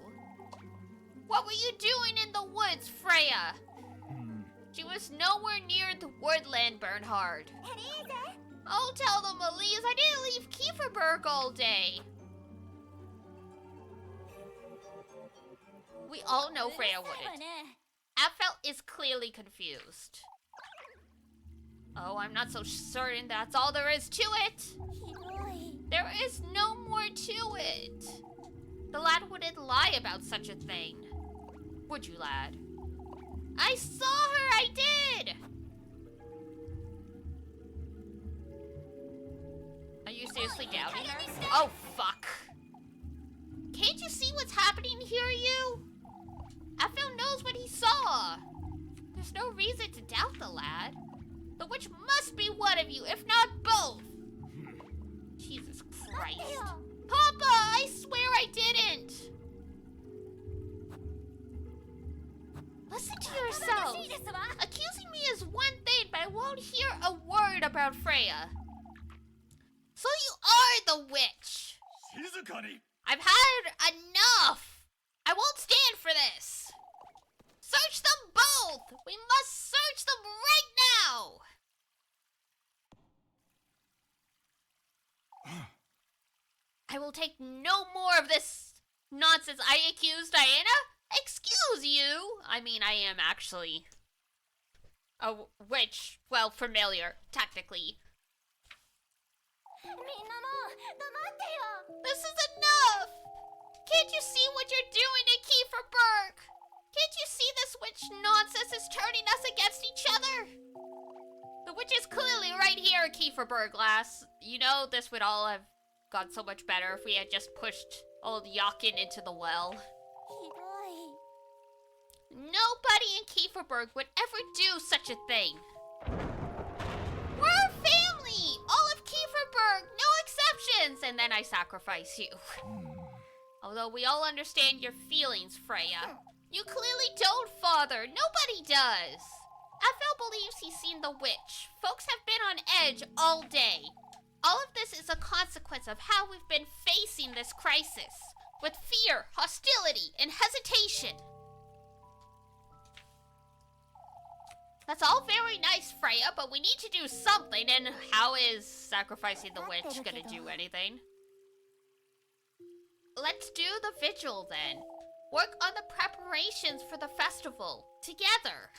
What were you doing in the woods, Freya? She was nowhere near the woodland, Bernhard. Oh, tell them, Elise, I didn't leave Kieferberg all day. We all know Freya wouldn't. Apfel is clearly confused. Oh, I'm not so certain that's all there is to it. ひどい。 There is no more to it. The lad wouldn't lie about such a thing. Would you, lad? I saw her, I did! Are you seriously doubting her? Oh, fuck. Can't you see what's happening here, you? Apfel knows what he saw. There's no reason to doubt the lad. The witch must be one of you, if not both. Jesus Christ. Papa, I swear I didn't. Listen to yourself. 正しいですわ。 Accusing me is one thing, but I won't hear a word about Freya. So you are the witch. 静かに I've had enough. I won't stand for this. Search them both. We must search them right now. I will take no more of this nonsense. I accused Diana? Excuse you. I mean, I am actually a witch. Well, familiar, technically. みんなもう黙ってよ。 This is enough. Can't you see what you're doing to Kieferberg? Can't you see this witch nonsense is turning us against each other? The witch is clearly right here, Kieferberg, lass. You know, this would all have gone so much better if we had just pushed old Yakin into the well. ひどい。 Nobody in Kieferberg would ever do such a thing. We're a family! All of Kieferberg, no exceptions! And then I sacrifice you. Although we all understand your feelings, Freya. You clearly don't, Father. Nobody does. Apfel believes he's seen the witch. Folks have been on edge all day. All of this is a consequence of how we've been facing this crisis. With fear, hostility, and hesitation. That's all very nice, Freya, but we need to do something, and how is sacrificing the witch gonna do anything? Let's do the vigil, then. Work on the preparations for the festival, together.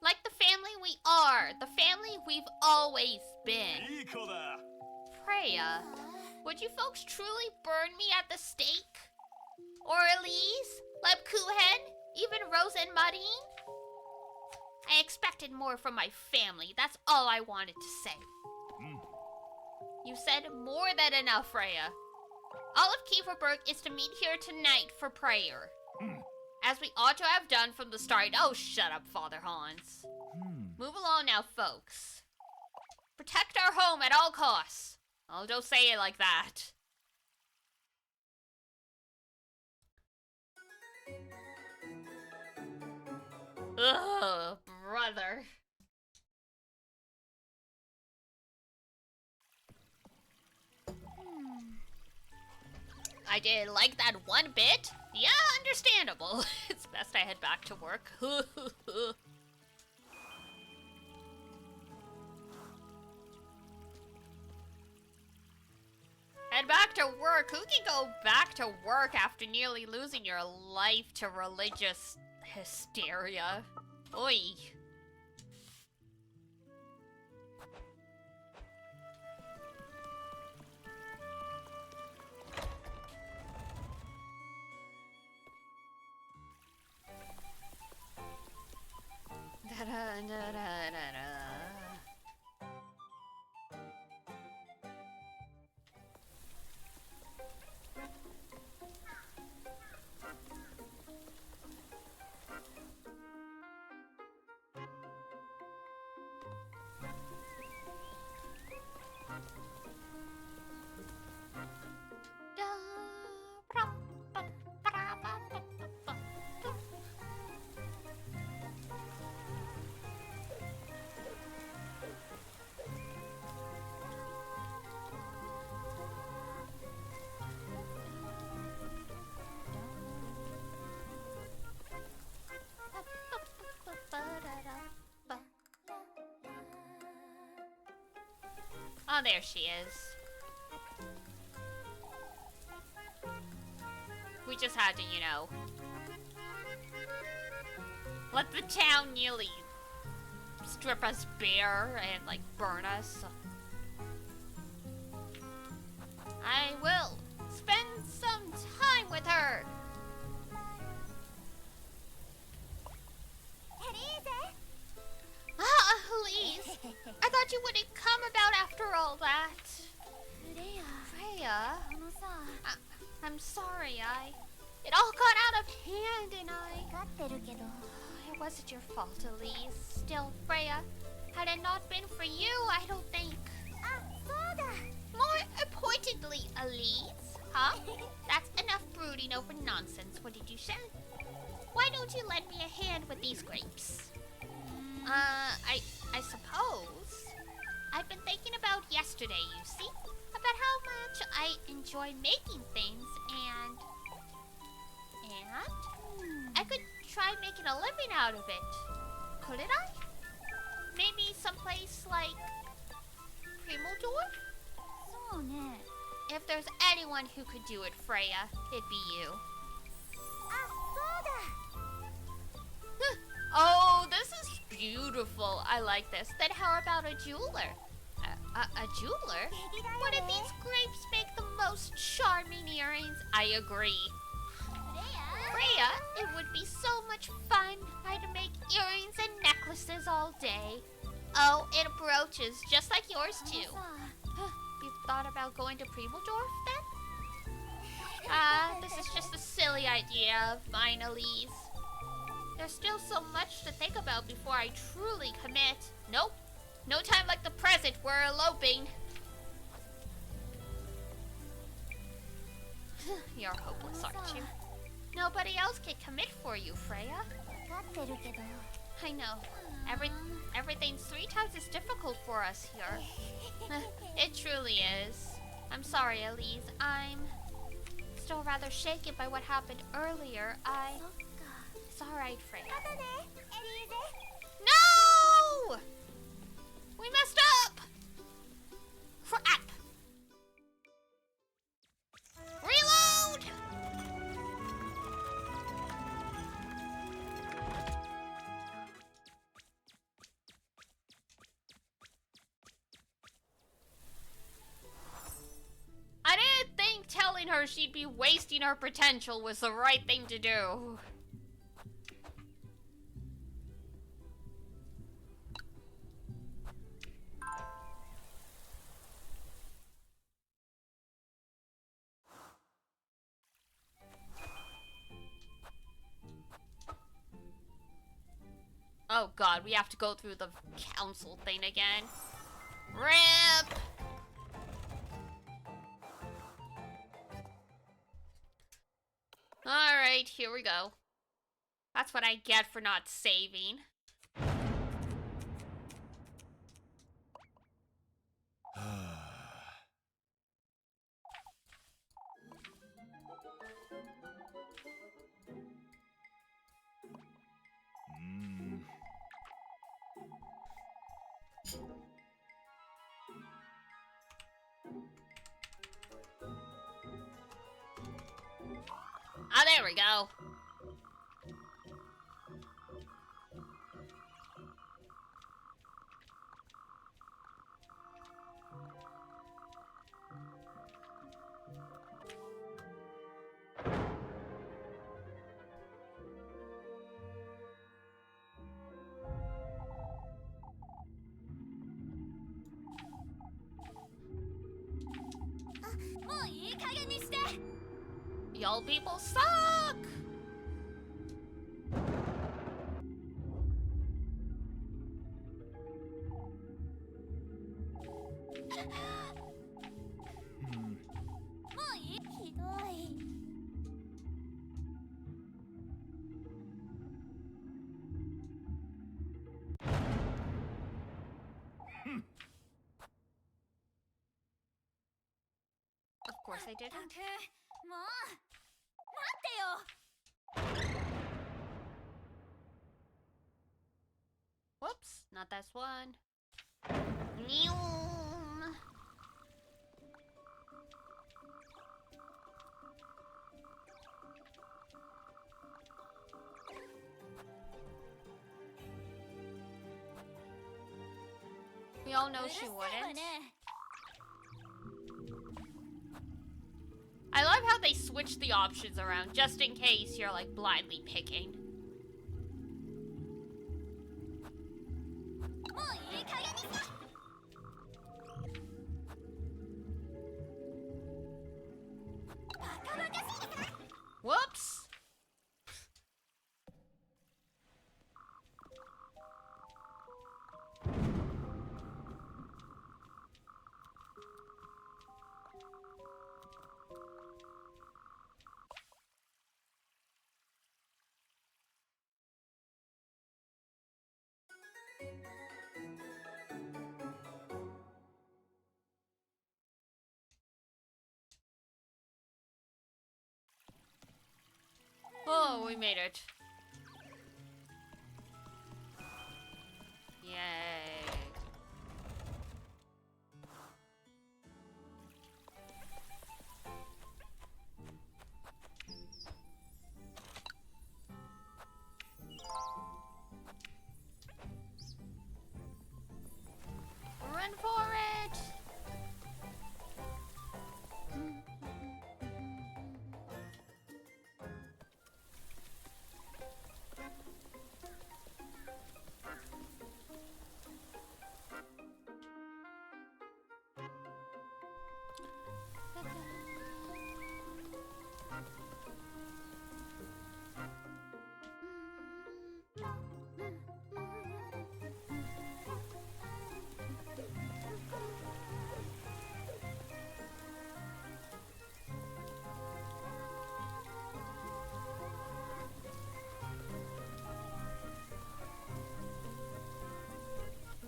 Like the family we are, the family we've always been. いい子だ Freya, would you folks truly burn me at the stake? Or Elise, Lebkuchen, even Rose and Marine? I expected more from my family, that's all I wanted to say. You said more than enough, Freya. All of Kieferberg is to meet here tonight for prayer. As we ought to have done from the start. Oh, shut up, Father Hans. Move along now, folks. Protect our home at all costs. Oh, don't say it like that. Ugh, brother. I did like that one bit. Yeah, understandable. It's best I head back to work. Head back to work? Who can go back to work after nearly losing your life to religious hysteria? Oi. Oh, there she is. We just had to, you know. Let the town nearly strip us bare and like burn us. I will spend some time with her. Ah, Elise. I thought you wouldn't come about after all that. Freya, I'm sorry. It all got out of hand and it wasn't your fault, Elise. Still, Freya, had it not been for you, I don't think. More importantly, Elise, huh? That's enough brooding over nonsense. What did you say? Why don't you lend me a hand with these grapes? I suppose. I've been thinking about yesterday, you see? About how much I enjoy making things and I could try making a living out of it. Couldn't I? Maybe someplace like Primeldorf? If there's anyone who could do it, Freya, it'd be you. Oh, this is beautiful. I like this. Then how about a jeweler? A jeweler? What if these grapes make the most charming earrings? I agree. Freya, it would be so much fun. I'd make earrings and necklaces all day. Oh, and brooches, just like yours too. You've thought about going to Primeldorf then? This is just a silly idea of mine, Elise. There's still so much to think about before I truly commit. Nope. No time like the present. We're eloping. You're hopeless, aren't you? Nobody else can commit for you, Freya. I know. Everything's 3 times as difficult for us here. It truly is. I'm sorry, Elise. I'm still rather shaken by what happened earlier. It's alright, Freya. No! We messed up! Crap! Reload! I didn't think telling her she'd be wasting her potential was the right thing to do. Oh god, we have to go through the council thing again. RIP! Alright, here we go. That's what I get for not saving. Oh, there we go. Y'all people suck! Of course I didn't. Whoops, not this one. Neum. We all know うる she さいわ wouldn't. ね。 I love how they switch the options around just in case you're like blindly picking. もういい加減にしろ。バカバカしいな。 Whoops! Oh, we made it. Yay. Run for it!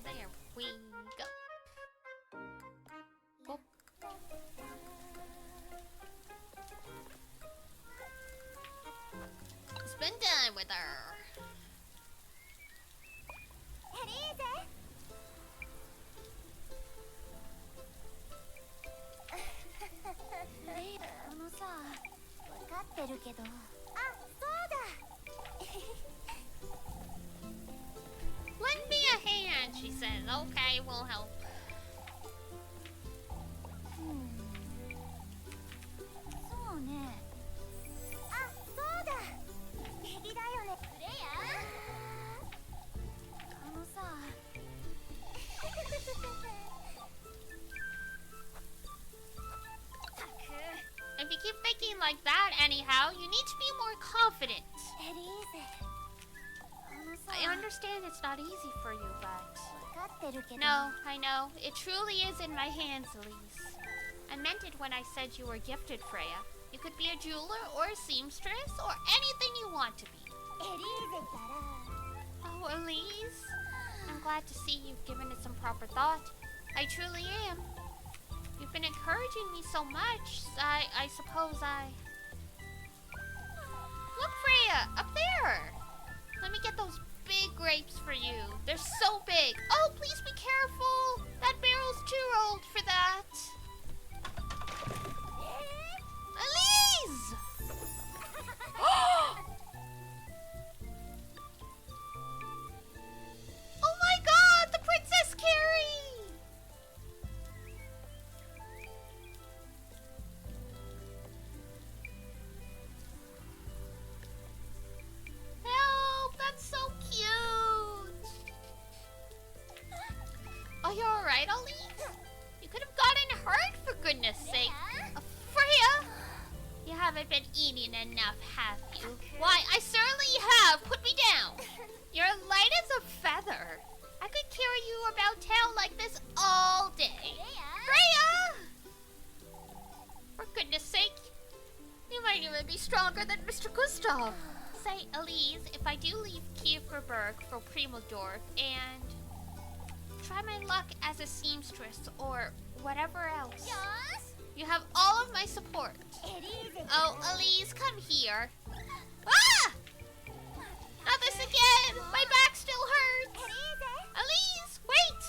There we go. Oh. Spend time with her. エリーゼ。あのさ、分かってるけど。あ、そうだ。 Lend me a hand, she says. Okay, we'll help. そうね。あ、そうだ。敵だよね。レア。あのさ。たく。 If you keep thinking like that, anyhow, you need to be more confident. エリーゼ。あのさ。 I understand it's not easy for you, but... 分かってるけど。 No, I know. It truly is in my hands, Elise. I meant it when I said you were gifted, Freya. You could be a jeweler or a seamstress or anything you want to be. エリーゼったら。 Oh, Elise. I'm glad to see you've given it some proper thought. I truly am. You've been encouraging me so much. I suppose I... Look, Freya! Up there! Let me get those big grapes for you. They're so big. Oh, please be careful. That barrel's too old for that. Elise! Oh my god, the Princess Carrie! Help, that's so cute. Are you alright, Elise? You could have gotten hurt, for goodness sake. Freya! You haven't been eating enough, have you? Why, I certainly have! Put me down! You're light as a feather. I could carry you about town like this all day. Freya! For goodness sake, you might even be stronger than Mr. Gustav. Say, Elise, if I do leave Kieferberg for Primaldorf and try my luck as a seamstress or whatever else, よし。 you have all of my support. エリーゼ。 Oh, Elise, come here. Ah! Not this again! My back still エ hurts! リーゼ。 Elise, wait!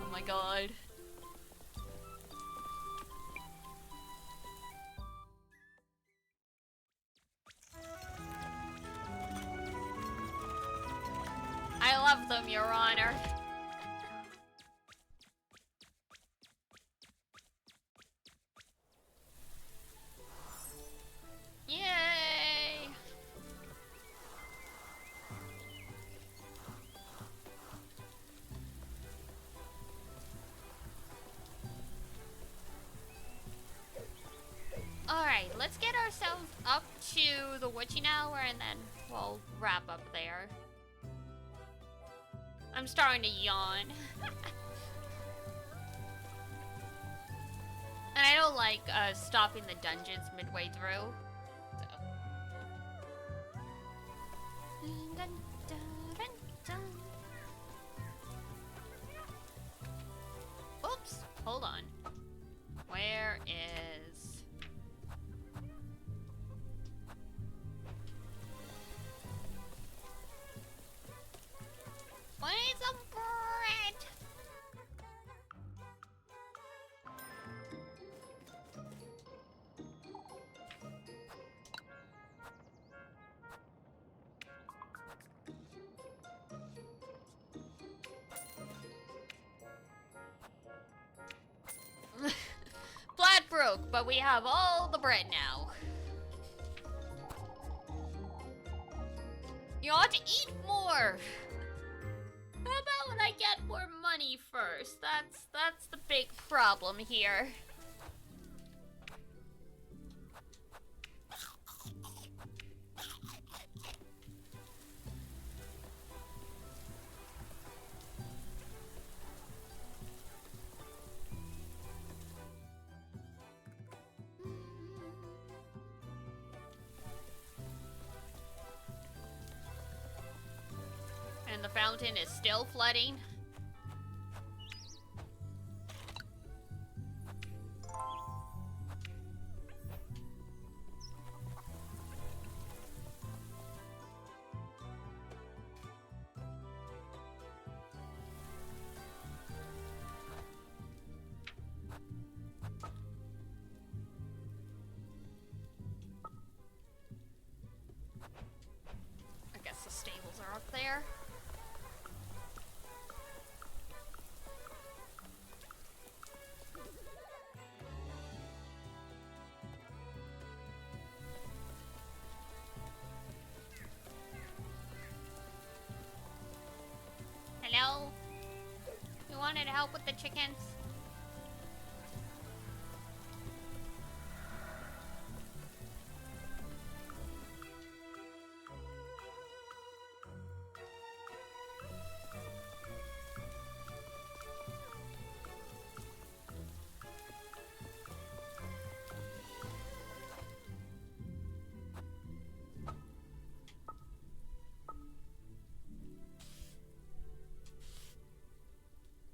Oh my god. I love them, Your Honor. ourselves up to the witching hour and then we'll wrap up there. I'm starting to yawn. And I don't like stopping the dungeons midway through. So. Dun, dun, dun, dun. Oops, hold on. Where is... Where's the bread? Flat broke, but we have all the bread now. You ought to eat more. How about when I get more money first? That's the big problem here. And the fountain is still flooding. I guess the stables are up there. Hello? You wanted help with the chickens?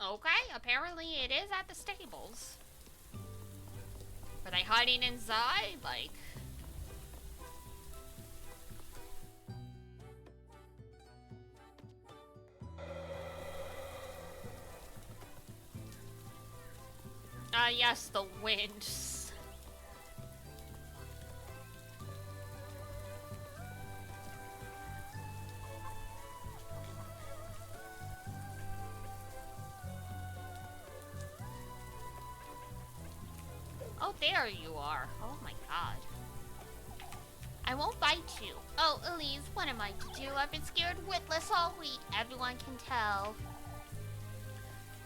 Okay, apparently it is at the stables. Are they hiding inside? Like... yes, the wind. Oh, there you are. Oh my god. I won't bite you. Oh, Elise, what am I to do? I've been scared witless all week. Everyone can tell.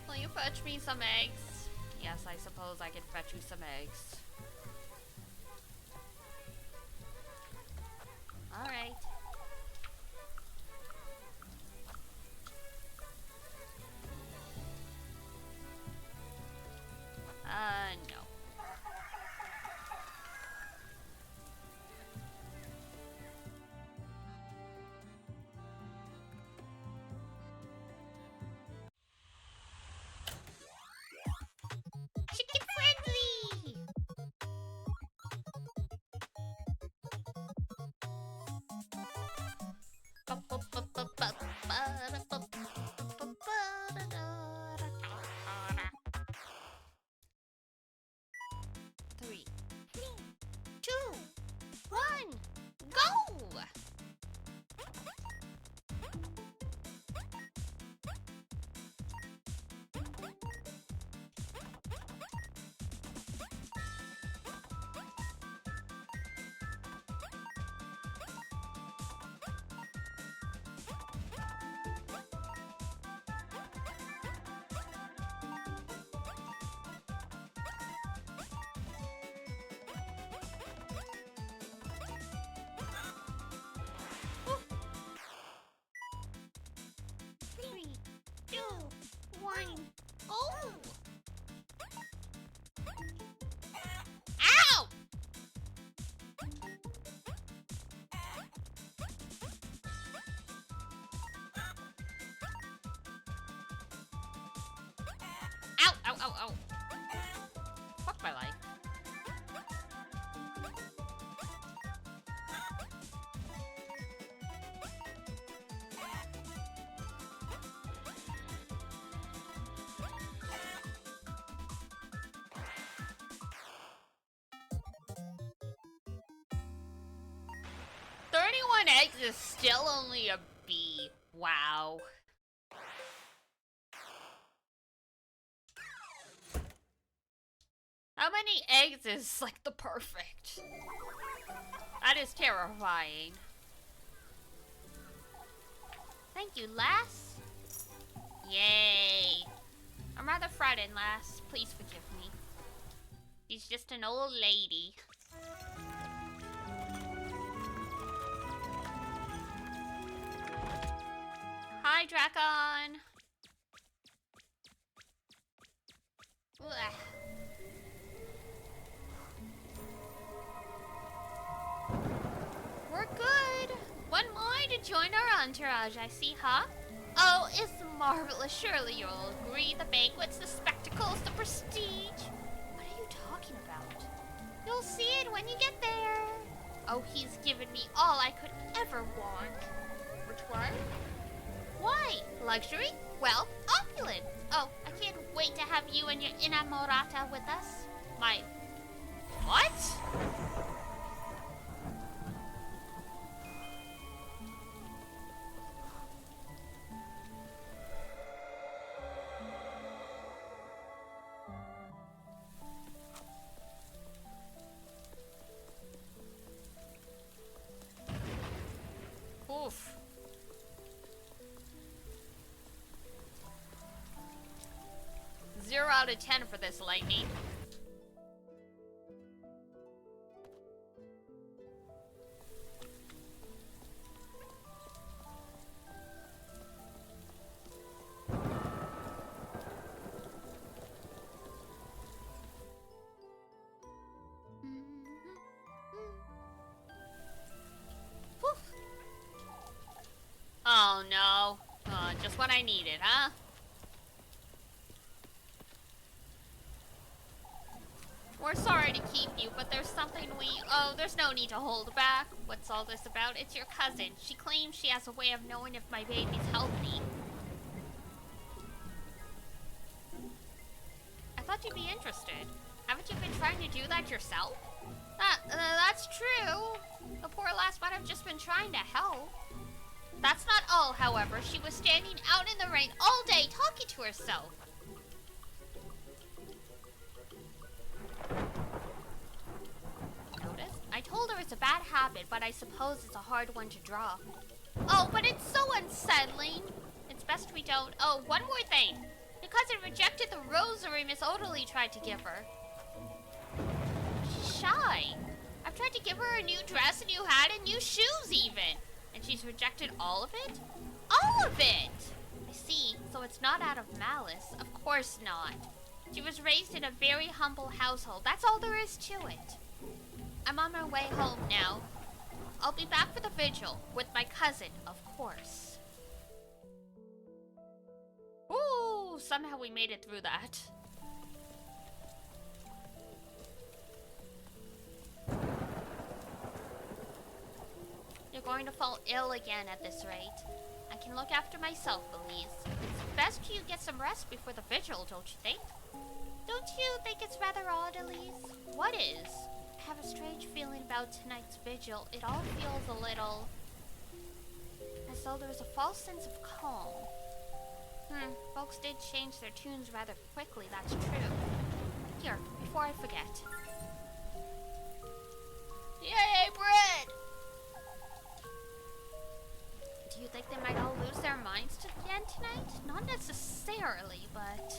Will you fetch me some eggs? Yes, I suppose I can fetch you some eggs. Alright. No. Chicken friendly! 2, 1, go! Ow! Ow, ow, ow, ow. Fuck my life. Eggs is still only a B. Wow. How many eggs is like the perfect? That is terrifying. Thank you, lass. Yay. I'm rather frightened, lass. Please forgive me. She's just an old lady. Hi, Drakon. Ugh. We're good. One more to join our entourage, I see, huh? Oh, it's marvelous. Surely you'll agree. The banquets, the spectacles, the prestige. What are you talking about? You'll see it when you get there. Oh, he's given me all I could ever want. Which one? Why? Luxury? Wealth? Opulence? Oh, I can't wait to have you and your inamorata with us. My... What? Oof. 0 out of 10 for this lightning. Oh no. Just what I needed, huh? We're sorry to keep you, but there's something oh, there's no need to hold back. What's all this about? It's your cousin. She claims she has a way of knowing if my baby's healthy. I thought you'd be interested. Haven't you been trying to do that yourself? That's true. The poor lass might have just been trying to help. That's not all, however. She was standing out in the rain all day talking to herself. Notice? I told her it's a bad habit, but I suppose it's a hard one to drop. Oh, but it's so unsettling. It's best we don't. Oh, one more thing. Your cousin rejected the rosary Miss Oderly tried to give her. She's shy. I've tried to give her a new dress, a new hat, and new shoes even. And she's rejected all of it? All of it! I see. So it's not out of malice. Of course not. She was raised in a very humble household. That's all there is to it. I'm on my way home now. I'll be back for the vigil. With my cousin, of course. Ooh, somehow we made it through that. You're going to fall ill again at this rate. I can look after myself, Elise. It's best you get some rest before the vigil, don't you think? Don't you think it's rather odd, Elise? What is? I have a strange feeling about tonight's vigil. It all feels a little... as though there was a false sense of calm. Folks did change their tunes rather quickly, that's true. Here, before I forget. Yay, bread! Do you think they might all lose their minds again tonight? Not necessarily, but...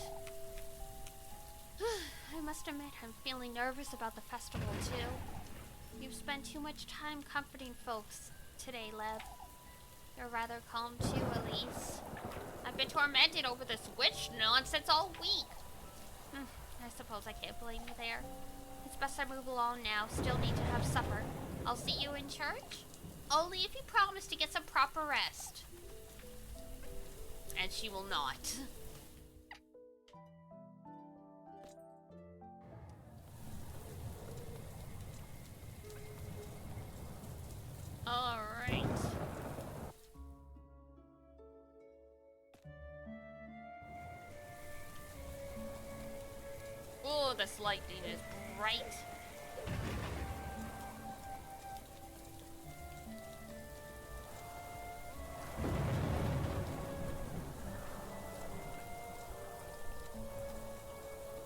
I must admit, I'm feeling nervous about the festival, too. You've spent too much time comforting folks today, Lev. You're rather calm, too, Elise. I I've been tormented over this witch nonsense all week. I suppose I can't blame you there. It's best I move along now. Still need to have supper. I'll see you in church. Only if you promise to get some proper rest. And she will not. Alright. Oh, this lightning is bright.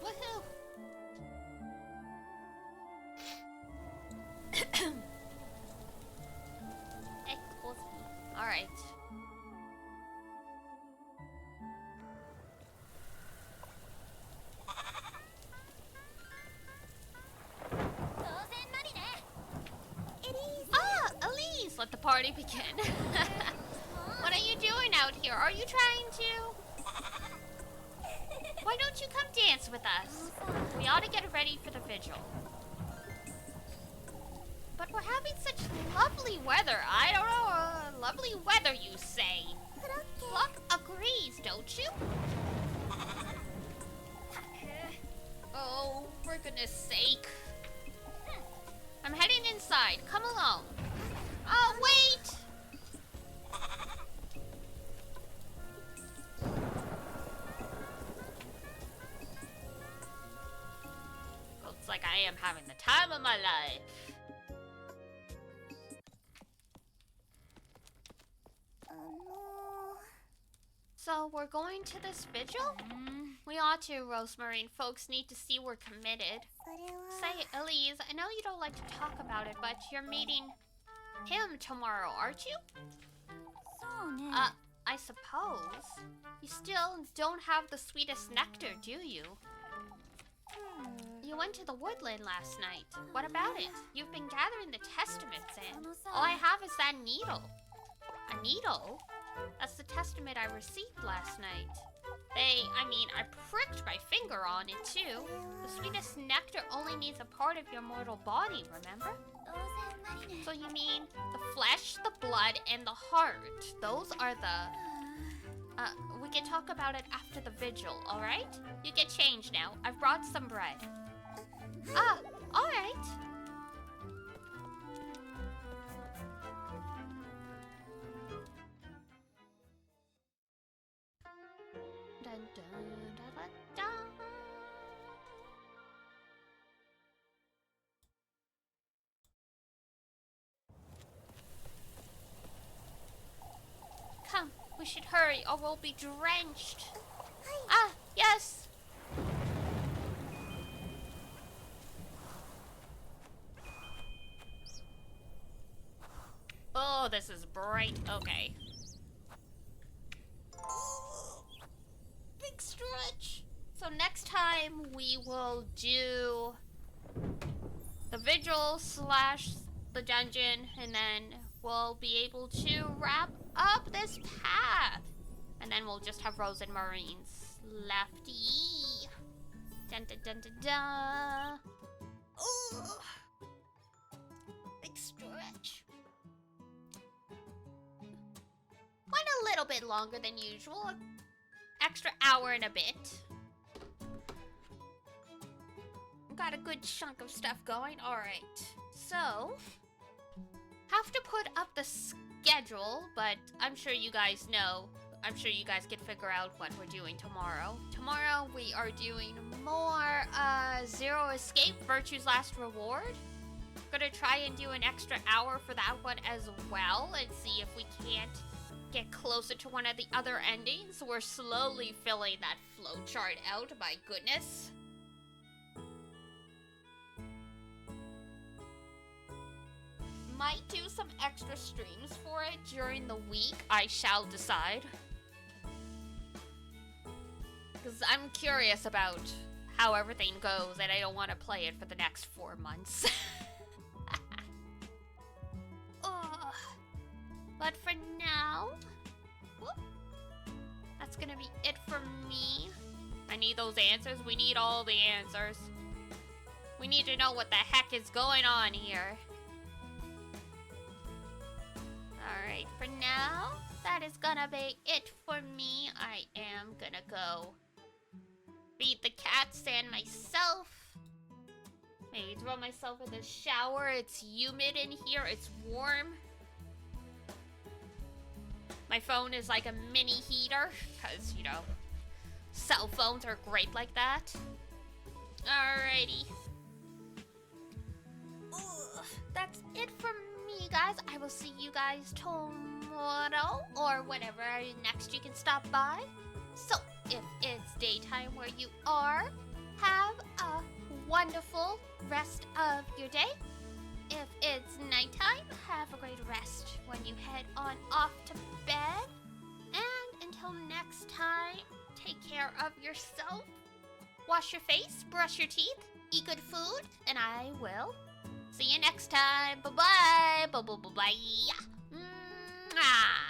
Woohoo! Alright. Ah, Elise! Let the party begin. What are you doing out here? Are you trying to... Why don't you come dance with us? We ought to get ready for the vigil. But we're having such lovely weather. I don't know, lovely weather, you say. Luck agrees, don't you? Oh, for goodness sake. I'm heading inside. Come along. Oh, wait! Looks like I am having the time of my life. So, we're going to this vigil? We ought to, Rosemary, and folks need to see we're committed. Say, Elise, I know you don't like to talk about it, but you're meeting him tomorrow, aren't you? I suppose. You still don't have the sweetest nectar, do you? You went to the woodland last night. What about it? You've been gathering the testaments in. All I have is that needle. A needle? That's the testament I received last night. I pricked my finger on it too. The sweetest nectar only needs a part of your mortal body, remember? So you mean the flesh, the blood, and the heart. Those are the... we can talk about it after the vigil, alright? You get changed now. I've brought some bread. Ah, alright. Dun, dun, da, da, da. Come, we should hurry or we'll be drenched. Ah, yes. Oh, this is bright. Okay. Big stretch. So next time we will do the vigil slash the dungeon, and then we'll be able to wrap up this path. And then we'll just have Rose and Maureen's lefty. Dun dun dun dun dun. Ooh. Big stretch. Went a little bit longer than usual. Extra hour and a bit. Got a good chunk of stuff going. Alright. So, have to put up the schedule, but I'm sure you guys know. I'm sure you guys can figure out what we're doing tomorrow. Tomorrow we are doing more Zero Escape, Virtue's Last Reward. Gonna try and do an extra hour for that one as well, and see if we can't get closer to one of the other endings. We're slowly filling that flowchart out, my goodness. Might do some extra streams for it during the week. I shall decide. Because I'm curious about how everything goes, and I don't want to play it for the next 4 months. But for now, whoop, let's gonna be it for me. I need those answers. We need all the answers. We need to know what the heck is going on here. Alright, for now, that is gonna be it for me. I am gonna go feed the cats and myself. Maybe throw myself in the shower. It's humid in here. It's warm. My phone is like a mini heater because, you know, cell phones are great like that. Alrighty. Ugh, that's it for me, guys. I will see you guys tomorrow or whenever next you can stop by. So, if it's daytime where you are, have a wonderful rest of your day. If it's nighttime, have a great rest when you head on off to bed. And until next time, take care of yourself. Wash your face, brush your teeth, eat good food, and I will see you next time. Bye-bye. Bye-bye. Mwah.